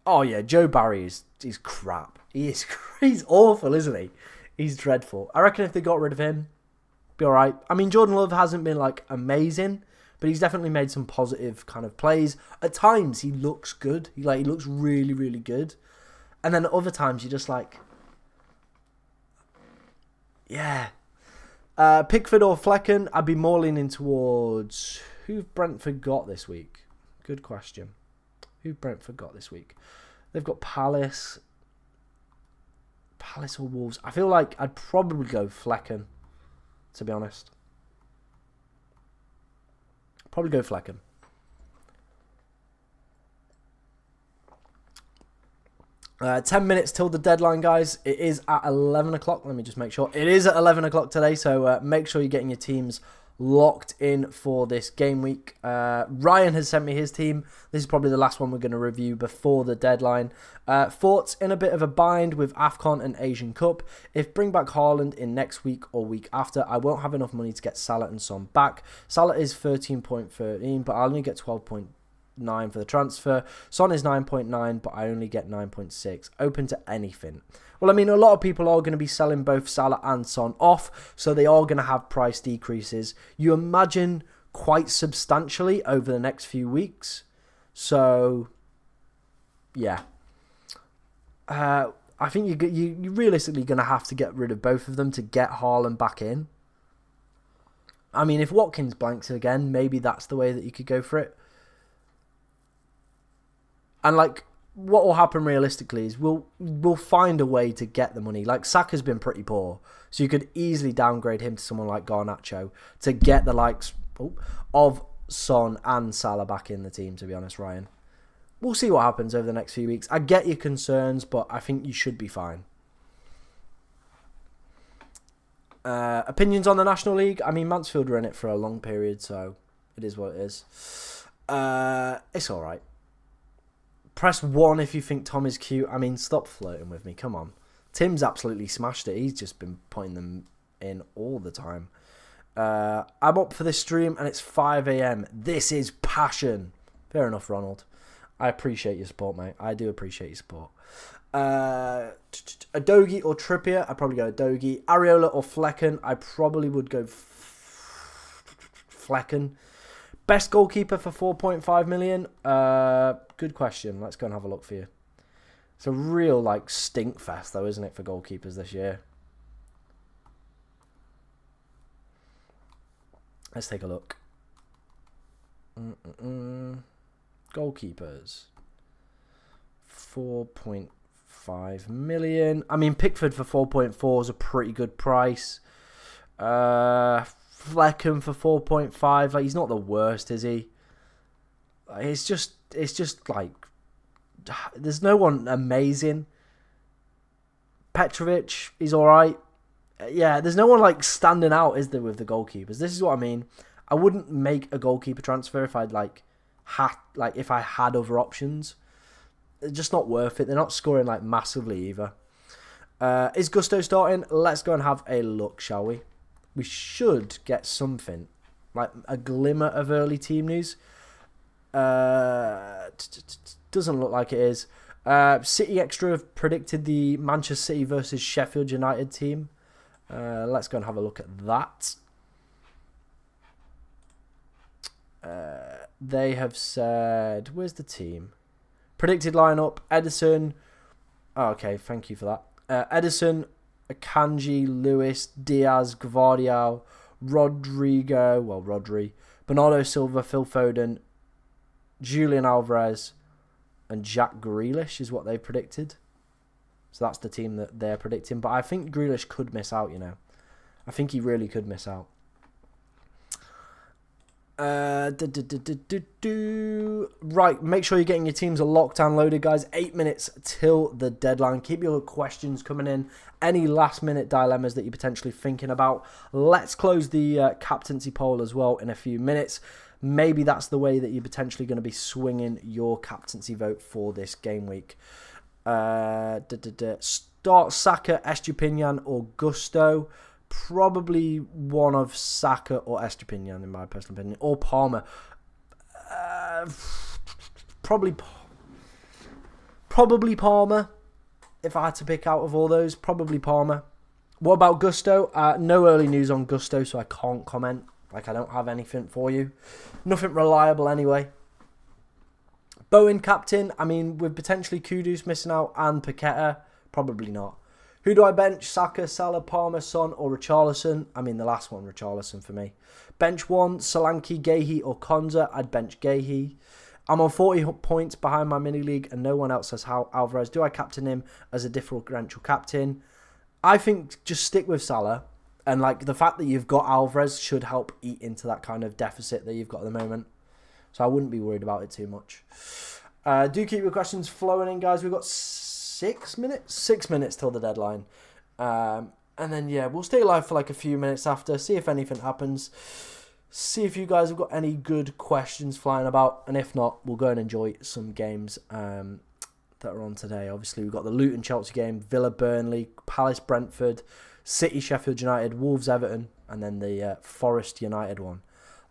Oh yeah, Joe Barry he's crap. He's awful, isn't he? He's dreadful. I reckon if they got rid of him, be alright. I mean, Jordan Love hasn't been like amazing, but he's definitely made some positive kind of plays. At times he looks good. He looks really, really good. And then at other times you're just like, yeah. Pickford or Flecken? I'd be more leaning towards who've Brentford got this week? Good question. Who've Brentford got this week? They've got Palace. Palace or Wolves? I feel like I'd probably go Flecken, to be honest. Probably go Flecken. Ten minutes till the deadline, guys. It is at 11 o'clock. Let me just make sure. It is at 11 o'clock today, so make sure you're getting your teams locked in for this game week. Ryan has sent me his team. This is probably the last one we're going to review before the deadline. Thoughts: in a bit of a bind with AFCON and Asian Cup. If bring back Haaland in next week or week after, I won't have enough money to get Salah and Son back. Salah is 13.13, but I'll only get 12.9 for the transfer. Son is 9.9, but I only get 9.6. Open to anything. Well, I mean, a lot of people are going to be selling both Salah and Son off, so they are going to have price decreases. You imagine quite substantially over the next few weeks. So, yeah. I think you're realistically going to have to get rid of both of them to get Haaland back in. I mean, if Watkins blanks again, maybe that's the way that you could go for it. And, like, what will happen realistically is we'll find a way to get the money. Like, Saka's been pretty poor, so you could easily downgrade him to someone like Garnacho to get the likes of Son and Salah back in the team, to be honest, Ryan. We'll see what happens over the next few weeks. I get your concerns, but I think you should be fine. Opinions on the National League? I mean, Mansfield were in it for a long period, so it is what it is. It's alright. Press 1 if you think Tom is cute. I mean, stop flirting with me. Come on. Tim's absolutely smashed it. He's just been putting them in all the time. I'm up for this stream and it's 5 a.m. This is passion. Fair enough, Ronald. I appreciate your support, mate. I do appreciate your support. Adogi or Trippier? I'd probably go Adogi. Areola or Flecken? I probably would go Flecken. Best goalkeeper for 4.5 million? Good question. Let's go and have a look for you. It's a real, like, stink fest, though, isn't it, for goalkeepers this year? Let's take a look. Goalkeepers. 4.5 million. I mean, Pickford for 4.4 is a pretty good price. Flecken for 4.5. Like, he's not the worst, is he? It's just like, there's no one amazing. Petrovic, he's all right. Yeah, there's no one like standing out, is there, with the goalkeepers? This is what I mean. I wouldn't make a goalkeeper transfer if I'd if I had other options. It's just not worth it. They're not scoring like massively either. Is Gusto starting? Let's go and have a look, shall we? We should get something, like a glimmer of early team news. Doesn't look like it is. City Extra have predicted the Manchester City versus Sheffield United team. Let's go and have a look at that. They have said, where's the team? Predicted lineup: Edison. Oh, okay, thank you for that. Edison, Akanji, Lewis, Diaz, Gvardiol, Rodri, Bernardo Silva, Phil Foden, Julian Alvarez, and Jack Grealish is what they've predicted. So that's the team that they're predicting. But I think Grealish could miss out, you know. I think he really could miss out. Right, make sure you're getting your teams locked and loaded, guys. 8 minutes till the deadline. Keep your questions coming in. Any last minute dilemmas that you're potentially thinking about. Let's close the captaincy poll as well in a few minutes. Maybe that's the way that you're potentially going to be swinging your captaincy vote for this game week. Start Saka, Estupinian or Gusto. Probably one of Saka or Estupinian, in my personal opinion, or Palmer. Probably Palmer. If I had to pick out of all those, probably Palmer. What about Gusto? No early news on Gusto, so I can't comment. Like, I don't have anything for you. Nothing reliable anyway. Bowen captain. I mean, with potentially Kudus missing out and Paqueta, probably not. Who do I bench? Saka, Salah, Palmer, Son, or Richarlison? I mean, the last one, Richarlison for me. Bench 1, Solanke, Gahey, or Konza. I'd bench Gahey. I'm on 40 points behind my mini-league, and no one else has Alvarez. Do I captain him as a differential captain? I think just stick with Salah. And like the fact that you've got Alvarez should help eat into that kind of deficit that you've got at the moment. So I wouldn't be worried about it too much. Do keep your questions flowing in, guys. We've got 6 minutes? 6 minutes till the deadline. And then, yeah, we'll stay live for like a few minutes after, see if anything happens. see if you guys have got any good questions flying about, and if not, we'll go and enjoy some games that are on today. Obviously, we've got the Luton Chelsea game, Villa Burnley, Palace Brentford, City Sheffield United, Wolves Everton, and then the Forest United one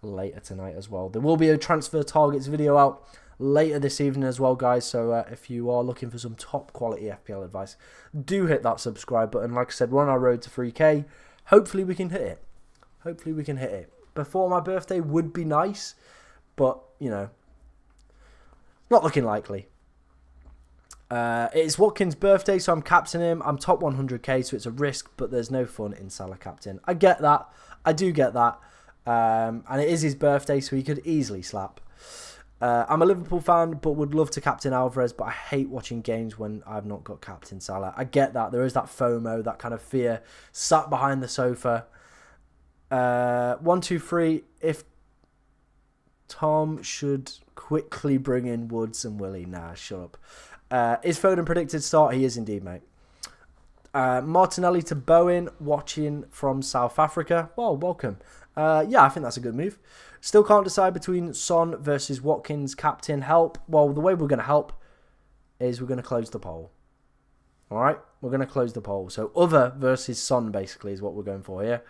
later tonight as well. There will be a transfer targets video out later this evening as well, guys. So if you are looking for some top quality FPL advice, do hit that subscribe button. Like I said, we're on our road to 3K. Hopefully we can hit it. Hopefully we can hit it. Before my birthday would be nice, but, you know, not looking likely. It's Watkins' birthday, so I'm captaining him. I'm top 100k, so it's a risk, but there's no fun in Salah captain. I get that. I do get that. And it is his birthday, so he could easily slap. I'm a Liverpool fan, but would love to captain Alvarez, but I hate watching games when I've not got captain Salah. I get that. There is that FOMO, that kind of fear, sat behind the sofa. 1, 2, 3. If Tom should quickly bring in Woods and Willie. Nah, shut up. Is Foden predicted start? He is indeed, mate. Martinelli to Bowen, watching from South Africa. Well, welcome. Yeah, I think that's a good move. Still can't decide between Son versus Watkins. Captain, help. Well, the way we're going to help is we're going to close the poll. All right? We're going to close the poll. So other versus Son, basically, is what we're going for here.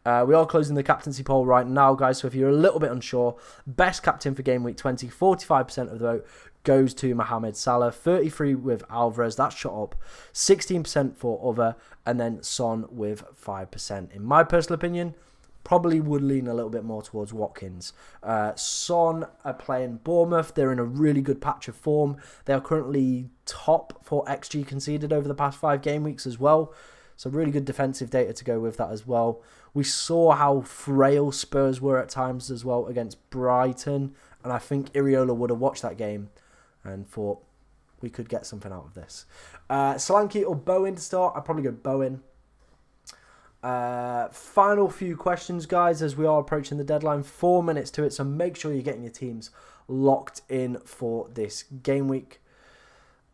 We are closing the captaincy poll right now, guys. So if you're a little bit unsure, best captain for Game Week 20, 45% of the vote goes to Mohamed Salah. 33% with Alvarez. That's shot up. 16% for other. And then Son with 5%. In my personal opinion, probably would lean a little bit more towards Watkins. Son are playing Bournemouth. They're in a really good patch of form. They are currently top for XG conceded over the past 5 game weeks as well. So really good defensive data to go with that as well. We saw how frail Spurs were at times as well against Brighton. And I think Iriola would have watched that game and thought we could get something out of this. Solanke or Bowen to start? I'd probably go Bowen. Final few questions, guys, as we are approaching the deadline. 4 minutes to it, so make sure you're getting your teams locked in for this game week.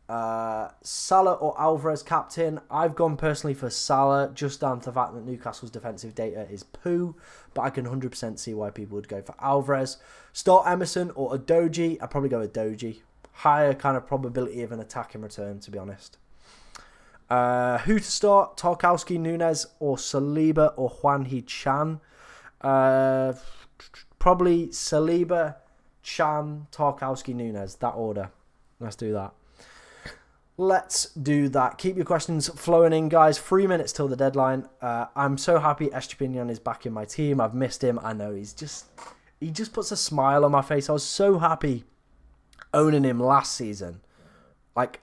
Salah or Alvarez captain? I've gone personally for Salah, just down to the fact that Newcastle's defensive data is poo, but I can 100% see why people would go for Alvarez. Start Emerson or Adoji? I'd probably go Adoji. Higher kind of probability of an attack in return, to be honest. Who to start? Tarkowski, Nunez, or Saliba, or Juan Chan? Probably Saliba, Chan, Tarkowski, Nunez. That order. Let's do that. Let's do that. Keep your questions flowing in, guys. 3 minutes till the deadline. I'm so happy Estepinian is back in my team. I've missed him. I know he just puts a smile on my face. I was so happy owning him last season.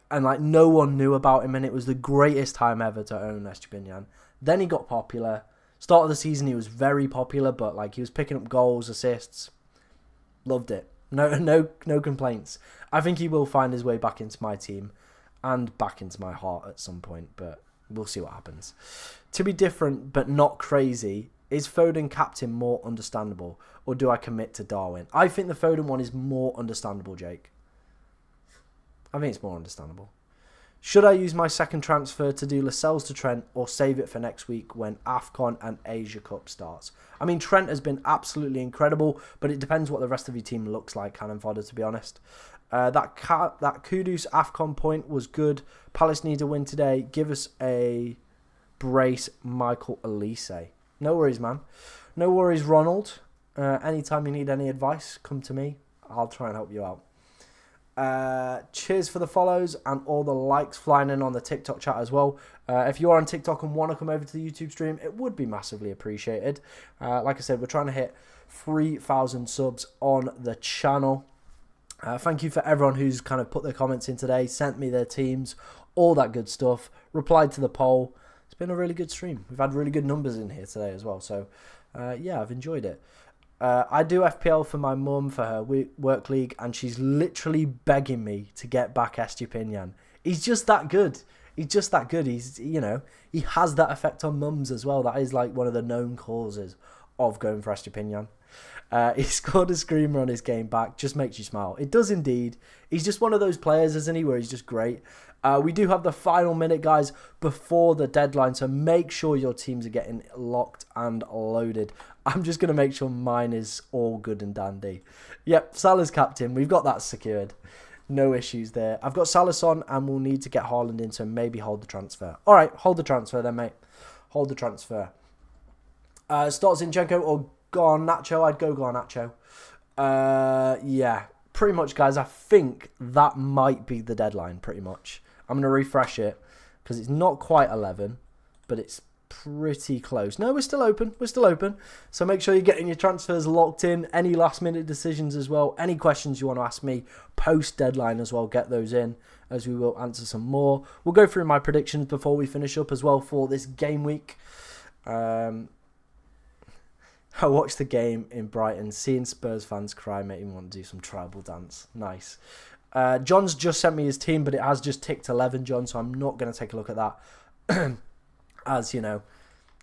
And no one knew about him, and it was the greatest time ever to own Estepinian. Then he got popular. Start of the season, he was very popular, but he was picking up goals, assists. Loved it. No complaints. I think he will find his way back into my team and back into my heart at some point, but we'll see what happens. To be different but not crazy, is Foden captain more understandable, or do I commit to Darwin? I think the Foden one is more understandable, Jake. I think it's more understandable. Should I use my second transfer to do Lascelles to Trent, or save it for next week when AFCON and Asia Cup starts? I mean, Trent has been absolutely incredible, but it depends what the rest of your team looks like, Cannon Fodder, to be honest. That Kudus AFCON point was good. Palace need a win today. Give us a brace, Michael Elise. No worries, man. No worries, Ronald. Anytime you need any advice, come to me. I'll try and help you out. Cheers for the follows and all the likes flying in on the TikTok chat as well. If you are on TikTok and want to come over to the YouTube stream, it would be massively appreciated. Like I said, we're trying to hit 3,000 subs on the channel. Thank you for everyone who's kind of put their comments in today, sent me their teams, all that good stuff, replied to the poll. It's been a really good stream. We've had really good numbers in here today as well. So, yeah, I've enjoyed it. I do FPL for my mum for her work league, and she's literally begging me to get back Estepinian. He's just that good. He's just that good. He has that effect on mums as well. That is one of the known causes of going for Estepinian. He scored a screamer on his game back. Just makes you smile. It does indeed. He's just one of those players, isn't he, where he's just great. We do have the final minute, guys, before the deadline, so make sure your teams are getting locked and loaded. I'm just going to make sure mine is all good and dandy. Yep, Salah's captain. We've got that secured. No issues there. I've got Salah on, and we'll need to get Haaland in, so maybe hold the transfer. All right, hold the transfer then, mate. Hold the transfer. Start Zinchenko or Garnacho? I'd go Garnacho. Yeah, pretty much, guys. I think that might be the deadline, pretty much. I'm going to refresh it because it's not quite 11, but it's pretty close. No, we're still open. We're still open. So make sure you're getting your transfers locked in. Any last minute decisions as well. Any questions you want to ask me post deadline as well, get those in, as we will answer some more. We'll go through my predictions before we finish up as well for this game week. I watched the game in Brighton. Seeing Spurs fans cry made me want to do some tribal dance. Nice. John's just sent me his team, but it has just ticked 11, John, so I'm not going to take a look at that. As, you know,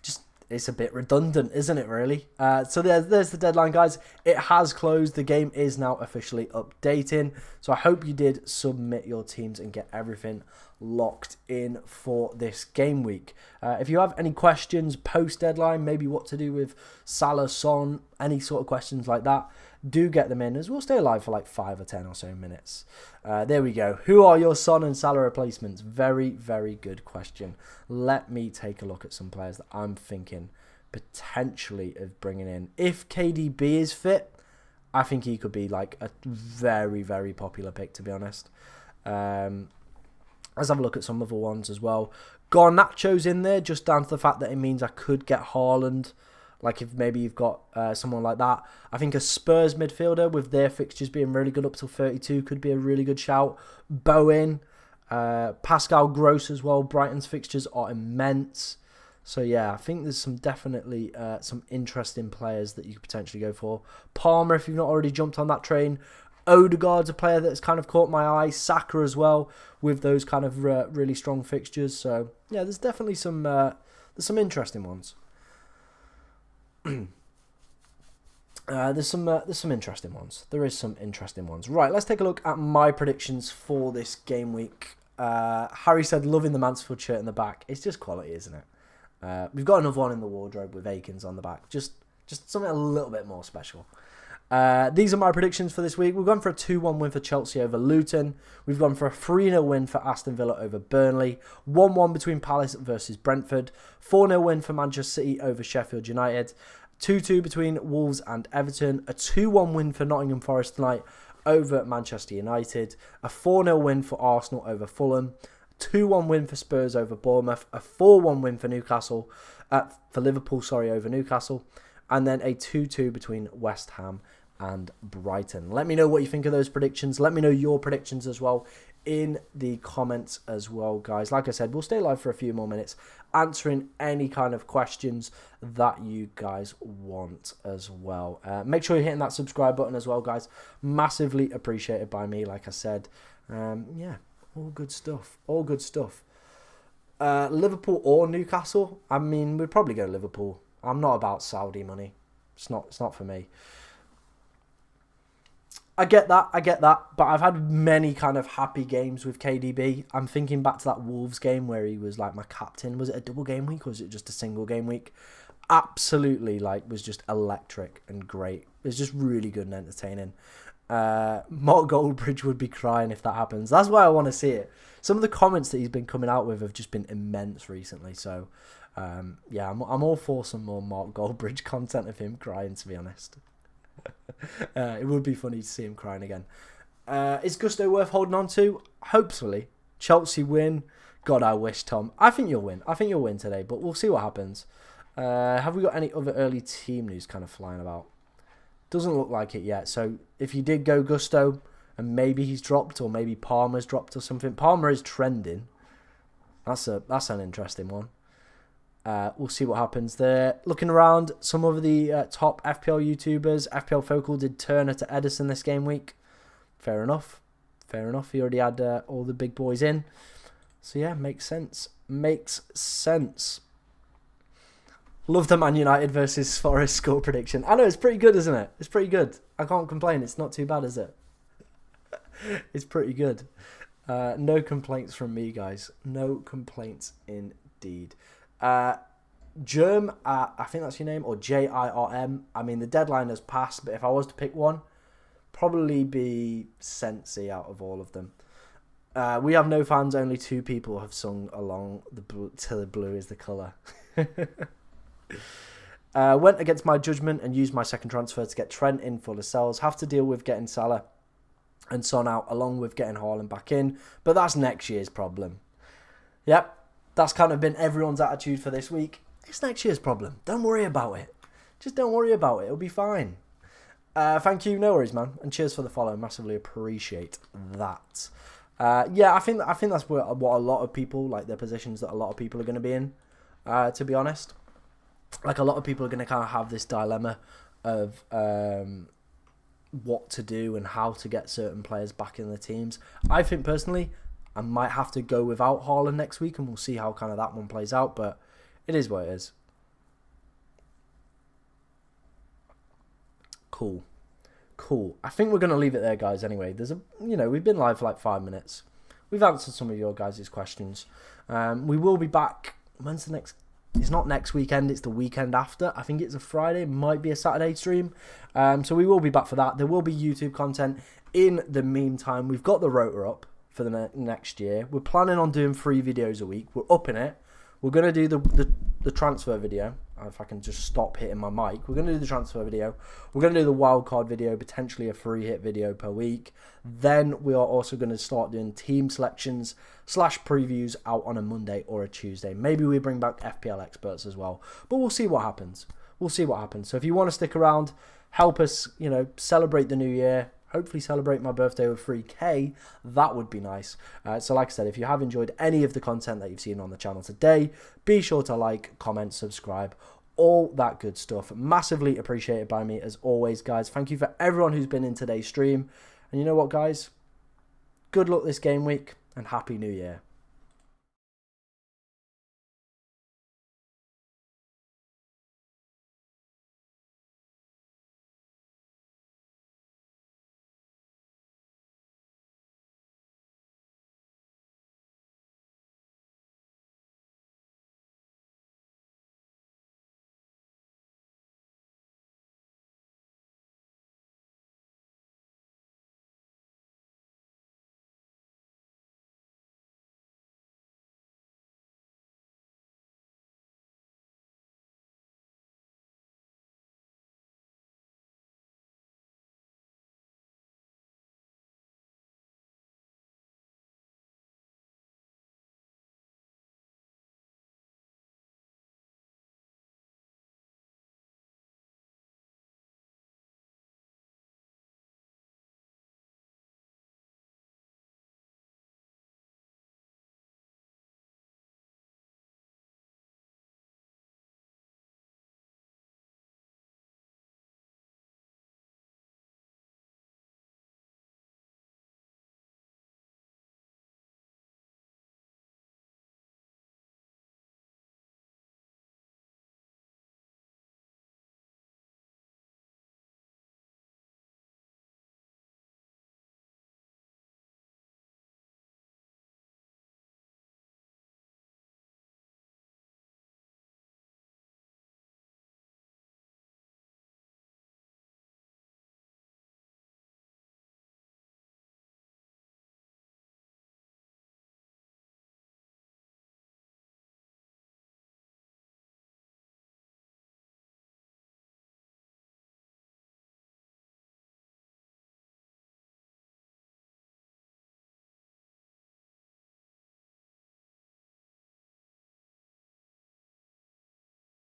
just it's a bit redundant, isn't it, really? So there's the deadline, guys. It has closed. The game is now officially updating. So I hope you did submit your teams and get everything locked in for this game week. If you have any questions post-deadline, maybe what to do with Salah, Son, any sort of questions like that, do get them in, as we'll stay live for like 5 or 10 or so minutes. There we go. Who are your Son and Salah replacements? Very, very good question. Let me take a look at some players that I'm thinking potentially of bringing in. If KDB is fit, I think he could be like a very, very popular pick, to be honest. Let's have a look at some other ones as well. Garnacho's in there, just down to the fact that it means I could get Haaland. Like if maybe you've got someone like that. I think a Spurs midfielder with their fixtures being really good up till 32 could be a really good shout. Bowen, Pascal Gross as well. Brighton's fixtures are immense. So yeah, I think there's some definitely some interesting players that you could potentially go for. Palmer, if you've not already jumped on that train. Odegaard's a player that's kind of caught my eye. Saka as well, with those kind of really strong fixtures. So yeah, there's definitely some interesting ones. There's some interesting ones. There is some interesting ones. Right, let's take a look at my predictions for this game week. Harry said, loving the Mansfield shirt in the back. It's just quality, isn't it? We've got another one in the wardrobe with Akins on the back. Just something a little bit more special. These are my predictions for this week. We've gone for a 2-1 win for Chelsea over Luton. We've gone for a 3-0 win for Aston Villa over Burnley. 1-1 between Palace versus Brentford. 4-0 win for Manchester City over Sheffield United. 2-2 between Wolves and Everton. A 2-1 win for Nottingham Forest tonight over Manchester United. A 4-0 win for Arsenal over Fulham. 2-1 win for Spurs over Bournemouth. A 4-1 win for Liverpool over Newcastle. And then a 2-2 between West Ham and Brighton. Let me know what you think of those predictions. Let me know your predictions as well in the comments as well, guys. Like I said, we'll stay live for a few more minutes, answering any kind of questions that you guys want as well. Make sure you're hitting that subscribe button as well, guys. Massively appreciated by me, like I said. Yeah, all good stuff. All good stuff. Liverpool or Newcastle? I mean, we'd probably go Liverpool. I'm not about Saudi money. It's not for me. I get that, but I've had many kind of happy games with KDB. I'm thinking back to that Wolves game where he was like my captain. Was it a double game week or was it just a single game week? Absolutely, was just electric and great. It was just really good and entertaining. Mark Goldbridge would be crying if that happens. That's why I want to see it. Some of the comments that he's been coming out with have just been immense recently. So, yeah, I'm all for some more Mark Goldbridge content of him crying, to be honest. It would be funny to see him crying again. Is Gusto worth holding on to? Hopefully. Chelsea win. God, I wish, Tom. I think you'll win. I think you'll win today, but we'll see what happens. Have we got any other early team news kind of flying about? Doesn't look like it yet. So if you did go Gusto and maybe he's dropped or maybe Palmer's dropped or something. Palmer is trending. That's an interesting one. We'll see what happens there. Looking around, some of the top FPL YouTubers. FPL Focal did Turner to Edison this game week. Fair enough. Fair enough. He already had all the big boys in. So yeah, makes sense. Makes sense. Love the Man United versus Forest score prediction. I know, it's pretty good, isn't it? It's pretty good. I can't complain. It's not too bad, is it? It's pretty good. No complaints from me, guys. No complaints indeed. Germ, I think that's your name, or JIRM. I mean, the deadline has passed, but if I was to pick one, probably be Sensi out of all of them. We have no fans. Only 2 people have sung along to the blue is the colour. Went against my judgment and used my second transfer to get Trent in for Lascelles. Have to deal with getting Salah and Son out along with getting Haaland back in. But that's next year's problem. Yep, that's kind of been everyone's attitude for this week. It's next year's problem. Don't worry about it. Just don't worry about it. It'll be fine. Thank you. No worries, man. And cheers for the follow. Massively appreciate that. Yeah, I think that's what a lot of people, like the positions that a lot of people are going to be in, to be honest. Like a lot of people are going to kind of have this dilemma of what to do and how to get certain players back in the teams. I think personally, I might have to go without Haaland next week, and we'll see how kind of that one plays out, but it is what it is. Cool. I think we're going to leave it there, guys, anyway. We've been live for like 5 minutes. We've answered some of your guys' questions. We will be back. When's the next? It's not next weekend, it's the weekend after. I think it's a Friday, might be a Saturday stream. So we will be back for that. There will be YouTube content. In the meantime, we've got the rotor up for the next year. We're planning on doing 3 videos a week. We're upping it. We're going to do the transfer video. If I can just stop hitting my mic. We're going to do the transfer video. We're going to do the wildcard video, potentially a free hit video per week. Then we are also going to start doing team selections / previews out on a Monday or a Tuesday. Maybe we bring back FPL experts as well. But we'll see what happens. So if you want to stick around, help us, celebrate the new year. Hopefully celebrate my birthday with 3K. That would be nice. So like I said, if you have enjoyed any of the content that you've seen on the channel today, be sure to like, comment, subscribe, all that good stuff. Massively appreciated by me as always, guys. Thank you for everyone who's been in today's stream. And you know what, guys? Good luck this game week and Happy New Year.